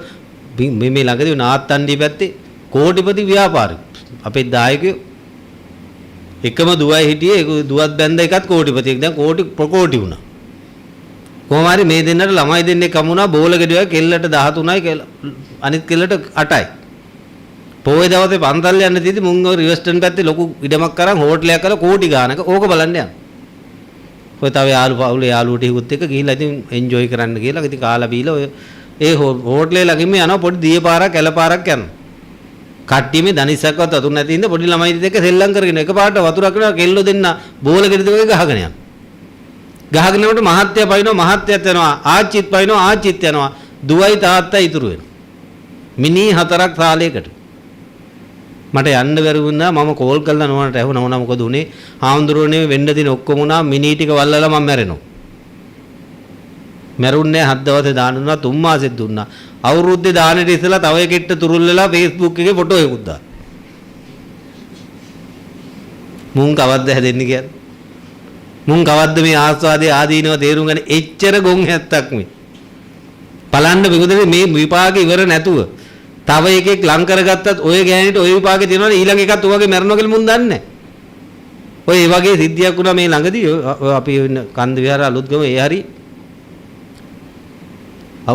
[SPEAKER 1] මේ ළඟදී නාත්තන්ඩි පැත්තේ කෝටිපති ව්‍යාපාරි. අපේ දායකයෝ එකම දුවයි හිටියේ දුවත් බැඳ එකත් කෝටිපතියෙක්. දැන් ප්‍රකෝටි වුණා. කොහොම හරි මේ දෙන්නට ළමයි දෙන්නේ කමුණා බෝල ගෙඩියක් කෙල්ලට 13යි අනිත් කෙල්ලට 8යි. පොයේ දවසේ පන්තල් යන්න තියදී මුං ඔය රිවර්ස්ටන් පැත්තේ ලොකු ඉඩමක් කරන් හෝටලයක් කරලා කෝටි ගානක ඕක බලන්න යනවා. ඔය තව යාළුවෝ ටිකුත් එක්ක ගිහිල්ලා ඉතින් එන්ජොයි කරන්න කියලා ඉතින් කාලා බීලා ඔය ඒ හෝටලේ ළඟින්ම යනවා පොඩි දියපාරක් ඇලපාරක් යනවා. කට්ටිය මේ දනිස්සක්වත් වතුර නැති ඉඳ පොඩි ළමයි දෙක සෙල්ලම් කරගෙන එකපාරට වතුරක් කරනවා කෙල්ලෝ දෙන්න බෝල ගෙඩි දෙක ගහගෙන යනවා. ගහගෙන යනකොට මහත්ය පයින්නවා මහත්යත් යනවා ආච්චිත් පයින්නවා ආච්චිත් යනවා දුවයි තාත්තා ඉතුරු වෙනවා. මිනි 4ක් සාලයකට. මට යන්න බැරි වුණා මම කෝල් කරලා නෝනට ඇහුණා නෝනා මොකද උනේ? හාමුදුරුවනේ වෙන්න දින ඔක්කොම උනා මිනි ටික වල්ලලා මම මැරෙනවා. මැරුන්නේ 7 දවසේ දාන දුන්නා 3 මාසෙත් දුන්නා. අවුරුද්දේ දානෙට ඉස්සලා තව එකෙක්ට තුරුල් වෙලා Facebook එකේ ෆොටෝ එකක් දාලා. මුන් කවද්ද හැදෙන්නේ කියන්නේ? මුන් කවද්ද මේ ආස්වාදයේ ආදීනව තේරුම් ගන්න එච්චර ගොන් හැත්තක් මේ. බලන්න බෙගොදේ මේ විපාක ඉවර නැතුව තව එකෙක් ලං කරගත්තත් ඔය ගෑණිට ඔය විපාකේ තියෙනවනේ ඊළඟ එකත් ඔයගේ මැරෙනවා කියලා මුන් දන්නේ නැහැ. ඔය ඒ වගේ සිද්ධියක් වුණා මේ ළඟදී අපි කන්ද විහාර අලුත්ගම ඒ හරි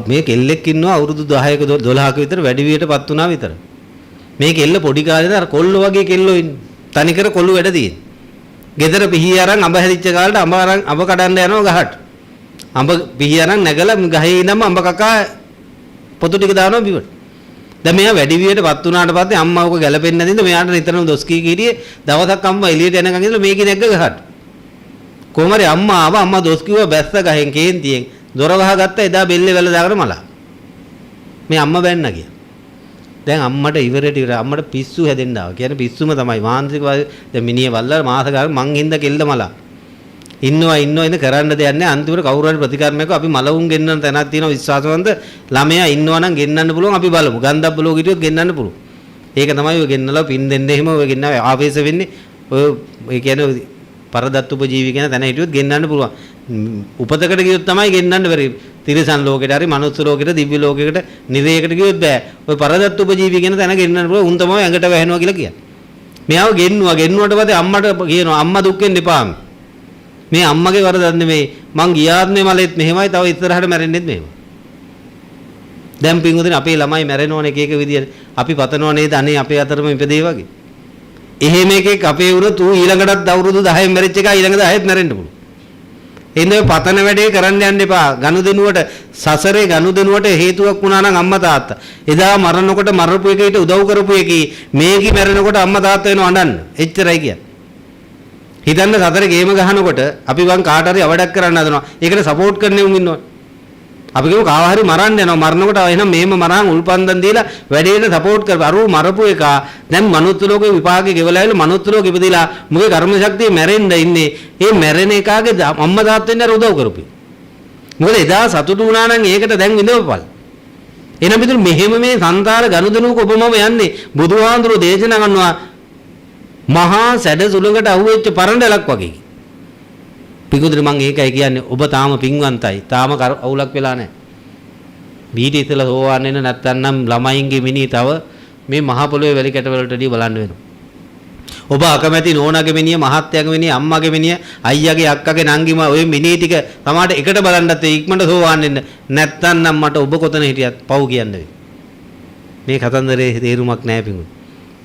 [SPEAKER 1] මේ කෙල්ලෙක් ඉන්නවා අවුරුදු 10ක 12ක විතර වැඩි වියටපත් වුණා විතර. මේ කෙල්ල පොඩි කාලේ අර කොල්ලෝ වගේ කෙල්ලෝ ඉන්නේ. තනිකර කොල්ලෝ වැඩ තියෙන. ගෙදර පිහි අරන් අඹ හැදිච්ච කාලේට අඹ කඩන්න යනවා ගහට. අඹ පිහි අරන් නැගලා ගහේ ඉඳන්ම අඹ කකා පොතු ටික දානවා බිමට. දැන් මෙයා වැඩි වියටපත් වුණාට පස්සේ අම්මා ඔක ගැලපෙන්නේ නැතිද මෙයාට නිතරම දොස් කී කීරියේ දවසක් අම්මා එළියට යනකන් ඉඳලා මේකේ නැග්ග ගහට. කොහමද අම්මා ආවා අම්මා දොස් කිව්වා බැස්ස ගහෙන් කේන්තියෙන් දොර වහගත්ත එදා බෙල්ලේ වැල දාගෙන මලා. මේ අම්මා බැන්න ගියා. දැන් අම්මට ඉවරට ඉවර අම්මට පිස්සු හැදෙන්න ආවා. කියන්නේ පිස්සුම තමයි මානසික දැන් මිනිහ වල්ලා මාස ගාන මං හින්ද කෙල්ල මලා. ඉන්නවා ඉන්න කරන්න දෙයක් නැහැ. අන්තිමට කවුරු හරි ප්‍රතිකර්මයක අපි මලවුන් ගෙන්නන තැනක් තියෙනවා විශ්වාසවන්ත ළමයා ඉන්නවා නම් ගෙන්නන්න පුළුවන් අපි බලමු. ගන්ධබ්බ ලෝක හිටියොත් ගෙන්නන්න පුළුවන්. ඒක තමයි ඔය ගෙන්නලා පින් දෙන්න එහෙම ඔය ගෙන්නව ආවේශ වෙන්නේ. ඔය කියන්නේ පරදත්ත උපජීවි කියන තැන හිටියොත් ගෙන්නන්න පුළුවන්. උපතකට ගියොත් තමයි ගෙන්නන්න බැරි. තිරිසන් ලෝකෙට හරි මනුස්ස ලෝකෙට දිව්‍ය ලෝකෙකට නිරේකට ගියොත් බෑ. ඔය පරදත්ත උපජීවි කියන තැන ගෙන්නන්න පුළුවන්. උන් තමයි ඇඟට වැහෙනවා කියලා කියන්නේ. මෙයාව ගෙන්නුවට පස්සේ අම්මට කියනවා අම්මා දුක් වෙන්න එපා. මේ අම්මගේ වරදක් නෙමෙයි. මං ගියාත්මේ මලෙත් මෙහෙමයි තව ඉස්සරහට මැරෙන්නෙත් මෙහෙම. දැන් පින්වතුනි අපේ ළමයි මැරෙනවනේ එක එක විදියට. අපි පතනව නේද අනේ අපේ අතරම ඉපදේ වගේ. එහෙම එකෙක් අපේ වුණොත් ඌ ඊළඟටත් අවුරුදු 10න් මැරිච්ච එක ඊළඟ 10ත් මැරෙන්න පුළුවන්. එහෙනම් පතන වැඩේ කරන්න යන්න එපා. ගනුදෙනුවට සසරේ ගනුදෙනුවට හේතුවක් වුණා නම් අම්මා තාත්තා. එදා මරනකොට මරපු එකේට උදව් කරපු එකේ මේකි මැරෙනකොට අම්මා තාත්තා වෙනව අඬන්න. එච්චරයි කියන්නේ. හිතන්න සතර ගේම ගහනකොට අපි වන් කාට හරි අවඩක් කරන්න හදනවා. ඒකට සපෝට් කරන්න උන් ඉන්නවා. අපි කියමු කාව හරි මරන්න යනවා. මරනකොට එහෙනම් මේම මරහන් උල්පන්දම් දීලා වැඩේට සපෝට් කරපන්. අර මරපු එක දැන් මනුස්ස ලෝකේ විපාකේ ගෙවලා ඇවිල්ලා මනුස්ස ලෝකෙ ඉපදිලා මුගේ කර්ම ශක්තිය මැරෙන්න ඉන්නේ. ඒ මැරෙන එකාගේ අම්මා තාත්තා වෙන්න උදව් කරපු. මොකද එදා සතුටු වුණා නම් ඒකට දැන් විඳවපල්. එහෙනම් පිටු මෙහෙම මේ සංසාර ගනුදෙනුවක ඔබමම යන්නේ බුදුහාඳුරෝ දේශනා කරනවා මහා සැඩ සුළඟට අහුවෙච්ච පරණඩලක් වගේ. පිකුදුනේ මම ඒකයි කියන්නේ ඔබ තාම පින්වන්තයි. තාම අවුලක් වෙලා නැහැ. බීටි ඉතලා සෝවන් වෙන නැත්තම් ළමයින්ගේ මිනි තව මේ මහ පොළොවේ වැලි කැට වලටදී බලන්න වෙනවා. ඔබ අකමැති නෝනාගේ මිනිය, මහත්තයාගේ මිනිය, අම්මාගේ මිනිය, අයියාගේ අක්කාගේ නංගිම ඔය මිනි ටික තමාට එකට බලන්නත් ඉක්මනට සෝවන් වෙන්න. නැත්තම් මට ඔබ කොතන හිටියත් පව් කියන්න වෙයි. මේ කතන්දරේ තේරුමක් නැහැ පිකුදුනේ.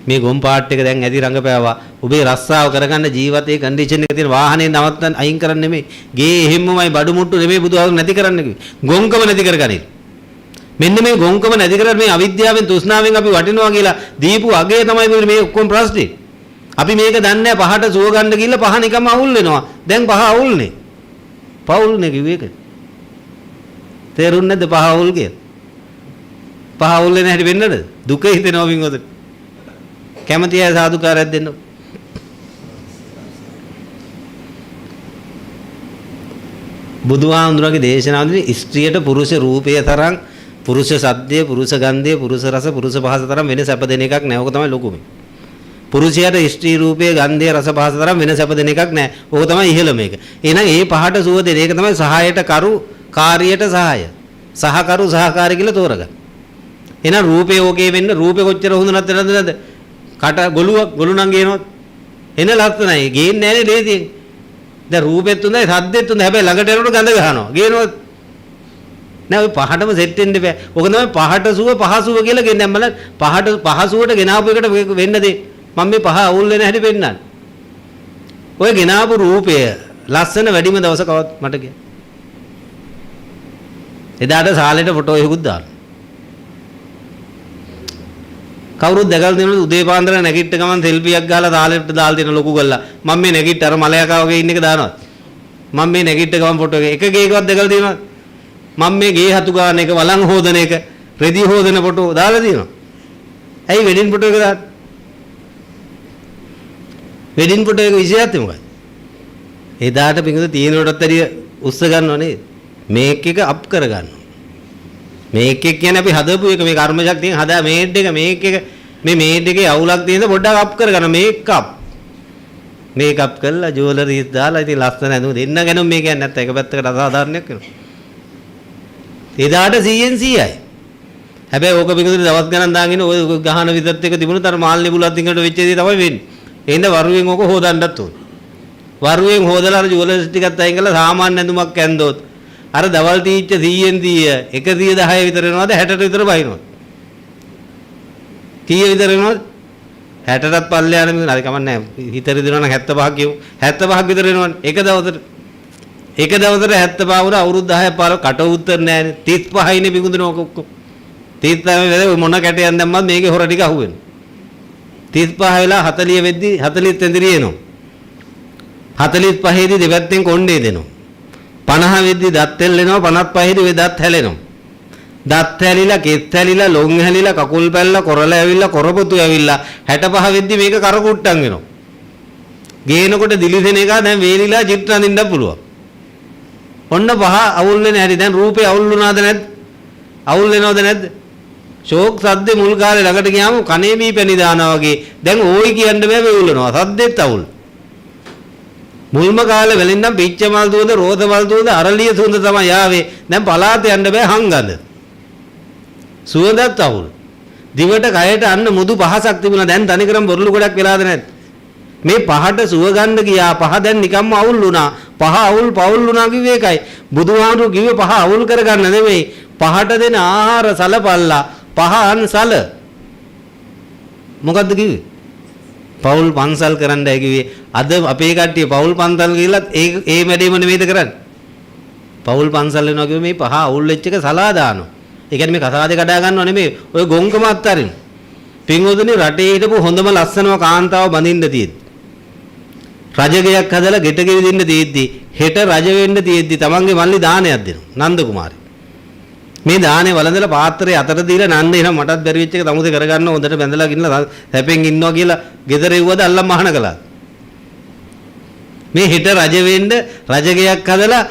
[SPEAKER 1] මේ ගොම් පාට් එක දැන් ඇදි රංගපෑවා. ඔබේ රස්සාව කරගන්න ජීවිතේ කන්ඩිෂන් එක තියෙන වාහනේ නවත්තන්න අයින් කරන්න නෙමෙයි. ගේ එහෙම්මමයි බඩු මුට්ටු නෙමෙයි බුදුහාමුදුරු නැති කරන්න කිව්වේ. ගොංකම නැති කරගනින්. මෙන්න මේ ගොංකම නැති කරලා මේ අවිද්‍යාවෙන් තෘෂ්ණාවෙන් අපි වටිනවා කියලා දීපු අගේ තමයි මේ ඔක්කොම ප්‍රශ්නේ. අපි මේක දන්නේ නැහැ පහට සුව ගන්න ගිහිල්ලා පහ නිකම්ම අවුල් වෙනවා. දැන් පහ අවුල්නේ. පවුල්නේ කිව්වේ ඒක. තේරුන්නේ නැද්ද පහ අවුල් කියලා? පහ අවුල් වෙන හැටි වෙන්නද? දුක හිතෙනවා වින්වද? කැමති අය සාදුකාරයක් දෙන්න. බුදුහාමුදුරගේ දේශනාවේදී ස්ත්‍රියට පුරුෂ රූපය තරම් පුරුෂ සද්දය, පුරුෂ ගන්ධය, පුරුෂ රස, පුරුෂ පහස තරම් වෙන සැප දෙන එකක් නැහැ. ඕක තමයි ලොකුම. පුරුෂයාට ස්ත්‍රී රූපය, ගන්ධය, රස පහස තරම් වෙන සැප දෙන එකක් නැහැ. ඕක තමයි ඉහළම එක. එහෙනම් ඒ පහට සුව දෙන එක තමයි සහායට කරු, කාර්යයට සහාය. සහකරු, සහකාරී කියලා තෝරගන්න. එහෙනම් රූපේ ඕකේ වෙන්න රූපේ කොච්චර හොඳ නැත්ද? කට ගොළු නම් ගේනොත් එන ලස්සනයි. ගේන්නේ නැනේ ලේසියෙන්. දැන් රූපෙත් හොඳයි, සද්දෙත් හොඳයි. හැබැයි ළඟට යනකොට ගඳ ගන්නවා. ගේනොත් නෑ ඔය පහටම සෙට් වෙන්න බෑ. ඔක තමයි පහට සුව පහසුව කියලා කියන්නේ. දැන් බලන්න පහසුවට ගෙනාවු එකට වෙන්න දෙ. මම මේ පහ අවුල් වෙන හැටි පෙන්නන්න. ඔය ගෙනාවු රූපය ලස්සන වැඩිම දවසකවත් මට කිය. එදාට සාලෙට ෆොටෝ එකකුත් දාන්න. කවුරුත් දැකලා තියෙනවද උදේ පාන්දර නැගිට ගමන් සෙල්ෆියක් ගහලා තාලෙට දාලා තියෙන ලොකු ගල්ලා මම මේ නැගිට අර මලයකා වගේ ඉන්න එක දානවා මම මේ නැගිට ගමන් ෆොටෝ එක ගේකවත් දැකලා තියෙනවද? මම මේ ගේ හතු ගන්න එක වලං හොදන එක රෙදි හොදන ෆොටෝ දාලා තියෙනවා. ඇයි වෙඩින් ෆොටෝ එක දාන්නේ? වෙඩින් ෆොටෝ එක විශේෂත්වය මොකක්ද? එදාට පිඟුද තියෙනකොටත් ඇරිය උස්ස ගන්නව නේද? මේක එක අප් කර ගන්නවා. මේක එක කියන්නේ අපි හදපු එක මේ කර්ම ශක්තියෙන් හදා මේඩ් එක මේක එක මේ මේඩ් එකේ අවුලක් තියෙනද පොඩ්ඩක් අප් කර ගන්න මේක අප් කරලා ජුවලරිස් දාලා ඉතින් ලස්සන ඇඳුම් දෙන්න ගැන මේ කියන්නේ නැත්නම් එක පැත්තකට අසාධාරණයක් වෙනවා. එදාට 100න් 100යි. හැබැයි ඕක පිඟුද දවස් ගණන් දාගෙන ඔය ගහන විතරත් එක තිබුණු තර මාල්නේ බුලත් දිනකට වෙච්ච දේ තමයි වෙන්නේ. එහෙනම් වරුවෙන් ඕක හොදන්නත් ඕනේ. වරුවෙන් හොදලා අර ජුවලරිස් ටිකත් අයින් කරලා සාමාන්‍ය ඇඳුමක් ඇඳොත් අර දවල් තීච්ච 100න් 100 110 විතර වෙනවද 60ට විතර බහිනවද? කීය විතර වෙනවද? 60ටත් පල්ලෙහාට මිදුන හරි කමක් නැහැ. හිතේ දිනවනම් 75ක් කියමු. 75ක් විතර වෙනවනේ එක දවසට. එක දවසට 75 වුණා අවුරුදු 10ක් පාර කට උත්තර නැහැනේ. 35යිනේ බිඳුන ඕක ඔක්කොම. 35 වෙලේ මොන කැටයක් දැම්මත් මේකේ හොර ටික අහුවෙනවා. 35 වෙලා 40 වෙද්දි 40 ඇඳිරිය එනවා. 45 දී දෙපැත්තෙන් කොණ්ඩේ දෙනවා. 50 වෙද්දි දත් හැලෙනවා 55 දී ඔය දත් හැලෙනවා. දත් හැලිලා කෙස් හැලිලා ලොම් හැලිලා කකුල් පැල්ල කොරල ඇවිල්ලා කොරපොතු ඇවිල්ලා 65 වෙද්දි මේක කරකුට්ටම් වෙනවා. ගේනකොට දිලිසෙන එක දැන් වේලිලා චිත්‍ර අඳින්න පුළුවන්. ඔන්න පහ අවුල් වෙන හැටි දැන් රූපේ අවුල් වුණාද නැද්ද? අවුල් වෙනවද නැද්ද? ෂෝක් සද්දේ මුල් කාලේ ළඟට ගියාම කනේ බීපැණි දානවා වගේ දැන් ඕයි කියන්න බෑ වෙවුලනවා. සද්දෙත් අවුල්. මුල්ම කාලේ වෙලින්නම් පිච්ච මල් දුවද රෝස මල් දුවද අරලිය සුවඳ තමයි ආවේ. දැන් පලාත යන්න බෑ හංගඳ. සුවඳත් අවුල්. දිවට කයට අන්න මුදු පහසක් තිබුණා. දැන් තනිකරම බොරළු ගොඩක් වෙලාද නැද්ද? මේ පහට සුව ගන්න ගියා. පහ දැන් නිකම්ම අවුල් වුණා. පහ අවුල් පවුල් වුණා කිව්වේ ඒකයි. බුදුහාමුදුරු කිව්වේ පහ අවුල් කරගන්න නෙමෙයි. පහට දෙන ආහාර සලපල්ලා. පහ අන්සල. මොකද්ද කිව්වේ? පවුල් පන්සල් කරන්න කිව්වේ. අද අපේ කට්ටිය පවුල් පන්සල් ගිහලත් ඒ වැඩේම නෙමෙයිද කරන්නේ? පවුල් පන්සල් වෙනවා කිව්වේ මේ පහ අවුල් වෙච්ච එක සලා දානවා. ඒ කියන්නේ මේ කසාදේ කඩා ගන්නව නෙමෙයි. ඔය ගොංකම අත්තරින්. පින්වතුනි රටේ හිටපු හොඳම ලස්සනම කාන්තාව බඳින්න තියෙද්දි. රජගයක් හදලා ගෙට ගෙවිදින්න තියෙද්දි හෙට රජ වෙන්න තියෙද්දි තමන්ගේ මල්ලි දානයක් දෙනවා. නන්ද කුමාරි. මේ දානේ වළඳලා පාත්‍රයේ අතට දීලා නන්ද එනවා මටත් බැරි වෙච්ච එක තමුසේ කරගන්න හොඳට බැඳලා ගින්නලා හැපෙන් ඉන්නවා කියලා ගෙදර එව්වද අල්ලම් මහාන කළා. මේ හෙට රජ වෙන්න රජගයක් හදලා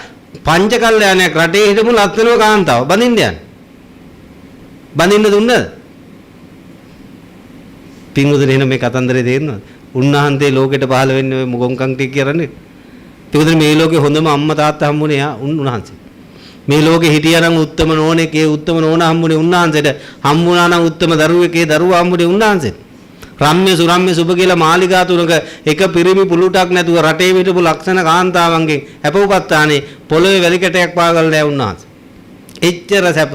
[SPEAKER 1] පංච කල්යාණයක් රටේ හිටපු ලස්සනම කාන්තාව බඳින්න යන්නේ. බඳින්න දුන්නද? පින්වතුනි එන මේ කතන්දරේ තේරෙනවද? උන්වහන්සේ ලෝකෙට පහළ වෙන්නේ ඔය මොගොන්කම් ටික කරන්නේ. පින්වතුනි මේ ලෝකේ හොඳම අම්මා තාත්තා හම්බුනේ උන්වහන්සේ. මේ ලෝකේ හිටියානම් උත්තම නෝනෙකේ උත්තම නෝන හම්බුනේ උන්වහන්සේට. හම්බුණා නම් උත්තම දරුවෙකේ දරුවා හම්බුනේ උන්වහන්සේට. රම්ම්‍ය සුරම්ම්‍ය සුබ කියලා මාලිගා තුනක එක පිරිමි පුලුටක් නැතුව රටේ හිටපු ලක්ෂණ කාන්තාවන්ගෙන් හැපවපත්තානේ පොළවේ වැලි කැටයක් පාගල් නෑ උන්වහන්සේ. එච්චර සැප.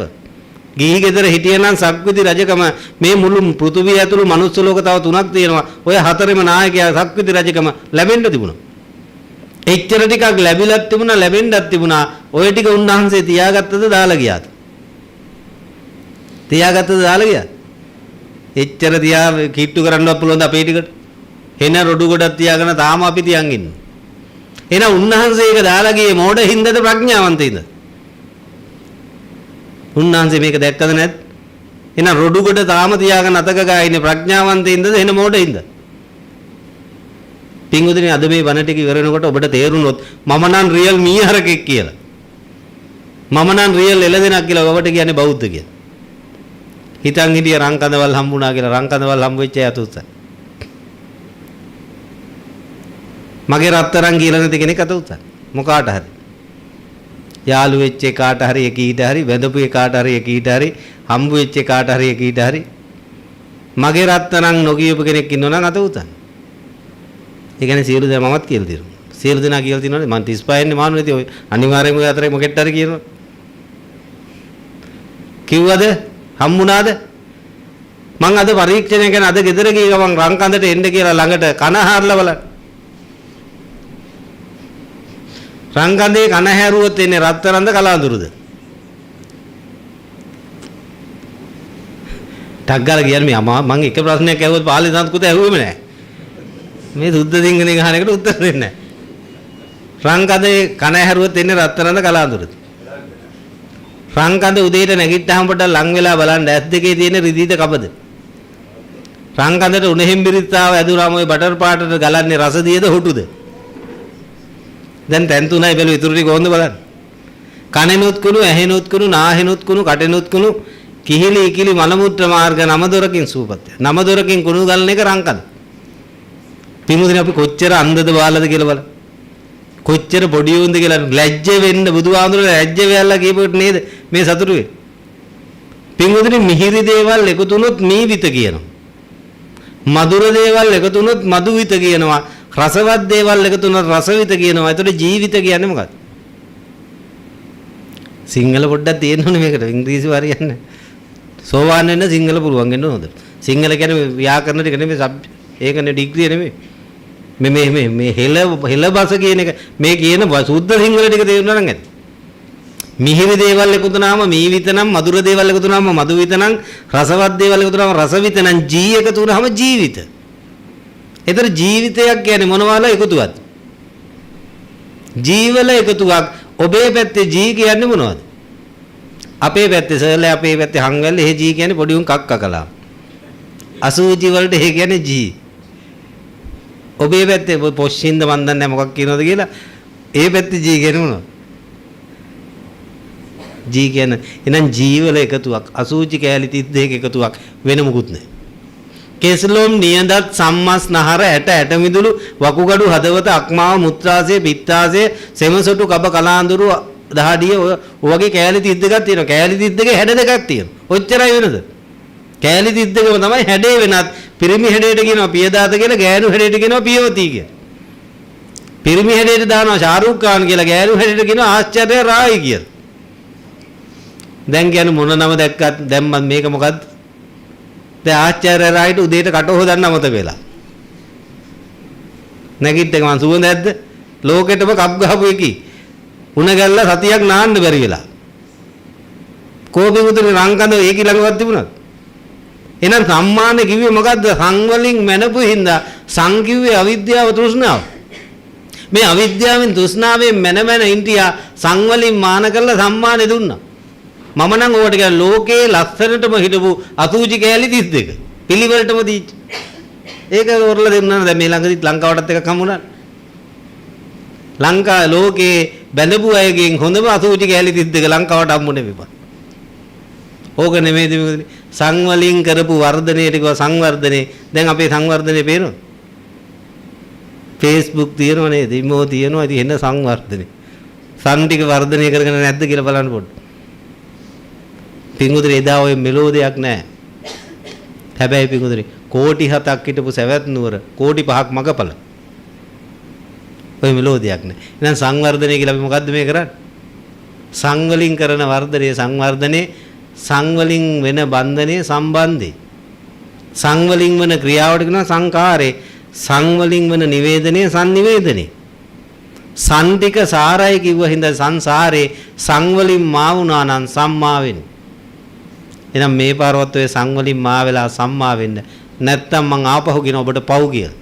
[SPEAKER 1] ගිහි ගෙදර හිටියනම් සක්විති රජකම මේ මුළු පෘථුවිය ඇතුළු මනුස්ස ලෝක තව තුනක් තියෙනවා. ඔය හතරෙම නායකයා සක්විති රජකම ලැබෙන්න තිබුණා. එච්චර ටිකක් ලැබිලත් තිබුණා ලැබෙන්නත් තිබුණා. ඔය ටික උන්වහන්සේ තියාගත්තද දාලා ගියාද? තියාගත්තද දාලා ගියාද? එච්චර තියා කිට්ටු කරන්නවත් පුළුවන්ද අපේ ටිකට? එන රොඩු ගොඩක් තියාගෙන තාම අපි තියන් ඉන්නේ. එහෙනම් උන්වහන්සේ ඒක දාලා ගියේ මොඩ හින්දාද ප්‍රඥාවන්තින්ද? උන්වහන්සේ මේක දැක්කද නැද්ද? එහෙනම් රොඩු ගොඩ තාම තියාගෙන අතක ගා ඉන්නේ ප්‍රඥාවන්තින්ද එන මොඩින්ද? පින්වතුනි අද මේ වණ ටික ඉවර වෙනකොට ඔබට තේරුණොත් මම නම් රියල් මීහරකෙක් කියලා. මම නම් රියල් එළදෙනක් කියලා ඔබට කියන්නේ බෞද්ධ කියලා. හිතන් හිටිය රංකඳවල් හම්බුණා කියලා රංකඳවල් හම්බ වෙච්ච අය අතුස්සයි. මගේ රත්තරන් කියලා නැති කෙනෙක් අතුස්සයි. මොකාට හරි. යාළු වෙච්ච එකාට හරි එකීට හරි වැඳපු එකාට හරි එකීට හරි හම්බ වෙච්ච එකාට හරි එකීට හරි මගේ රත්තරන් නොකියපු කෙනෙක් ඉන්නවනම් අතුස්සයි. ඒ කියන්නේ සියලු දෙනා මමත් කියලා දෙනවා. සියලු දෙනා කියලා තිනවනේ මං 35 න්නේ මානු නැති ඔය අනිවාර්යයෙන්ම ඔය අතරේ මොකෙට් හරි කියනවා. කිව්වද? හම්බුණාද? මං අද පරීක්ෂණය කරන අද ගෙදර ගිය ගමන් රංකඳට එන්න කියලා ළඟට කන හාරලා බලන්න. රංකඳේ කන හැරුවොත් එන්නේ රත්තරන්ද කලාඳුරුද? ටග්ගල කියන්නේ මම එක ප්‍රශ්නයක් ඇහුවොත් පාලි සංස්කෘත ඇහුවෙම නැහැ. මේ සුද්ධ සිංහලෙන් අහන එකට උත්තර දෙන්නේ නැහැ. රංකඳේ කන හැරුවොත් එන්නේ රත්තරන්ද කලාඳුරද? රංකඳ උදේට නැගිට්ටාම පොඩ්ඩක් ලං වෙලා බලන්න ඇස් දෙකේ තියෙන රිදීද කබද? රංකඳට උණෙහිම් බිරිත්තාව ඇදුරාම ওই බටර් පාටට ගලන්නේ රසදියද හොටුද? දැන් තැන් තුනයි බැලුව ඉතුරු ටික කොහොමද බලන්න? කනෙනුත් කුණු, ඇහෙනුත් කුණු, නාහෙනුත් කුණු, කටෙනුත් කුණු, කිහිලි ඉකිලි මල මුත්‍ර මාර්ග නම දොරකින් සූපත්ය. නම දොරකින් කුණු ගලන එක රංකඳ. පිමුදින අපි කොච්චර අන්ධද බාලද කියලා බලන්න. කොච්චර පොඩි උන්ද කියලා ලැජ්ජ වෙන්න බුදුහාමුදුරුවෝ ලැජ්ජ වෙයලා කියපුවට නේද මේ සතුටු වෙන්නේ. පිමුදින මිහිරි දේවල් එකතු වුණොත් මීවිත කියනවා. මధుර දේවල් එකතු වුණොත් මధుවිත කියනවා. රසවත් දේවල් එකතු වුණොත් රසවිත කියනවා. ඒතකොට ජීවිත කියන්නේ මොකක්ද? සිංහල පොඩ්ඩක් තියෙනවනේ මේකට. ඉංග්‍රීසි හරියන්නේ නැහැ. සෝවාන් වෙන්න සිංහල පුළුවන් වෙන්න ඕනද? සිංහල කියන්නේ ව්‍යාකරණ ටික නෙමෙයි ඒකනේ ඩිග්‍රිය නෙමෙයි. මේ හෙළ බස කියන එක මේ කියන සුද්ධ සිංහල ටික තේරුණා නම් ඇති. මිහිරි දේවල් එකතු වුණාම මීවිත නම්, මధుර දේවල් එකතු වුණාම මధుවිත නම්, රසවත් දේවල් එකතු වුණාම රසවිත නම්, ජී එකතු වුණාම ජීවිත. ඒතර ජීවිතයක් කියන්නේ මොනවාල එකතුවක්? ජීවල එකතුවක්. ඔබේ පැත්තේ ජී කියන්නේ මොනවද? අපේ පැත්තේ සර්ලේ, අපේ පැත්තේ හංගල්ලේ. එහෙ ජී කියන්නේ පොඩි උන් කක්ක කලා. අසූචි වලට එහෙ කියන්නේ ජී. ඔබේ පැත්තේ පොෂ්ින්ද මන් දන්නේ නැහැ මොකක් කියනවද කියලා. ඒ පැත්තේ ජී කියන්නේ මොනවද? ජී කියන්නේ එහෙනම් ජීවල එකතුවක්. අසූචි කෑලි 32ක එකතුවක් වෙන මොකුත් නැහැ. කෙසලොම් නියඳත් සම්මස් නහර ඇට ඇට මිදුළු වකුගඩු හදවත අක්මාව මුත්‍රාශය පිත්තාශය සෙමසොටු කබ කලාඳුරු දහඩිය ඔය වගේ කෑලි 32ක් තියෙනවා. කෑලි 32 හැඩ දෙකක් තියෙනවා. ඔච්චරයි වෙනද? කෑලි 32ම තමයි හැඩේ වෙනත්. පිරිමි හැඩයට කියනවා පියදාත කියලා, ගෑනු හැඩයට කියනවා පියවති කියලා. පිරිමි හැඩයට දානවා ශාරුක් ખાන් කියලා, ගෑනු හැඩයට කියනවා ආශ්චර්ය රායි කියලා. දැන් කියන්නේ මොන නම දැක්කත් දැන් මම මේක මොකද්ද? දැන් ආශ්චර්ය රායිට උදේට කට හොදන්න අමතක වෙලා. නැගිට එක මං සුවඳ ඇද්ද? ලෝකෙටම කප් ගහපු එකී. උණ ගැල්ල සතියක් නාන්න බැරි වෙලා. කෝපි මුතුනේ රංකඳ ඒකී ළඟවත් තිබුණාද? එහෙනම් සම්මාන කිව්වේ මොකද්ද? සං වලින් මැනපු හින්දා සං කිව්වේ අවිද්‍යාව තෘෂ්ණාව. මේ අවිද්‍යාවෙන් තෘෂ්ණාවෙන් මැන ඉන්දියා සං වලින් මාන කරලා සම්මානෙ දුන්නා. මම නම් ඕකට කියන ලෝකේ ලස්සනටම හිටපු අසූචි කෑලි 32. පිළිවෙලටම දීච්ච. ඒක වරලා දෙන්නා දැන් මේ ළඟදිත් ලංකාවටත් එකක් හම්බුණා. ලංකා ලෝකේ බැඳපු අයගෙන් හොඳම අසූචි කෑලි 32 ලංකාවට හම්බුනේ විපත්. ඕක නෙමෙයිද මේ සංවලින් කරපු වර්ධනයේ ටික සංවර්ධනේ. දැන් අපේ සංවර්ධනේ පේනවද? Facebook තියෙනව නේද? ඉමෝ තියෙනවා. ඉතින් එන්න සංවර්ධනේ. සං ටික වර්ධනය කරගෙන නැද්ද කියලා බලන්න පොඩ්ඩක්. පිංගුදේ එදා ඔය මෙලෝදයක් නැහැ. හැබැයි පිංගුදේ කෝටි 7ක් හිටපු සවැත් නුවර කෝටි 5ක් මගපල. ඔය මෙලෝදයක් නැහැ. එහෙනම් සංවර්ධනය කියලා අපි මොකද්ද මේ කරන්නේ? සංවලින් කරන වර්ධනයේ සංවර්ධනයේ සංවලින් වෙන බන්ධනයේ සම්බන්ධේ. සංවලින් වෙන ක්‍රියාවට කියනවා සංකාරේ. සංවලින් වෙන නිවේදනයේ සංනිවේදනයේ. සම්තික සාරයි කිව්ව හින්දා සංසාරේ සංවලින් මා වුණා නම් සම්මා වෙන්නේ. එහෙනම් මේ පාරවත් ඔය සංවලින් මා වෙලා සම්මා වෙන්න. නැත්තම් මං ආපහු කියන ඔබට පව් කියලා.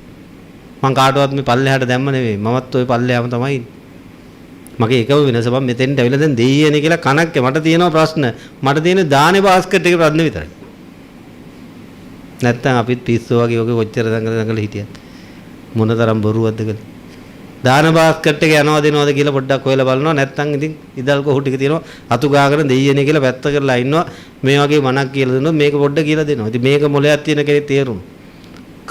[SPEAKER 1] මං කාටවත් මේ පල්ලෙහාට දැම්ම නෙවෙයි. මමත් ඔය පල්ලෙහාම තමයි. මගේ එකම වෙනස බම් මෙතෙන්ට ඇවිල්ලා දැන් දෙයියනේ කියලා කනක් මට තියෙනවා ප්‍රශ්න. මට තියෙන දානේ බාස්කට් එකේ ප්‍රශ්න විතරයි. නැත්තම් අපිත් පිස්සෝ වගේ ඔගේ කොච්චර දඟල හිටියත් මොනතරම් බොරුවක්ද කියලා. දාන බාස්කට් එක යනවා දෙනවද කියලා පොඩ්ඩක් හොයලා බලනවා. නැත්තම් ඉතින් ඉදල් කොහු ටික තියෙනවා අතු ගාගෙන දෙයියනේ කියලා පැත්ත කරලා ඉන්නවා. මේ වගේ මනක් කියලා දෙනවා මේක පොඩ්ඩක් කියලා දෙනවා. ඉතින් මේක මොලයක් තියෙන කෙනෙක් තේරුම්.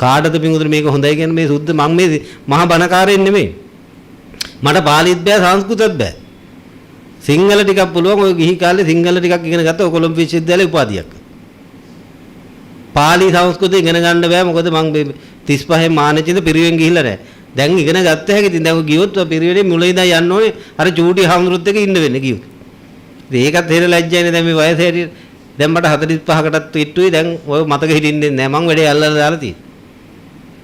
[SPEAKER 1] කාටද පිංගුදුනේ මේක හොඳයි කියන්නේ මේ සුද්ධ මම මේ මහා බණකාරයෙන් නෙමෙයි. මට පාලිත් බෑ සංස්කෘතත් බෑ. සිංහල ටිකක් පුළුවන්. ඔය ගිහි කාලේ සිංහල ටිකක් ඉගෙන ගත්තා. කොළඹ විශ්වවිද්‍යාලේ උපාධියක්. පාලි සංස්කෘතිය ඉගෙන ගන්න බෑ. මොකද මම 35 මානෙචින්ද පිරිවෙන් ගිහිල්ලා නැහැ. දැන් ඉගෙන ගත්ත හැකි. ඉතින් දැන් ගියොත් පිරිවෙනේ මුල ඉඳන් යන්න ඕනේ. අර චූටි හාමුදුරුවොත් එක ඉන්න වෙන්නේ ගියොත්. ඉතින් ඒකත් හේර ලැජ්ජයිනේ දැන් මේ වයස හැටියට. දැන් මට 45කටත් පිටුයි. දැන් ඔය මතක හිටින්නේ නැහැ. මම වැඩේ අල්ලලා දාලා තියෙන්නේ.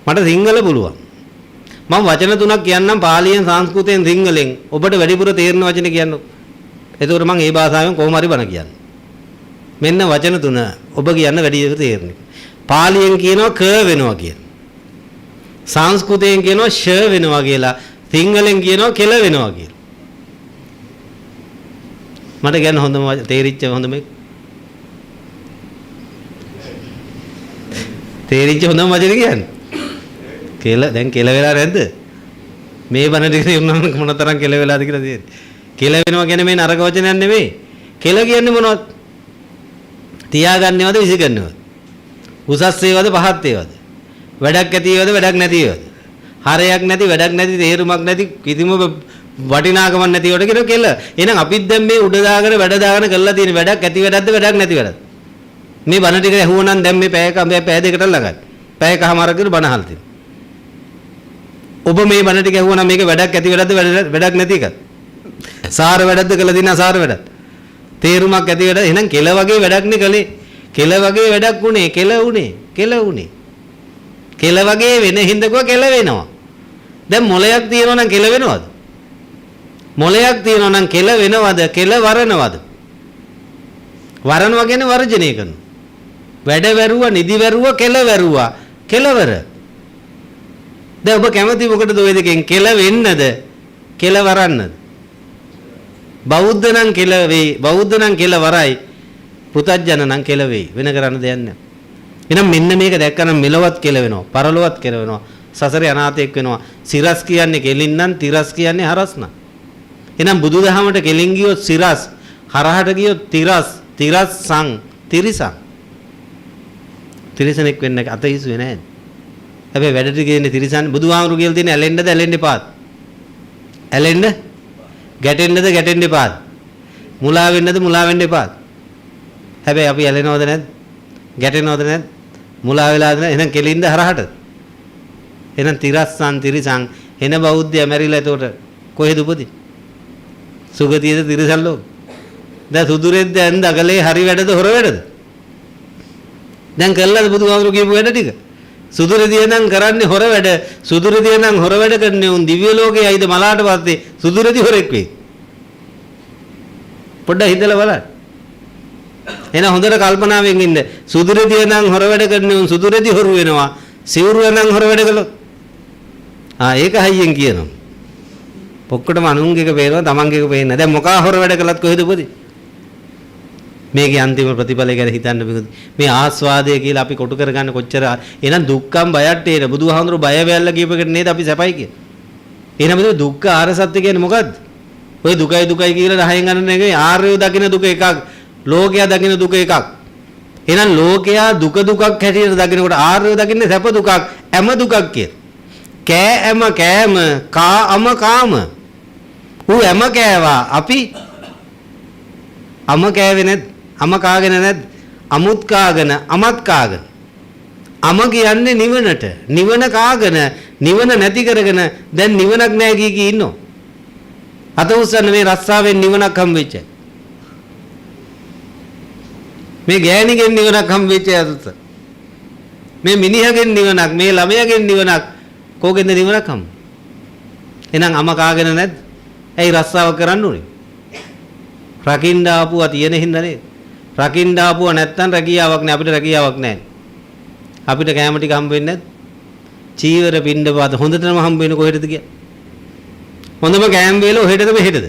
[SPEAKER 1] මට සිංහල පුළුවන්. මම වචන තුනක් කියන්නම් පාලියෙන් සංස්කෘතයෙන් සිංහලෙන්. ඔබට වැඩිපුර තේරෙන වචන කියන්න. එතකොට මම ඒ භාෂාවෙන් කොහොම හරි බණ කියන්නේ. මෙන්න වචන තුන ඔබ කියන්න වැඩිපුර තේරෙන්නේ. පාලියෙන් කියනවා ක වෙනවා කියන. සංස්කෘතයෙන් කියනවා ෂ වෙනවා කියලා. සිංහලෙන් කියනවා කෙල වෙනවා කියලා. මට කියන්න හොඳම තේරිච්ච හොඳම තේරිච්ච හොඳම වචනේ කියන්නේ. කෙල දැන් කෙල වෙලා නැද්ද? මේ බණ ටික උනන මොනතරම් කෙල වෙලාද කියලා තියෙන්නේ. කෙල වෙනවා කියන්නේ මේ නරක වචනයක් නෙමෙයි. කෙල කියන්නේ මොනවද? තියාගන්නවද විසිකන්නවද? උසස් ඒවද පහත් ඒවද? වැඩක් ඇති ඒවද වැඩක් නැති ඒවද? හරයක් නැති වැඩක් නැති තේරුමක් නැති කිසිම වටිනාකමක් නැති වට කියන කෙල. එහෙනම් අපිත් දැන් මේ උඩ දාගෙන වැඩ දාගෙන කරලා තියෙන වැඩක් ඇති වැඩක්ද වැඩක් නැති වැඩක්ද? මේ බණ ටික ඇහුවනම් දැන් මේ පැය දෙකට ළඟයි. පැයකමාරක් විතර බණ අහලා තියෙනවා. ඔබ මේ බණ ටික ඇහුවනම් මේක වැඩක් ඇති වැඩක්ද වැඩක් නැති එකද? සාර වැඩක්ද කළා දිනා සාර වැඩක්. තේරුමක් ඇති වැඩ. එහෙනම් කෙල වගේ වැඩක්නේ කළේ. කෙල වගේ වැඩක් උනේ කෙල උනේ. කෙල වගේ වෙන හින්දකෝ කෙල වෙනවා. දැන් මොලයක් තියෙනවා නම් කෙල වෙනවද? මොලයක් තියෙනවා නම් කෙල වෙනවද? කෙල වරනවද? වරනවා කියන්නේ වර්ජනය කරනවා. වැඩ වැරුවා, නිදි වැරුවා, කෙල වැරුවා. කෙලවර. දැන් ඔබ කැමති මොකටද ඔය දෙකෙන් කෙල වෙන්නද? කෙල වරන්නද? බෞද්ධ නම් කෙල වෙයි. බෞද්ධ නම් කෙල වරයි. පෘථග්ජන නම් කෙල වෙයි. වෙන කරන්න දෙයක් නැහැ. එහෙනම් මෙන්න මේක දැක්කනම් මෙලොවත් කෙල වෙනවා. පරලොවත් කෙල වෙනවා. සසරේ අනාථයෙක් වෙනවා. සිරස් කියන්නේ කෙලින් නම් තිරස් කියන්නේ හරස් නම්. එහෙනම් බුදුදහමට කෙලින් ගියොත් සිරස්, හරහට ගියොත් තිරස් සං තිරිසං. තිරිසනෙක් වෙන්න අතහිසුවේ නැහැ. හැබැයි වැඩ ටික ඉන්නේ තිරිසන්. බුදුහාමුදුරු කියලා තියෙන ඇලෙන්නද ඇලෙන්න එපාද? ඇලෙන්න ගැටෙන්නද ගැටෙන්න එපාද? මුලා වෙන්නද මුලා වෙන්න එපාද? හැබැයි අපි ඇලෙනවද නැද්ද? ගැටෙනවද නැද්ද? මුලා වෙලාද නැද්ද? එහෙනම් කෙලින්ද හරහට? එහෙනම් තිරස්සන් තිරිසං එන බෞද්ධය මැරිලා එතකොට කොහෙද උපදින්නේ? සුගතියද තිරිසන් ලෝක? දැන් සුදුරෙද්ද ඇඳ අගලේ හරි වැඩද හොර වැඩද? දැන් කළාද බුදුහාමුදුරු කියපු වැඩ ටික? සුදුරෙදිය නම් කරන්නේ හොර වැඩ. සුදුරෙදිය නම් හොර වැඩ කරන්නේ උන් දිව්‍ය ලෝකේ ඇයිද මලාට පස්සේ සුදුරෙදි හොරෙක් වෙයි. පොඩ්ඩක් හිතලා බලන්න. එහෙනම් හොඳට කල්පනාවෙන් ඉන්න. සුදුරෙදිය නම් හොර වැඩ කරන්නේ උන් සුදුරෙදි හොරු වෙනවා. සිවුරුව නම් හොර වැඩ කළොත් ඒක හයියෙන් කියනවා. ඔක්කොටම අනුන්ගේක පේනවා තමන්ගේක පේන්නේ නැහැ. දැන් මොකා හොර වැඩ කළත් කොහෙද උපදින්නේ? මේකේ අන්තිම ප්‍රතිඵලය ගැන හිතන්න බෑ. මේ ආස්වාදය කියලා අපි කොටු කරගන්න කොච්චර එහෙනම් දුක්ඛම් බයට එන බුදුහාමුදුරු බය වැල්ලා කියපෙකට නේද අපි සැපයි කියන්නේ. එහෙනම් මේ දුක්ඛ ආර සත්‍ය කියන්නේ මොකද්ද? ඔය දුකයි කියලා 10න් ගන්න නෙවෙයි ආර්යව දකින්න දුක එකක්. ලෝකයා දකින්න දුක එකක්. එහෙනම් ලෝකයා දුකක් හැටියට දකිනකොට ආර්යව දකින්නේ සැප දුකක්, හැම දුකක් කියලා. කෑම කාම ඌ හැම කෑවා අපි අම කෑවේ නැද්ද? අම කාගෙන නැද්ද? අමුත් කාගෙන අමත් කාගෙන. අම කියන්නේ නිවනට. නිවන කාගෙන නිවන නැති කරගෙන දැන් නිවනක් නැහැ කී ඉන්නෝ. අත උස්සන්න මේ රස්සාවෙන් නිවනක් හම්බෙච්ච. මේ ගෑණිගෙන් නිවනක් හම්බෙච්ච අතත. මේ මිනිහගෙන් නිවනක්, මේ ළමයාගෙන් නිවනක්, කෝගෙන්ද නිවනක් හම්බ? එහෙනම් අම කාගෙන නැද්ද? ඇයි රස්සාව කරන්න උනේ? රකින්න ආපුවා තියෙන හින්දා නේද? රකින්න ආපුවා නැත්තම් රැකියාවක් නෑ. අපිට රැකියාවක් නෑ. අපිට කැම ටික හම්බ වෙන්නේ නැද්ද? චීවර පින්ඩ පාත හොඳටම හම්බ වෙන්නේ කොහෙටද කියලා? හොඳම කැම වේල ඔහෙටද මෙහෙටද?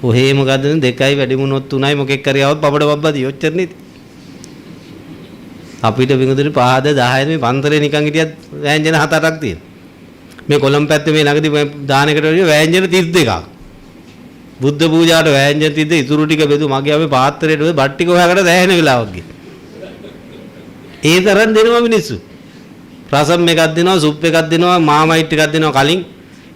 [SPEAKER 1] ඔහේ මොකද්ද 2යි වැඩි වුණොත් 3යි මොකෙක් හරි આવොත් පපඩ බබ්බදී ඔච්චර නේද? අපිට විඟුදුනේ 5ද 10ද මේ පන්තරේ නිකන් හිටියත් වෑංජන 7-8ක් තියෙනවා. මේ කොළඹ පැත්තේ මේ ළඟදී දානකට වගේ වෑංජන 32ක්. බුද්ධ පූජාවට වෑංජන 32 ඉතුරු ටික බෙදු මගේ අපේ පාත්‍රයට ඔය බත් ටික හොයාගෙන දැහැෙන වෙලාවක් ගිහින්. ඒ තරම් දෙනවා මිනිස්සු. රසම් එකක් දෙනවා, සුප් එකක් දෙනවා, මාමයිට් එකක් දෙනවා කලින්.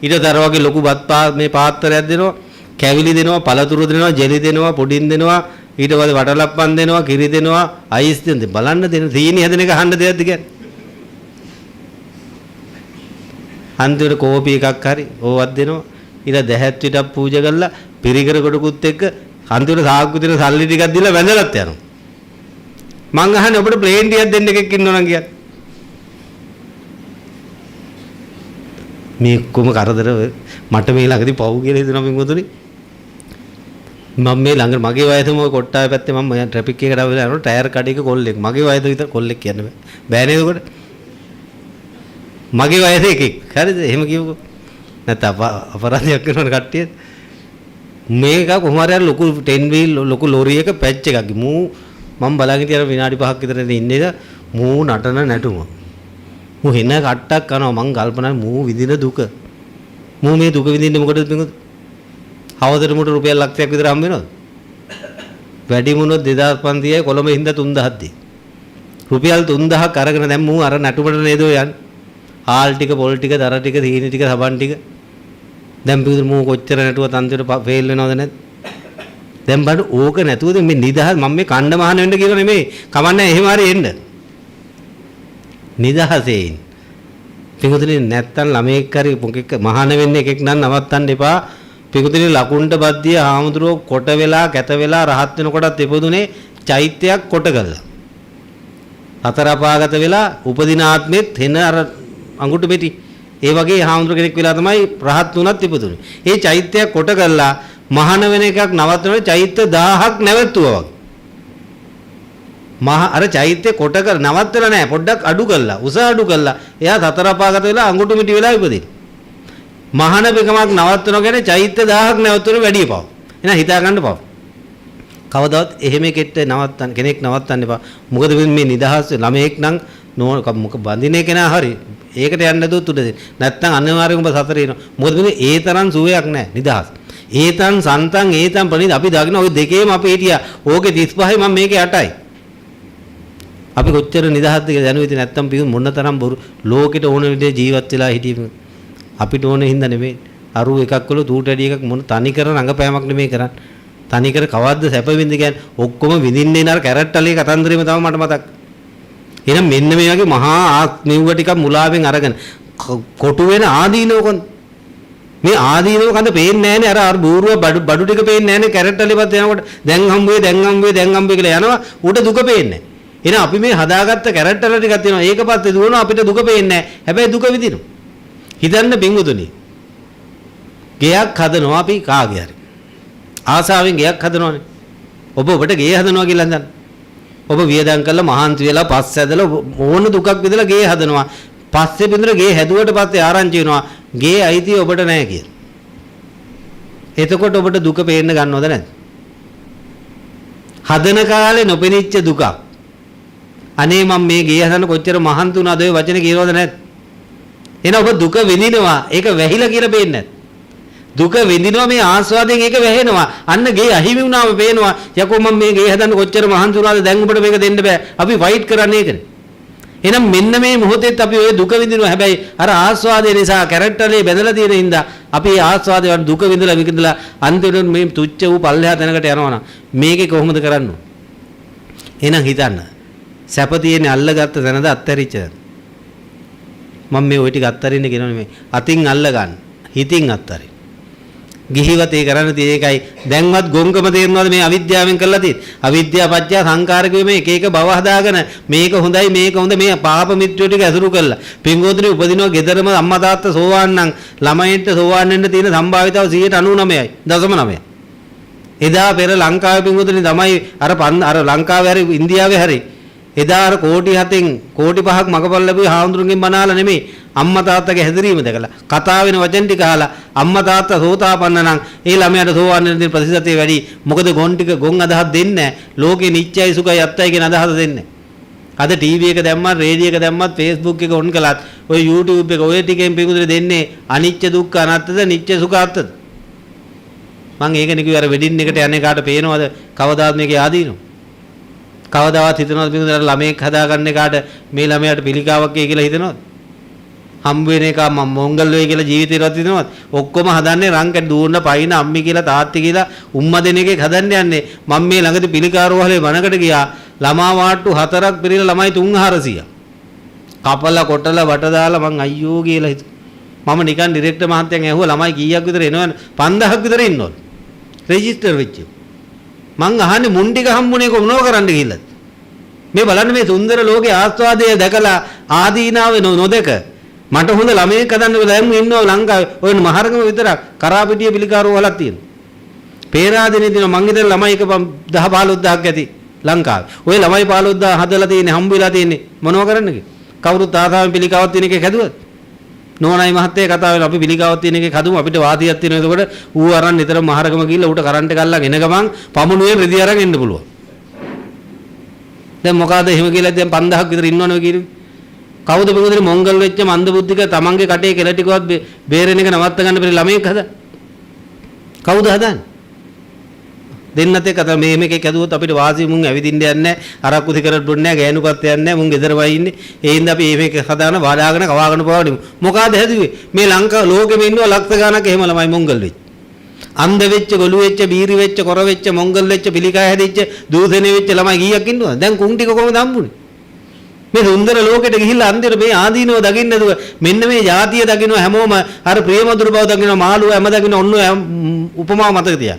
[SPEAKER 1] ඊටතර වගේ ලොකු බත් මේ පාත්‍රයක් දෙනවා, කැවිලි දෙනවා, පළතුරු දෙනවා, ජෙලි දෙනවා, පුඩින් දෙනවා, ඊට පස්සේ වටලප්පන් දෙනවා, කිරි දෙනවා, අයිස් දෙනවා. බලන්න දෙන සීනි හැදෙන එක අහන්න දෙයක්ද කියන්නේ? අන්තිමට කෝපි එකක් හරි ඕවත් දෙනවා. ඊට දැහැත් පිටක් පූජා කරලා පිරිකර කොටකුත් එක්ක අන්තිමට සාක්කු දෙන සල්ලි ටිකක් දීලා වැඳලත් යනවා. මං අහන්නේ ඔබට ප්ලේන් ටිකක් දෙන්න එකෙක් ඉන්නවනම් කියන්නේ. මේ කොම කරදර මට මේ ළඟදී පව් කියලා හිතනවා මින්ගොතුනි. මම මේ ළඟ මගේ වයසම ඔය කොට්ටාවේ පැත්තේ මම ට්‍රැෆික් එකකට ආවලා යනකොට ටයර් කඩේක කොල්ලෙක් මගේ වයස විතර කොල්ලෙක් කියන්න බෑ නේද උකට? මගේ වයස එකෙක්. හරිද? එහෙම කිව්වොත්. නැත්නම් අපරාධයක් කරන කට්ටිය මේක කොහොම හරි ලොකු 10 wheel ලොකු ලෝරි එක පැච් එකක්. මම බලාගෙන ඉතින් විනාඩි 5ක් විතර ඉන්නේ මූ නටන නැටුම. මූ හෙන කට්ටක් කරනවා මං කල්පනා මූ විඳින දුක. මූ මේ දුක විඳින්නේ මොකටද පිටුද? හවසට මුට රුපියල් ලක්ෂයක් විතර හම්බ වෙනවද? වැඩි මුණොත් 2500යි කොළඹ හින්දා 3000ක් දී. රුපියල් 3000ක් අරගෙන දැන් මූ අර නැටුමට නේද යන්නේ. හාල් ටික පොල් ටික දර ටික සීනි ටික සබන් ටික. දැන් පිටුද මූ කොච්චර නැටුවත් අන්තිමට ෆේල් වෙනවද නැද්ද? දැන් බලන්න ඕක නැතුවද මේ නිදහස් මම මේ කණ්ඩ මහන වෙන්න කියලා නෙමෙයි. කමන්නේ එහෙම හරි එන්න. නිදහසෙන්. පිටුදේ නැත්තම් ළමෙක් හරි මොකෙක් මහාන වෙන්න එකෙක් නම් නවත්තන්න එපා. පිටුදේ ලකුණ්ඩ බද්දිය ආමුදුරෝ කොට වෙලා කැත වෙලා රහත් වෙනකොටත් ඉපදුනේ චෛත්‍යයක් කොට ගල්ලා. හතර අපාගත වෙලා උපදින ආත්මෙත් හෙන අර අඟුටු පෙටි ඒ වගේ ආමුදුර කෙනෙක් වෙලා තමයි රහත් වුණත් ඉපදුනේ. ඒ චෛත්‍යයක් කොට ගල්ලා මහාන වෙන එකක් නවත්තනකොට චෛත්‍ය 1000ක් නැවතුවා වගේ. අර චෛත්‍ය කොට කර නවත්තලා නැහැ පොඩ්ඩක් අඩු කළා උස අඩු කළා එයා සතර අපාගත වෙලා අඟුටු මිටි වෙලා ඉපදින. මහාන බෙකමක් නවත්තනවා කියන්නේ චෛත්‍ය 1000ක් නැවතුන වැඩි පව. එහෙනම් හිතා ගන්න පව. කවදාවත් එහෙම කෙට්ට නවත්තන්න කෙනෙක් නවත්තන්න එපා. මොකද මේ නිදහස් ළමයෙක් නම් මොක බඳිනේ කෙනා හරි ඒකට යන්න දුත් උඩ දෙන්න. නැත්තම් අනිවාර්යයෙන්ම ඔබ සතර එනවා. මොකද මේ ඒ තරම් සුවයක් නැහැ නිදහස්. ඒතන් සන්තන් ඒතන් ප්‍රණීත අපි දාගෙන ඔය දෙකේම අපි හිටියා. ඕකේ 35යි මම මේකේ 8යි. අපි කොච්චර නිදහස්ද කියලා දැනුවේ නැත්තම් පියු මොන තරම් බොරු ලෝකෙට ඕන විදිහේ ජීවත් වෙලා හිටියේ. අපිට ඕනේ හින්දා නෙමෙයි. අරු එකක් වල තූට ඇඩි එකක් මොන තනි කර රංගපෑමක් නෙමෙයි කරන්නේ. තනි කර කවද්ද සැප විඳ කියන්නේ ඔක්කොම විඳින්නේ නාර කැරට්ටලේ කතන්දරේම තමයි මට මතක්. එහෙනම් මෙන්න මේ වගේ මහා ආත්මෙව්ව ටිකක් මුලාවෙන් අරගෙන කොටු වෙන ආදීනව කොන් මේ ආදීනව කඳ පේන්නේ නැහනේ අර බූරුව බඩු ටික පේන්නේ නැහනේ කැරට්ටලේපත් යනකොට දැන් හම්බුවේ කියලා යනවා උඩ දුක පේන්නේ. එහෙනම් අපි මේ හදාගත්ත කැරක්ටර් ටිකක් තියෙනවා. ඒක පස්සේ දුවනවා අපිට දුක පේන්නේ නැහැ. හැබැයි දුක විඳිනවා. හිතන්න බින්දුතුනි. ගෙයක් හදනවා අපි කාගේ හරි. ආසාවෙන් ගෙයක් හදනවානේ. ඔබට ගේ හදනවා කියලා හිතන්න. ඔබ වියදම් කරලා මහන්සි වෙලා පස් ඇදලා ඕන දුකක් විඳලා ගේ හදනවා. පස්සේ බින්දර ගේ හැදුවට පස්සේ ආරංචි වෙනවා ගේ අයිතිය ඔබට නැහැ කියලා. එතකොට ඔබට දුක පේන්න ගන්නවද නැද්ද? හදන කාලේ නොපෙනිච්ච දුකක්. අනේ මම මේ ගේ හදන්න කොච්චර මහන්සි වුණාද ඔය වචනේ කියනවද නැද්ද? එහෙනම් ඔබ දුක විඳිනවා ඒක වැහිලා කියලා පේන්නේ නැද්ද? දුක විඳිනවා මේ ආස්වාදයෙන් ඒක වැහෙනවා. අන්න ගේ අහිමි වුණාම පේනවා යකෝ මම මේ ගේ හදන්න කොච්චර මහන්සි වුණාද දැන් ඔබට මේක දෙන්න බෑ. අපි ෆයිට් කරන්නේ ඒකනේ. එහෙනම් මෙන්න මේ මොහොතේත් අපි ඔය දුක විඳිනවා. හැබැයි අර ආස්වාදය නිසා කැරක්ටරේ බැඳලා තියෙන හින්දා අපි ඒ ආස්වාදයෙන් දුක විඳලා අන්තිමට මේ තුච්ච වූ පල්ලෙහා තැනකට යනවනම් මේකේ කොහොමද කරන්නේ? එහෙනම් හිතන්න. සැප තියෙන්නේ අල්ලගත්ත තැනද අත්හැරිච්ච තැනද? මම මේ ওই ටික අත්හරින්න කියනවා නෙමෙයි. අතින් අල්ල ගන්න. හිතින් අත්හරින්න. ගිහිවත් ඒ කරන්න තියෙන එකයි. දැන්වත් ගොංගම තේරෙනවද මේ අවිද්‍යාවෙන් කරලා තියෙන්නේ? අවිද්‍යාව පත්‍ය සංකාර කිව්වේ එක එක බව හදාගෙන මේක හොඳයි මේක හොඳ මේ පාප මිත්‍රයෝ ටික ඇසුරු කරලා පින්ගෝත්‍රි උපදිනවා ගෙදරම අම්මා තාත්තා සෝවාන් නම් ළමයින්ට සෝවාන් වෙන්න තියෙන සම්භාවිතාව 99.9යි. එදා පෙර ලංකාවේ පින්ගෝත්‍රි තමයි අර ලංකාවේ හරි ඉන්දියාවේ හරි එදා අර කෝටි 7න් කෝටි 5ක් මගපල් ලැබුවේ හාමුදුරුවන්ගෙන් බනාලා නෙමෙයි අම්මා තාත්තගේ හැදිරීම දැකලා කතා වෙන වචන ටික අහලා අම්මා තාත්තා සෝතාපන්න නම් ඒ ළමයාට සෝවාන් වෙන දින ප්‍රතිශතය වැඩි. මොකද ගොන් අදහස් දෙන්නේ නැහැ. ලෝකේ නිත්‍යයි සුඛයි අත්තයි කියන අදහස දෙන්නේ. අද ටීවී එක දැම්මත් රේඩියෝ එක දැම්මත් Facebook එක ඔන් කළත් ඔය YouTube එක ඔය ටිකෙන් පිටුදේ දෙන්නේ අනිත්‍ය දුක්ඛ අනාත්තද නිත්‍ය සුඛ අත්තද. මම ඒකනේ කිව්වේ අර වෙඩින් එකට යන්නේ කාට පේනවද කවදාත් මේකේ ආදීනෝ. කවදාවත් හිතනවද පිටුදේ ළමයෙක් හදාගන්න කාට මේ ළමයාට පිළිකාවක් කියලා හිතනවද? හම්බ වෙන එක මම මොංගල් වෙයි කියලා ජීවිතේවත් හිතනවද? ඔක්කොම හදන්නේ රංකඩ දුවන්න පයින් අම්මි කියලා තාත්ති කියලා උම්මා දෙන එකේ හදන්න යන්නේ. මම මේ ළඟදී පිළිකාරෝහලේ වනකට ගියා. ළමා වාට්ටු 4ක් පිරිලා ළමයි 3400. කපලා කොටලා වට දාලා මං අයියෝ කියලා හිතුවා. මම නිකන් ඩිරෙක්ටර් මහත්තයන් ඇහුවා ළමයි කීයක් විතර එනවද? 5000ක් විතර ඉන්නවලු. රෙජිස්ටර් වෙච්ච. මං අහන්නේ මුන් ටික හම්බුනේ කොහොමනෝ කරන්න ගිහිල්ලාද? මේ බලන්න මේ සුන්දර ලෝකේ ආස්වාදය දැකලා ආදීනාව නොදක මට හොඳ ළමයෙක් හදන්න දැන් ඉන්නවා ලංකාවේ ඔය මහරගම විතරක් කරාපිටිය පිළිකාරෝහලක් තියෙනවා. පේරාදෙනේ දින මං ඉතින් ළමයි එක 10 15000ක් ඇති ලංකාවේ. ඔය ළමයි 15000 හදලා තියෙන්නේ හම්බ වෙලා තියෙන්නේ මොනව කරන්නද? කවුරුත් ආසාවෙන් පිළිකාවක් තියෙන එකක් හැදුවද? නෝනයි මහත්තයා කතා වෙලා අපි පිළිකාවක් තියෙන එකේ කදුම අපිට වාදියක් තියෙනවා. එතකොට ඌ අරන් නිතර මහරගම ගිහිල්ලා ඌට කරන්ට් එක අල්ලන් එන ගමන් පමුණුවෙන් රෙදි අරන් එන්න පුළුවන්. දැන් මොකද එහෙම කියලා දැන් 5000ක් විතර ඉන්නවනේ කිරුවේ. කවුද බංගුදේ මොංගල් වෙච්ච මන්දබුද්ධික තමන්ගේ කටේ කෙල ටිකවත් බේරෙන එක නවත්ත ගන්න බැරි ළමයෙක් හදා. කවුද හදන්නේ? දෙන්නත් එක්ක තමයි මේකේ කැදුවොත් අපිට වාසි මුන් ඇවිදින්න යන්නේ නැහැ. අරක්කු දිකරට බොන්නේ නැහැ. ගෑනුකත් යන්නේ නැහැ. මුන් ගෙදරමයි ඉන්නේ. ඒ හින්දා අපි මේක හදාන වඩාගෙන කවාගෙන පවවන්නේ. මොකಾದ හැදුවේ? මේ ලංකාව ලෝකෙම ඉන්නවා ලක්ෂ ගණනක් එහෙම ළමයි මොංගල් වෙච්ච. අන්ධ වෙච්ච, ගොළු වෙච්ච, බීරි වෙච්ච, කොර වෙච්ච, මොංගල් වෙච්ච, පිළිකාය හැදිච්ච, දූෂණය වෙච්ච ළමයි කීයක් ඉන්නවද? දැන් කුන් ටික කොහොමද හම්බුනේ? මේ සුන්දර ලෝකෙට ගිහිල්ලා අන්තිමට මේ ආදීනව දකින්න නේද? මෙන්න මේ જાතිය දකින්න හැමෝම අර ප්‍රියමధుර බව දකින්න මාළුව හැම දකින්න ඔන්න උපමා මතක තියා.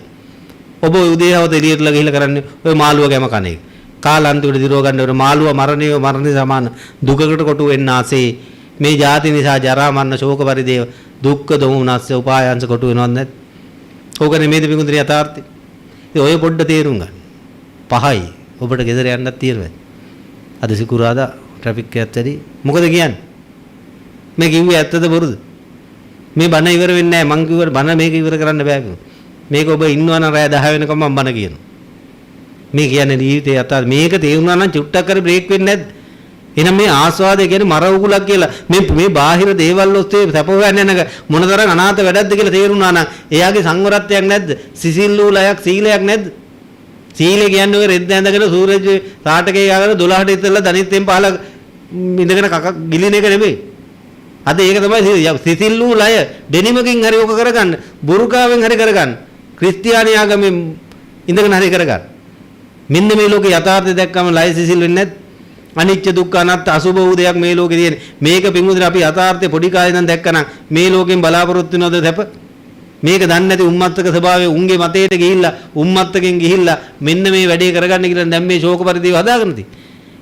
[SPEAKER 1] ඔබ උදේවත එළියටලා ගිහිල්ලා කරන්නේ ඔය මාළුව ගැම කන එක. කාලාන්තිමට දිරව ගන්න ඕන මාළුව මරණය සමාන දුකකට කොටු වෙන්න ආසේ මේ જાති නිසා ජරා මරණ ශෝක පරිදේව දුක්ඛ දෝමනස්ස උපායංශ කොටු වෙනවද නැත්? ඕක නෙමෙයිද පිඟුන්දිරිය යථාර්ථය. ඉතින් ඔය පොඩ්ඩ තේරුම් ගන්න. පහයි ඔබට ගෙදර යන්නත් තියෙනවා. අද සිකුරාදා ට්‍රැෆික් එකත් වැඩි. මොකද කියන්නේ? මේ කිව්වේ ඇත්තද බොරුද? මේ බණ ඉවර වෙන්නේ නැහැ. මං කිව්වට බණ මේක ඉවර කරන්න බෑ කිව්වා. මේක ඔබ ඉන්නවා නම් රෑ 10 වෙනකම් මම බණ කියනවා. මේ කියන්නේ ජීවිතේ යථා මේක තේරුණා නම් චුට්ටක් කර බ්‍රේක් වෙන්නේ නැද්ද? එහෙනම් මේ ආස්වාදය කියන්නේ මර උගුලක් කියලා මේ බාහිර දේවල් ඔස්සේ සැප හොයන්න යන මොනතරම් අනාථ වැඩක්ද කියලා තේරුණා නම් එයාගේ සංවරත්වයක් නැද්ද? සිසිල් වූ ලයක් සීලයක් නැද්ද? සීලය කියන්නේ ඔය රෙද්ද ඇඳගෙන සූරජ් සාටකේ ය아가න 12ට ඉතලා දනිත්තෙන් පහල ඉඳගෙන කක ගිලින එක නෙමෙයි. අද ඒක තමයි සිසිල් වූ ලය දෙනිමකින් හරි ඔක කරගන්න. බුරුකාවෙන් හරි කරගන්න. ක්‍රිස්තියානි ආගමෙන් ඉඳගෙන හරි කරගන්න. මෙන්න මේ ලෝකේ යථාර්ථය දැක්කම ලය සිසිල් වෙන්නේ නැද්ද? අනිච්ච දුක්ඛ අනාත්ම අසුභ වූ දෙයක් මේ ලෝකේ තියෙන. මේක පින්වුදින අපි යථාර්ථය පොඩි කාලේ ඉඳන් දැක්කනම් මේ ලෝකෙන් බලාපොරොත්තු වෙනවද සැප? මේක දන්නේ නැති උම්මත්තක ස්වභාවයේ උන්ගේ මතයට ගිහිල්ලා උම්මත්තකෙන් ගිහිල්ලා මෙන්න මේ වැඩේ කරගන්න කියලා දැන් මේ ශෝක පරිදේව හදාගෙන තියෙන්නේ.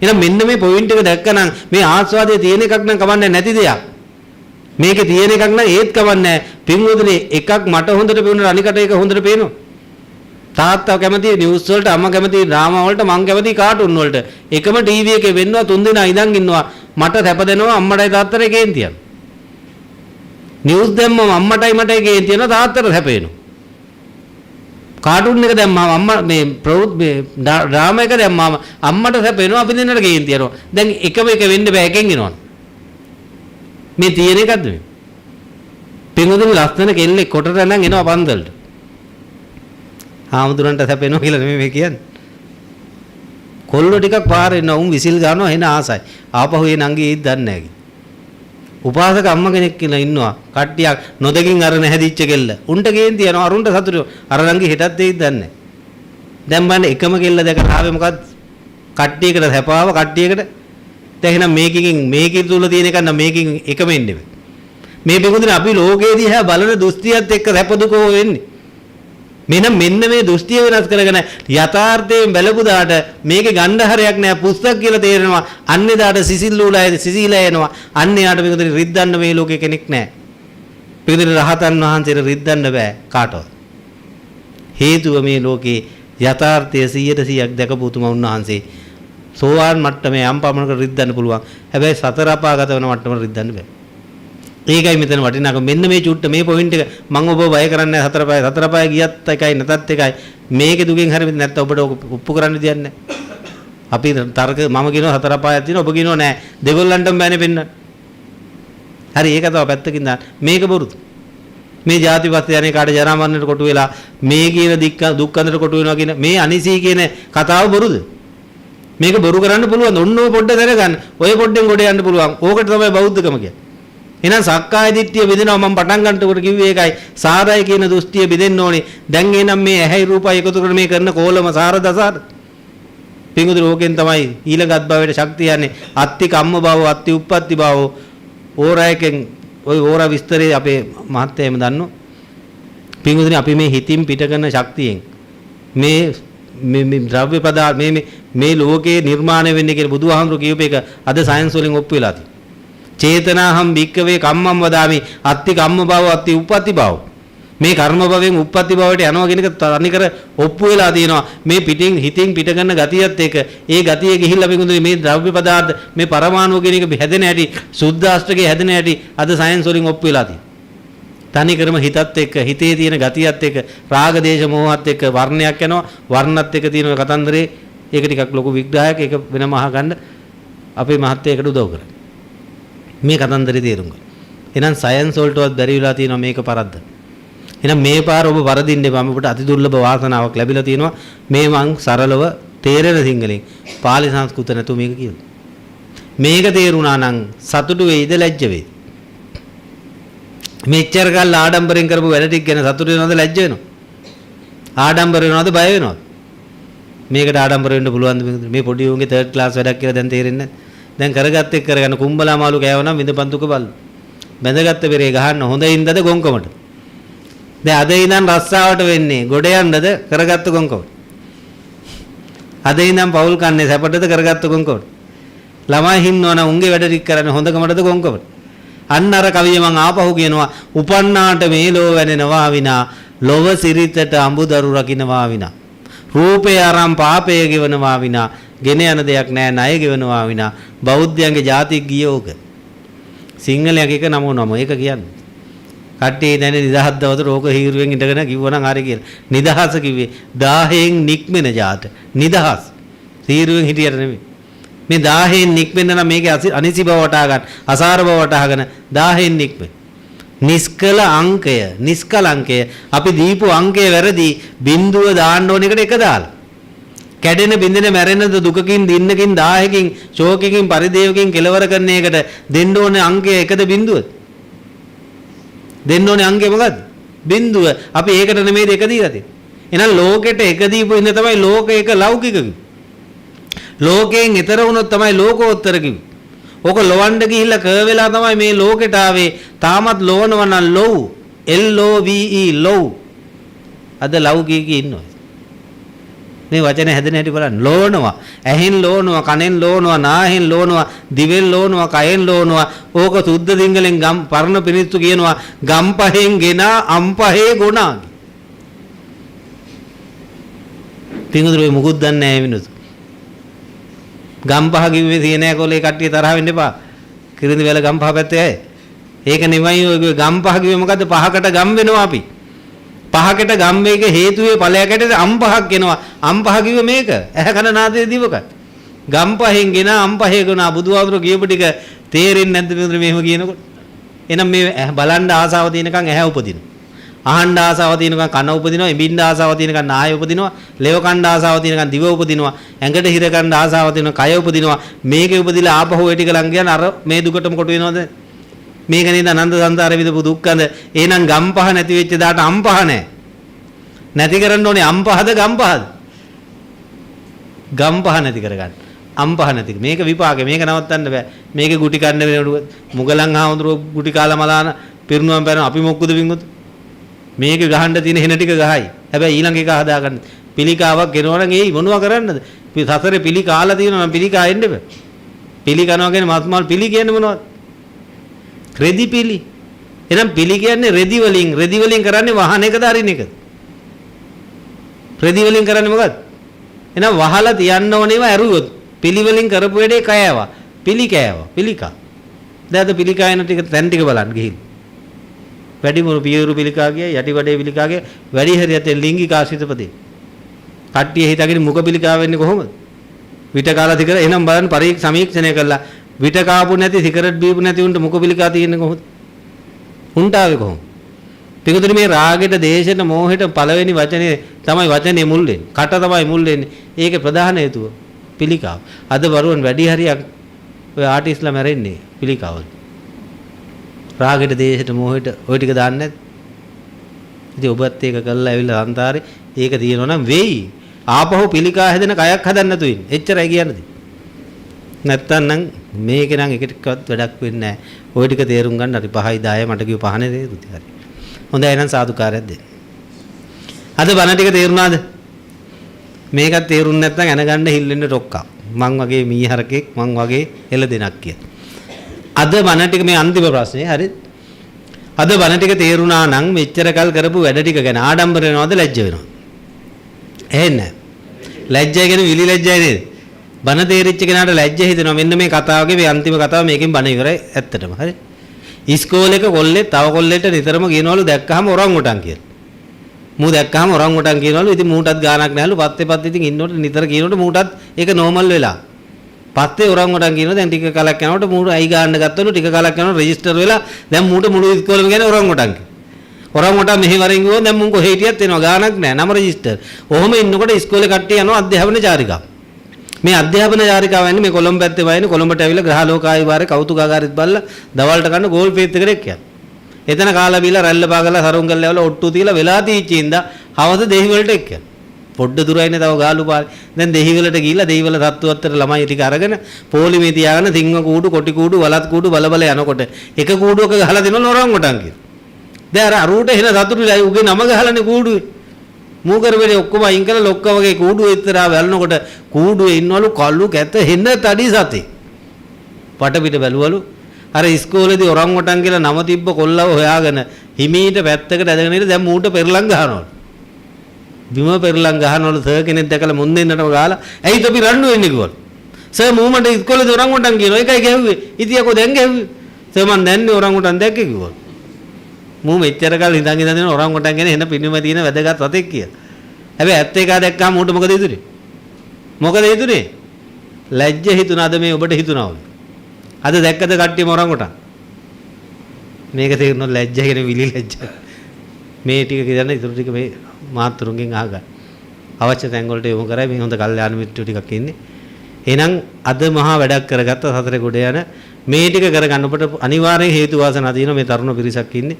[SPEAKER 1] එහෙනම් මෙන්න මේ පොයින්ට් එක දැක්කනම් මේ ආස්වාදයේ තියෙන එකක් නම් කවන්නේ නැති දෙයක්. මේකේ තියෙන එකක් නම් ඒත් කවන්නේ පින්වතුනි එකක් මට හොඳට පේනවා අනිකට ඒක හොඳට පේනවා. තාත්තා කැමති නිවුස් වලට අම්මා කැමති ඩ්‍රාමා වලට මං කැමති කාටුන් වලට. එකම ටීවී එකේ වෙන්නවා තුන් දෙනා ඉඳන් ඉන්නවා. මට සැප දෙනවා අම්මටයි තාත්තටයි කේන්තියක්. නිවුස් දැම්මම අම්මටයි මටයි කේන්ති වෙනවා තාත්තට හැපේනවා. කාටුන් එක දැම්මම අම්මා මේ ඩ්‍රාමා එක දැම්මම අම්මට හැපේනවා අපි දෙන්නට කේන්ති යනවා. දැන් එකම එක වෙන්න බෑ එකෙන් එනවා. මේ තියෙන එකක්ද මේ? පින්වතුනි ලස්සන කෙල්ලෙක් කොටට නම් එනවා පන්දලට. ආමුදුරන්ට හැපේනවා කියලා නෙමෙයි මේ කියන්නේ. කොල්ලෝ ටිකක් පාරේ ඉන්න උන් විසිල් ගන්නවා එන ආසයි. ආපහු ඒ නංගි ඒත් දන්නේ නැහැ. උපාසක අම්ම කෙනෙක් කියලා ඉන්නවා. කට්ටියක් නොදකින් අර නැහැදිච්ච කෙල්ල. උන්ට කේන්ති යනවා අරුන්ට සතුටු. අර නංගි හෙටත් දෙයිද දන්නේ. දැන් බලන්න එකම කෙල්ල දැකලා ආවේ මොකද්ද? කට්ටියකට හැපාව කට්ටියකට දැන් එහෙනම් මේකේ තුල තියෙන එක නම් මේකෙන් එකම එන්නේ. මේ බෙගුදින අපි ලෝකයේ දිහා බලන දෘෂ්ටියත් එක්ක සැප දුක වෙන්නේ. මෙන්න මේ දෘෂ්ටිය වෙනස් කරගෙන යථාර්ථයෙන් බැලපුදාට මේකේ ගණ්ඩහරයක් නෑ පුස්සක් කියලා තේරෙනවා. අන්නේ දාට සිසිල්ලුලයි සිසිලා එනවා. අන්නේ යාට මේකෙන් රිද්දන්න මේ ලෝකේ කෙනෙක් නෑ. මේකෙන් රහතන් වහන්සේට රිද්දන්න බෑ කාටවත්. හේතුව මේ ලෝකේ යථාර්ථය 100%ක් දැකපු උතුම උන්වහන්සේ සෝවාන් මට්ටමේ යම් පමණකට රිද්දන්න පුළුවන්. හැබැයි සතර අපාගත වෙන මට්ටමට රිද්දන්න බෑ. ඒකයි මෙතන වටිනාකම. මෙන්න මේ චුට්ට මේ පොයින්ට් එක මම ඔබ බය කරන්නේ සතර පය ගියත් එකයි නැතත් එකයි. මේකේ දුකෙන් හරි නැත්නම් ඔබට ඔප්පු කරන්න දෙයක් නැහැ. අපි තර්ක මම කියනවා සතර පයක් තියෙනවා ඔබ කියනවා නෑ. දෙගොල්ලන්ටම බෑනේ පෙන්නන්න. හරි ඒක තමයි පැත්තකින් දාන්න. මේක බොරුද? මේ ಜಾති පස්සේ යන්නේ කාට ජරා මරණයට කොටු වෙලා මේ කියන දුක් අඳට කොටු වෙනවා කියන මේ අනිසී කියන කතාව බොරුද? මේක බොරු කරන්න පුළුවන්. ඔන්න ඔය පොඩ්ඩ දැනගන්න. ඔය පොඩ්ඩෙන් ගොඩ යන්න පුළුවන්. ඕකට තමයි බෞද්ධකම කියන්නේ. එහෙනම් සක්කාය දිට්ඨිය බෙදෙනවා මම පටන් ගන්නකොට කිව්වේ ඒකයි. සාරය කියන දෘෂ්ටිය බෙදෙන්න ඕනේ. දැන් එහෙනම් මේ ඇහැයි රූපයි එකතු කරගෙන මේ කරන කෝලම සාර දසාර. පිංගුදු රෝගෙන් තමයි ඊළඟත් භවයට ශක්තිය යන්නේ. අත්ති කම්ම භව, අත්ති උප්පත්ති භව. ඕරායකෙන් ওই ඕරා විස්තරේ අපේ මහත්තයා එම දන්නෝ. පිංගුදුනි අපි මේ හිතින් පිට කරන ශක්තියෙන් මේ ද්‍රව්‍ය පදාර්ථ මේ ලෝකේ නිර්මාණය වෙන්නේ කියලා බුදුහාමුදුරු කියූප එක අද සයන්ස් වලින් ඔප්පු වෙලා තියෙනවා. චේතනාහම් භික්කවේ කම්මම් වදාමි අත්ති කම්ම භව අත්ති උප්පත්ති භව. මේ කර්ම භවයෙන් උප්පත්ති භවයට යනවා කියන එක තනිකර ඔප්පු වෙලා තියෙනවා. මේ පිටින් හිතින් පිට කරන ගතියත් එක ඒ ගතිය ගිහිල්ලා පිටුනේ මේ ද්‍රව්‍ය පදාර්ථ මේ පරමාණු කියන එක හැදෙන හැටි සුද්ධාෂ්ටකයේ හැදෙන හැටි අද සයන්ස් වලින් ඔප්පු වෙලා තියෙනවා. තනිකරම හිතත් එක්ක හිතේ තියෙන ගතියත් එක්ක රාග දේශ මොහත් එක්ක වර්ණයක් යනවා. වර්ණත් එක්ක තියෙන කතන්දරේ ඒක ටිකක් ලොකු විග්‍රහයක්. ඒක වෙනම අහගන්න අපේ මහත්තයකට උදව් කරා. මේ කතන්දරේ තේරුම් ගන්න. එහෙනම් සයන්ස් වලටවත් බැරි වෙලා තියෙනවා මේක පරද්ද. එහෙනම් මේ පාර ඔබ වරදින්න එපා. අපිට අති දුර්ලභ වාසනාවක් ලැබිලා තියෙනවා. මේ මං සරලව තේරෙන සිංහලෙන් පාලි සංස්කෘත නැතු මේක කියනවා. මේක තේරුණා නම් සතුටු වෙයිද ලැජ්ජ වෙයිද? මෙච්චර කල් ආඩම්බරෙන් කරපු වැඩ ටික ගැන සතුටු වෙනවද ලැජ්ජ වෙනවද? ආඩම්බර වෙනවද බය වෙනවද? මේකට ආඩම්බර වෙන්න පුළුවන්ද මේ පොඩි උන්ගේ 3rd class වැඩක් කියලා දැන් තේරෙන්නේ නැහැ. දැන් කරගත්ත එක්ක කරගන්න කුඹලා මාළු කෑවනම් විඳපන්තුක බල්ල. බැඳගත්ත පෙරේ ගහන්න හොඳින්දද ගොංකමට. දැන් අද ඉඳන් රස්සාවට වෙන්නේ ගොඩ යන්නද කරගත්ත ගොංකමට. අද ඉඳන් පවුල් කන්නේ සැපටද කරගත්ත ගොංකමට. ළමයි හින්නවනම් උන්ගේ වැඩ ටික කරන්නේ හොඳකමටද ගොංකමට. අන්න අර කවිය මං ආපහු කියනවා උපන්නාට මේ ලෝ වැනෙනවා විනා ලොව සිරිතට අඹදරු රකින්නවා විනා රූපේ ආරම් පාපය ගෙවනවා විනා ගෙන යන දෙයක් නෑ ණය ගෙවනවා විනා බෞද්ධයන්ගේ ජාතික ගියෝක සිංහලයක එක නමෝ නමෝ ඒක කියන්නේ කට්ටිය දැන නිදහස් දවස රෝග හීරුවෙන් ඉඳගෙන කිව්වනම් හරි කියලා නිදහස කිව්වේ 1000න් නික්මෙන ජාත නිදහස් හීරුවෙන් හිටියට නෙමෙයි මේ 1000න් නික්මෙන්න නම් මේකේ අනිසි බව වටහා ගන්න අසාර බව වටහාගෙන 1000න් නික්මෙන්න නිස්කල අංකය නිස්කලංකය අපි දීපු අංකය වැරදි බිඳුව දාන්න ඕන එකට එක දාලා කැඩෙන බින්දෙන මැරෙන දුකකින් දින්නකින් 1000කින් ශෝකකින් පරිදේවකින් කෙලවර කරන එකට දෙන්න ඕනේ අංකය එකද බිඳුවද දෙන්න ඕනේ අංකය මොකද්ද බිඳුව අපි ඒකට නෙමෙයි දෙක දීලා තියෙන්නේ එහෙනම් ලෝකෙට එක දීපු ඉන්න තමයි ලෝක එක ලෞකික ලෝකයෙන් ඈතර වුණොත් තමයි ලෝකෝත්තර කිව්වේ. ඕක ලොවන්න ගිහිල්ලා කර වෙලා තමයි මේ ලෝකෙට ආවේ. තාමත් ලෝනවා නම් ලොව් L O V E ලොව්. අද ලව් කී ඉන්නවා. මේ වචන හැදෙන හැටි බලන්න. ලෝනවා. ඇහෙන් ලෝනවා, කනෙන් ලෝනවා, නාහෙන් ලෝනවා, දිවෙන් ලෝනවා, කයෙන් ලෝනවා. ඕක සුද්ධ සිංහලෙන් ගම් පරණ පිරිත්තු කියනවා ගම් පහෙන් ගෙන අම්පහේ ගුණා. පිඟුදුරේ මුකුත් දන්නේ නැහැ මිනිස්සු. ගම්පහ කිව්වේ සීනෑ කොලේ කට්ටිය තරහ වෙන්න එපා. කිරිඳි වැල ගම්පහ පැත්තේ අය. ඒක නෙමෙයි ඔය ගම්පහ කිව්වේ මොකද්ද? පහකට ගම් වෙනවා අපි. පහකට ගම් මේක හේතුවේ ඵලයකට අම්පහක් එනවා. අම්පහ කිව්වේ මේක. ඇහ කන නාසය දිවක. ගම්පහෙන් ගෙන අම්පහේ ගුණා බුදුහාමුදුරුවෝ කියපු ටික තේරෙන්නේ නැද්ද මෙතන මෙහෙම කියනකොට? එහෙනම් මේ බලන්න ආසාව තියෙනකන් ඇහැ උපදිනවා. අහන්න ආසාව තියෙනකන් කන උපදිනවා, ඉඹින්න ආසාව තියෙනකන් නාය උපදිනවා, ලෙව කන්න ආසාව තියෙනකන් දිව උපදිනවා, ඇඟට හිර ගන්න ආසාව තියෙනකන් කය උපදිනවා. මේකේ උපදිලා ආපහු ඒ ටික ලං ගියන අර මේ දුකටම කොට වෙනවද? මේක නේද අනන්ත සංසාරේ විදපු දුක්ඛඳ. එහෙනම් ගම්පහ නැති වෙච්ච දාට අම්පහ නැහැ. නැති කරන්න ඕනේ අම්පහද ගම්පහද? ගම්පහ නැති කරගන්න. අම්පහ නැති. මේක විපාකේ. මේක නවත්තන්න බෑ. මේකේ ගුටි කන්න වෙනකොට මුගලන් හාමුදුරුවෝ ගුටි කාලා මලාන පිරුණුවම් පැන අපි මොක්කුද වින්ගොත්? මේක ගහන්න තියෙන හෙන ටික ගහයි. හැබැයි ඊළඟ එක හදාගන්න. පිළිකාවක් ගෙනවනම් ඒයි මොනවා කරන්නද? සසරේ පිළි කාලා තියෙනවා නම් පිළිකා එන්න බෑ. පිළි කනවා කියන්නේ මස්මල් පිළි කියන්නේ මොනවද? රෙදි පිළි. එහෙනම් පිළි කියන්නේ රෙදි වලින් කරන්නේ වහන එකද අරින එකද? රෙදි වලින් කරන්නේ මොකද්ද? එහෙනම් වහලා තියන්න ඕනේව ඇරුවොත් පිළි වලින් කරපු වැඩේ කෑවා. පිළි කෑවා. පිළිකා. දැන් අද පිළිකා එන ටික තැන් ටික බලන්න ගිහින්. වැඩිමුරු පියවරු පිළිකා ගිය යටි වඩේ පිළිකාගේ වැඩි හරියට ලිංගික ආශ්‍රිතපදේ. කට්ටිය හිතාගෙන මුඛ පිළිකා වෙන්නේ කොහොමද? විට කාලා තිකර එහෙනම් බලන්න සමීක්ෂණය කළා. විට කාපු නැති සිගරට් බීපු නැති උන්ට මුඛ පිළිකා තියෙන්නේ කොහොමද? උන්ට ආවේ කොහොමද? පිටුතුනි මේ රාගෙට, දේශෙට, මෝහෙට පළවෙනි වචනේ තමයි වචනේ මුල් වෙන්නේ. කට තමයි මුල් වෙන්නේ. ඒකේ ප්‍රධාන හේතුව පිළිකාව. අද වරුවන් වැඩි හරියක් ඔය ආටිස්ලා මැරෙන්නේ පිළිකාවල. රාගෙට, දේශෙට, මෝහෙට ওই ටික දාන්නේ නැද්ද? ඉතින් ඔබත් ඒක කළා ඇවිල්ලා අන්තරේ ඒක තියෙනවා නම් වෙයි. ආපහු පිළිකා හැදෙන කයක් හදන්න නැතු වෙන්නේ. එච්චරයි කියන්නේ. නැත්තම් නම් මේකේ නම් එකටවත් වැඩක් වෙන්නේ නැහැ. ওই ටික තේරුම් ගන්න හරි 5යි 10යි මට කිව්ව පහනේ තේරුති හරි. හොඳයි එහෙනම් සාදුකාරයක් දෙන්න. අද බණ ටික තේරුණාද? මේකත් තේරුන්නේ නැත්නම් ඇනගන්න හිල්ලෙන්න ඩොක්කා. මං වගේ මීහරකෙක් මං වගේ එළ දෙනක් කියලා. අද බණ ටික මේ අන්තිම ප්‍රශ්නේ හරිද? අද බණ ටික තේරුණා නම් මෙච්චර කල් කරපු වැඩ ටික ගැන ආඩම්බර වෙනවද ලැජ්ජ වෙනවද? එහෙන්නේ ලැජ්ජය ගැන විලි ලැජ්ජය නේද? බණ තේරිච්ච කෙනාට ලැජ්ජ හිතෙනවා. මෙන්න මේ කතාවගේ මේ අන්තිම කතාව මේකෙන් බණ ඉවරයි ඇත්තටම. හරි. ඉස්කෝලේක කොල්ලේ තව කොල්ලෙට නිතරම කියනවලු දැක්කහම ඔරංගුටන් කියලා. මූ දැක්කහම ඔරංගුටන් කියනවලු. ඉතින් මූටත් ගානක් නැහැලු. පත්තේ ඉතින් ඉන්නකොට නිතර කියනකොට මූටත් ඒක නෝමල් වෙලා. පත්තේ ඔරංගුටන් කියනවා. දැන් ටික කලක් යනකොට මූට අයි ගන්න ගත්තලු. ටික කලක් යනකොට රෙජිස්ටර් වෙලා දැන් මූට මුළු ඉස්කෝලේම කියන්නේ ඔරංගුටන්. ඔරංගුටන් මෙහි වරින් ගියෝ දැන් මුන් කොහේ හිටියත් එනවා ගානක් නැහැ. නම රෙජිස්ටර්. ඔහොම ඉන්නකොට ඉස්කෝලේ කට්ටිය යනවා අධ්‍යාපන චාරිකාව. මේ අධ්‍යාපන චාරිකාව යන්නේ මේ කොළඹ පැත්තේ වයින්නේ කොළඹට ඇවිල්ලා ග්‍රහලෝකායි වාරේ කෞතුකාගාරෙත් බලලා දවල්ට කන්න ගෝල් පේත් එකට එක්කයන්. එතන කාලා බීලා රැල්ල පාගලා සරුන් කරලා ඇවිල්ලා ඔට්ටු තියලා වෙලා තීච්චින්දා හවස දෙහි වලට එක්කයන්. පොඩ්ඩ දුරයිනේ තව ගාලු පාරේ. දැන් දෙහි වලට ගිහිල්ලා දෙහි වල තත්ත්වත්තර ළමයි ටික අරගෙන පොලිමේ තියාගෙන තින්ව කූඩු කොටි කූඩු වලත් කූඩු බල යනකොට එක කූඩුවක ගහලා දෙනවා ඔරංගුටන් කියලා. දැන් අර අරුවට එන සතුටුයි උගේ නම ගහලානේ කූඩුවේ. මූකරවලේ ඔක්කොම අයින් කරලා ලොක්ක වගේ කූඩුවේ ඉතරා වැල්නකොට කූඩුවේ ඉන්නවලු කල්ලු කැත හෙන්න තඩි සතේ. පට පිට බැලුවලු අර ඉස්කෝලේදී ඔරංගුටන් කියලා නම තිබ්බ කොල්ලව හොයාගෙන හිමීට පැත්තකට ඇදගෙන ඉන්න දැන් මූට පෙරලන් ගහනවලු. බිම පෙරලන් ගහනවලු සර් කෙනෙක් දැකලා මුන් දෙන්නටම ගහලා ඇයි තොපි රණ්ඩු වෙන්නේ කිව්වලු. සර් මූමට ඉස්කෝලේදී ඔරංගුටන් කියනවා ඒකයි ගැහුවේ. ඉතියකෝ දැන් ගැහුවේ. සර් මන් දැන්නේ ඔරංගුටන් දැක්කේ කිව්වලු. මූ මෙච්චර කල් ඉඳන් දෙන ඔරංගුටන් ගැන එන පින්නම තියෙන වැදගත් සතෙක් කියලා. හැබැයි ඇත්ත එක දැක්කම මූට මොකද හිතුනේ? මොකද හිතුනේ? ලැජ්ජ හිතුණාද මේ ඔබට හිතුණාද? අද දැක්කද කට්ටියම ඔරංගුටන්? මේක තේරුණොත් ලැජ්ජ කියන විලි ලැජ්ජ. මේ ටික කියන ඉතුරු ටික මේ මාත්‍රුන්ගෙන් අහගන්න. අවශ්‍ය තැන් වලට යොමු කරයි මේ හොඳ කල්යාණ මිත්‍රයෝ ටිකක් ඉන්නේ. එහෙනම් අද මහා වැඩක් කරගත්ත සතර ගොඩ යන මේ ටික කරගන්න ඔබට අනිවාර්යෙන් හේතු වාසනා තියෙනවා. මේ තරුණ පිරිසක් ඉන්නේ.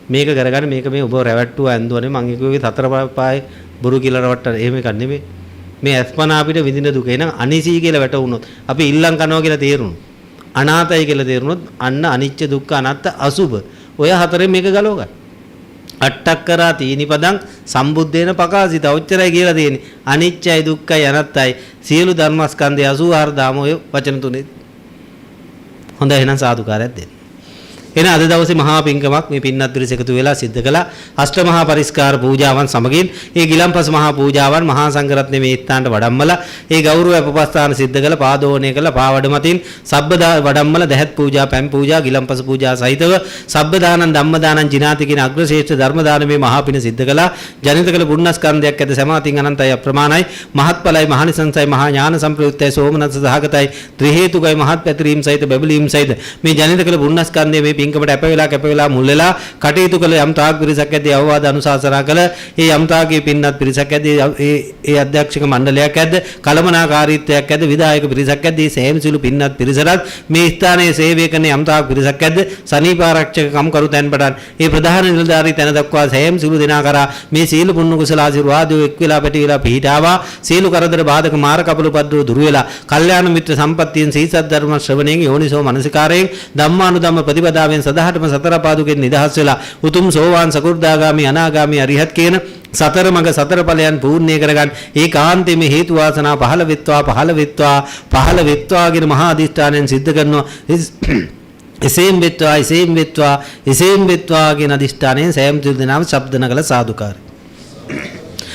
[SPEAKER 1] මේක කරගන්න මේක මේ ඔබ රැවට්ටුවා ඇඳුවනේ මං කිව්වේ සතර පායේ බුරු කියලා රවට්ටන එහෙම එකක් නෙමෙයි. මේ අස්පනා අපිට විඳින දුක. එහෙනම් අනිසී කියලා වැටුනොත් අපි ඉල්ලම් කරනවා කියලා තේරුණොත් අනාතයි කියලා තේරුණොත් අන්න අනිච්ච දුක්ඛ අනාත්ත අසුභ ඔය හතරෙන් මේක ගලව ගන්න. අට්ඨක්කරා තීනිපදං සම්බුද්දේන පකාසිත ඔච්චරයි කියලා තියෙන්නේ. අනිච්චයි දුක්ඛයි අනාත්තයි සියලු ධර්මස්කන්ධය 84 දාම ඔය වචන තුනේ. හොඳයි එහෙනම් සාදුකාරයක් දෙන්න. එන අද දවසේ මහා පිංකමක් මේ පින්නත් පිරිස එකතු වෙලා සිද්ධ කළා. අෂ්ට මහා පරිස්කාර පූජාවන් සමගින් ඒ ගිලම්පස මහා පූජාවන් මහා සංඝරත්නයේ මේ ස්ථානට වඩම්මලා ඒ ගෞරව අපපස්ථාන සිද්ධ කළ පාදෝණය කළ පාවඩ මතින් සබ්බදා වඩම්මලා දහත් පූජා පැන් පූජා ගිලම්පස පූජා සහිතව සබ්බදානං ධම්මදානං ජිනාති කියන අග්‍රශ්‍රේෂ්ඨ ධර්ම දානමේ මහා පින සිද්ධ කළා. ජනිත කළ පුණ්‍යස්කන්ධයක් ඇත සමාතින් අනන්තයි අප්‍රමාණයි මහත්ඵලයි මහානිසංසයි මහා ඥාන සම්ප්‍රයුක්තයි සෝමනස්ස සහගතයි ත්‍රි හේතුකයි මහත් පැතිරීම සහිත බබලීම් සහිත මේ ජනිත කළ පුණ්‍යස්කන්ධයේ මේ පින්කමට අප වෙලා මුල් වෙලා කටයුතු කළ යම් තාක් පිරිසක් ඇද්දී අවවාද අනුශාසනා කළ ඒ යම් තාකේ පින්නත් පිරිසක් ඇද්දී ඒ අධ්‍යක්ෂක මණ්ඩලයක් ඇද්ද කලමනාකාරීත්වයක් ඇද්ද විධායක පිරිසක් ඇද්දී සෑම සිළු පින්නත් පිරිසට මේ ස්ථානයේ සේවය කරන යම් තාක් පිරිසක් ඇද්ද සනීපාරක්ෂක කම්කරු තැන් පටන් ඒ ප්‍රධාන නිලධාරී තැන දක්වා සෑම සිළු දෙනා කරා මේ සීල පුණ්‍ය කුසල ආශිර්වාදෝ එක් වෙලා පැටි වෙලා පිහිටාවා සීල කරදර බාධක මාර කපල උපද්‍රව දුර වෙලා කල්යාණ මිත්‍ර සම්පත්තියෙන් සීසත් ධර්ම ශ්‍රවණයෙන් යෝනිසෝ මනසිකාරයෙන් ධම්මානුධම්ම ප්‍රතිපදාවෙන් සදාහටම සතර පාදුකෙන් නිදහස් වෙලා උතුම් සෝවාන් සකෘදාගාමි අනාගාමි අරිහත් කියන සතර මඟ සතර ඵලයන් පූර්ණේ කරගන්න ඒකාන්තයේ මේ හේතු වාසනා පහළ වෙත්වා කියන මහා අධිෂ්ඨානයෙන් සිද්ධ කරනවා. එසේම් වෙත්වා කියන අධිෂ්ඨානයෙන් සෑම තුරු දෙනාම ශබ්ද නගල සාදුකාරය.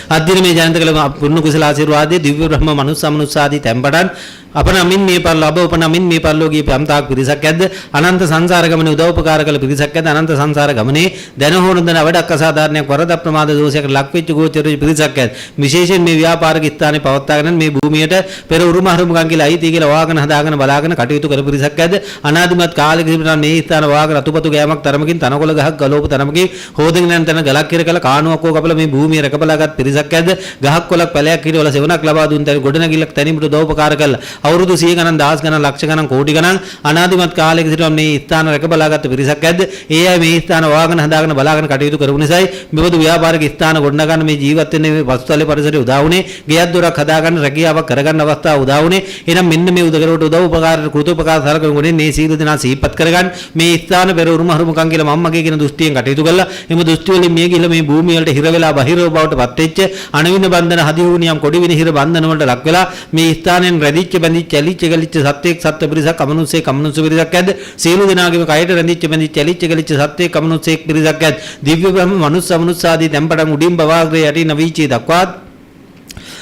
[SPEAKER 1] අද්දින මේ ජනත කළ පුණ්‍ය කුසල ආශිර්වාදයේ දිව්‍ය බ්‍රහ්ම මනුස්ස මනුස්සාදී තැන්පටන් අපනමින් මේ පරිලෝ අබ උපනමින් මේ පරිලෝකීය පම්තාක් පිරිසක් ඇද්ද අනන්ත සංසාර ගමනේ උදව්පකාර කළ පිරිසක් ඇද්ද අනන්ත සංසාර ගමනේ දැන හොරන දන වැඩක් අසාධාරණයක් වරද ප්‍රමාද දෝෂයකට ලක් වෙච්ච ගෝචර පිරිසක් ඇද්ද විශේෂයෙන් මේ ව්‍යාපාරික ස්ථානේ පවත්වාගෙන මේ භූමියට පෙර උරුම හරුමකම් කියලා අයිති කියලා වාගෙන හදාගෙන බලාගෙන කටයුතු කළ පිරිසක් ඇද්ද අනාදිමත් කාලෙක තිබුණා මේ ස්ථාන වාගෙන අතුපතු ගෑමක් තරමකින් තනකොළ ගහක් ගලවපු තරමකින් හොදගෙන යන තැන ගලක් කිරකලා කාණුවක් හෝ කපලා මේ භූමිය රැකබලාගත් පිරිසක් ඇද්ද ගහක් කොලක් පැලයක් හිටවල සෙවණක් ලබා දුන් තැන ගොඩනැගිල්ලක් තැනිමුට උදව්පකාර කළා අවුරුදු 100 ගණන් දහස් ගණන් ලක්ෂ ගණන් කෝටි ගණන් අනාදිමත් කාලයක සිටම මේ ස්ථාන රැකබලාගත් පිරිසක් ඇද්ද ඒ අය මේ ස්ථාන වාගෙන හදාගෙන බලාගෙන කටයුතු කරපු නිසායි මෙබඳු ව්‍යාපාරික ස්ථාන ගොඩනගන්න මේ ජීවත් වෙන්නේ මේ පසුතලයේ පරිසරයේ උදා වුණේ ගෙයක් දොරක් හදාගන්න රැකියාවක් කරගන්න අවස්ථාව උදා වුණේ එහෙනම් මෙන්න මේ උදකරට උදව් උපකාර කෘතෝපකාර සලකගෙන මේ සීල දෙනා සිහිපත් කරගන්න මේ ස්ථාන පෙර උරුම හරුමකම් කියලා මම්මගේ කියන දෘෂ්ටියෙන් කටයුතු කළා එම දෘෂ්ටි වලින් මේ ගිහිල්ලා මේ භූමිය වලට හිර වෙලා බහිරව බවට පත් වෙච්ච අණවින බන්ධන හදිහුනියම් කොඩි විනිහිර බන්ධන වලට ලක් වෙලා මේ ස්ථානයෙන් රැඳිච්ච බැඳිච්ච ඇලිච්ච ගලිච්ච සත්වයක් සත්ව පිරිසක් අමනුෂ්‍යෙක් අමනුෂ්‍ය පිරිසක් ඇද්ද සියලු දෙනාගේම කයට රැඳිච්ච බැඳිච්ච ඇලිච්ච ගලිච්ච සත්වයක් අමනුෂ්‍යෙක් පිරිසක් ඇද්ද දිව්‍ය බ්‍රහ්ම මනුස්ස අමනුෂ්‍යාදී තැන්පටන් උඩින් බවාග්‍රේ යටින් වීචී දක්වාත්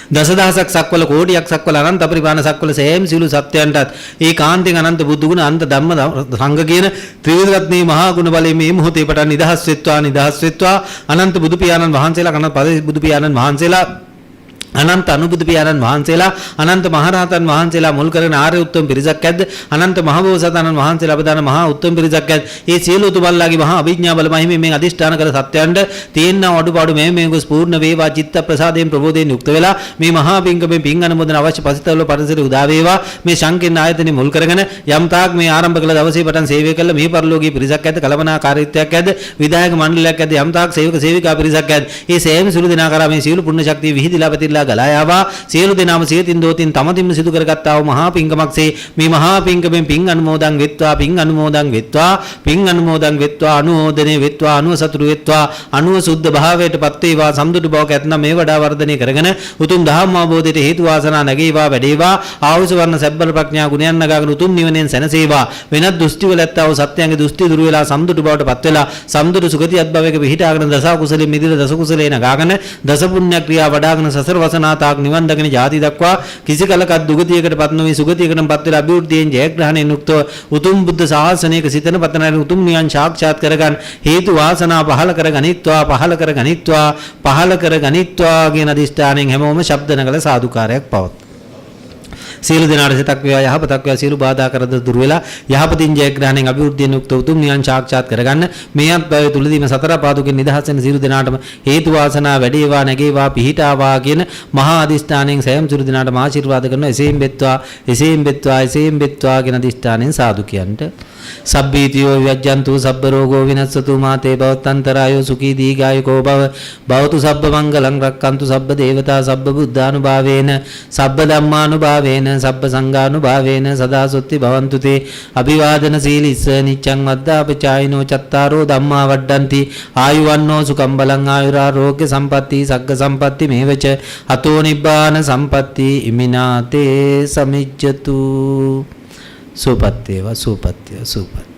[SPEAKER 1] දසදහසක් සක්වල කෝටියක් සක්වල අනන්ත පරිපාණ සක්වල සෑම සියලු සත්‍යයන්ටත් ඒ කාන්තෙන් අනන්ත බුදු ගුණ අනන්ත ධම්ම සංඝ කියන ත්‍රිවිධ රත්නේ මහා ගුණ බලයෙන් මේ මොහොතේ පටන් නිදහස් වෙත්වා අනන්ත බුදු පියාණන් වහන්සේලා අනන්ත පද බුදු පියාණන් වහන්සේලා අනන්ත අනුබුදු පියාණන් වහන්සේලා අනන්ත මහරහතන් වහන්සේලා මුල් කරගෙන ආර්ය උත්තම පිරිසක් ඇද්ද අනන්ත මහබෝසතාණන් වහන්සේලා අපදාන මහා උත්තම පිරිසක් ඇද්ද ඒ සියලු තුමන්ලාගේ මහා අභිඥා බල මහිමෙන් මේ අදිෂ්ඨාන කළ සත්‍යයන්ට තියෙනා අඩුපාඩු මේ ගොස් පූර්ණ වේවා චිත්ත ප්‍රසාදයෙන් ප්‍රබෝධයෙන් යුක්ත වෙලා මේ මහා පිංකමෙන් පිං අනුමෝදන අවශ්‍ය පසිතවල පරිසරය උදා වේවා මේ ශංකින් ආයතනෙ මුල් කරගෙන යම් තාක් මේ ආරම්භ කළ දවසේ පටන් සේවය කළ මේ පරිලෝකීය පිරිසක් ඇද්ද කලමනාකාරීත්වයක් ඇද්ද විධායක මණ්ඩලයක් ඇද්ද යම් තාක් සේවක සේවිකා පිරිසක් ඇද්ද ඒ සෑම සිළු දෙනා කරා මේ සියලු පුණ්‍ය ශක්තිය විහිදිලා පැතිරලා ගලා යාවා සියලු දෙනාම සියතින් දෝතින් තම තිම්ම සිදු කරගත්තා වූ මහා පිංකමක්සේ මේ මහා පිංකමෙන් පිං අනුමෝදන් වෙත්වා පිං අනුමෝදන් වෙත්වා පිං අනුමෝදන් වෙත්වා අනුමෝදනේ වෙත්වා අනුව සතුරු වෙත්වා අනුව සුද්ධ භාවයටපත් වේවා සම්දුටු බවක් ඇතනම් මේ වඩා වර්ධනය කරගෙන උතුම් ධම්ම අවබෝධයට හේතු වාසනා නැගේවා වැඩේවා ආවුස වර්ණ සැබ්බල ප්‍රඥා ගුණයන් නගාගෙන උතුම් නිවනෙන් සැනසේවා වෙනත් දෘෂ්ටි වල ඇත්තා වූ සත්‍යයන්ගේ දෘෂ්ටි දුරු වෙලා සම්දුටු බවටපත් වෙලා සම්දුටු සුගතියත් භවයක පිහිටාගෙන දස කුසලෙ මිදිලා දස කුසලේ නගාගෙන දස පුණ්‍ය ක්‍රියා වඩාගෙන සසර වසනාතාක් නිවන් දකින ජාති දක්වා කිසි කලකත් දුගතියකටපත් නොවි සුගතියකටපත් වෙලා අභිවෘද්ධියෙන් ජයග්‍රහණයෙන් යුක්තව උතුම් බුද්ධ ශාසනයක සිතන පතන උතුම් නිවන් සාක්ෂාත් කරගන්න හේතු වාසනා පහල කරගනිත්වා කියන අදිෂ්ඨානයෙන් හැමෝම ශබ්ද නගල සාදුකාරයක් පවත් සියලු දෙනාට සිතක් වේවා යහපතක් වේවා සියලු බාධා කරදර දුර වෙලා යහපතින් ජයග්‍රහණයෙන් අභිවෘද්ධියෙන් යුක්ත උතුම් නිවන් සාක්ෂාත් කරගන්න මේ අත්භවය තුලදීම සතර පාදුකෙන් නිදහස් වෙන සියලු දෙනාටම හේතු වාසනා වැඩේවා නැගේවා පිහිටාවා කියන මහා අදිෂ්ඨානයෙන් සෑම සියලු දෙනාටම ආශිර්වාද කරනවා එසේම් බෙත්වා කියන අදිෂ්ඨානයෙන් සාදු කියන්ට සබ්බීතියෝ විවජ්ජන්තු සබ්බ රෝගෝ විනස්සතු මාතේ භවත්තන්තරායෝ සුඛී දීඝායුකෝ භවතු සබ්බ මංගලං රක්칸තු සබ්බ දේවතා සබ්බ බුද්ධානුභාවේන සබ්බ ධම්මානුභාවේන සබ්බ සංඝානුභාවේන සදා සොත්ති භවන්තු තේ අභිවාදන සීලිස්ස නිච්ඡං වද්දාපචායිනෝ චත්තාරෝ ධම්මා වඩ්ඩಂತಿ ආයුවන්නෝ සුඛං බලං ආයුරාෝග්‍ය සම්පatti සග්ග සම්පatti මේවච අතෝ නිබ්බාන සම්පatti ඉමිනාතේ සමිජ්ජතු සුපත් වේවා සුපත්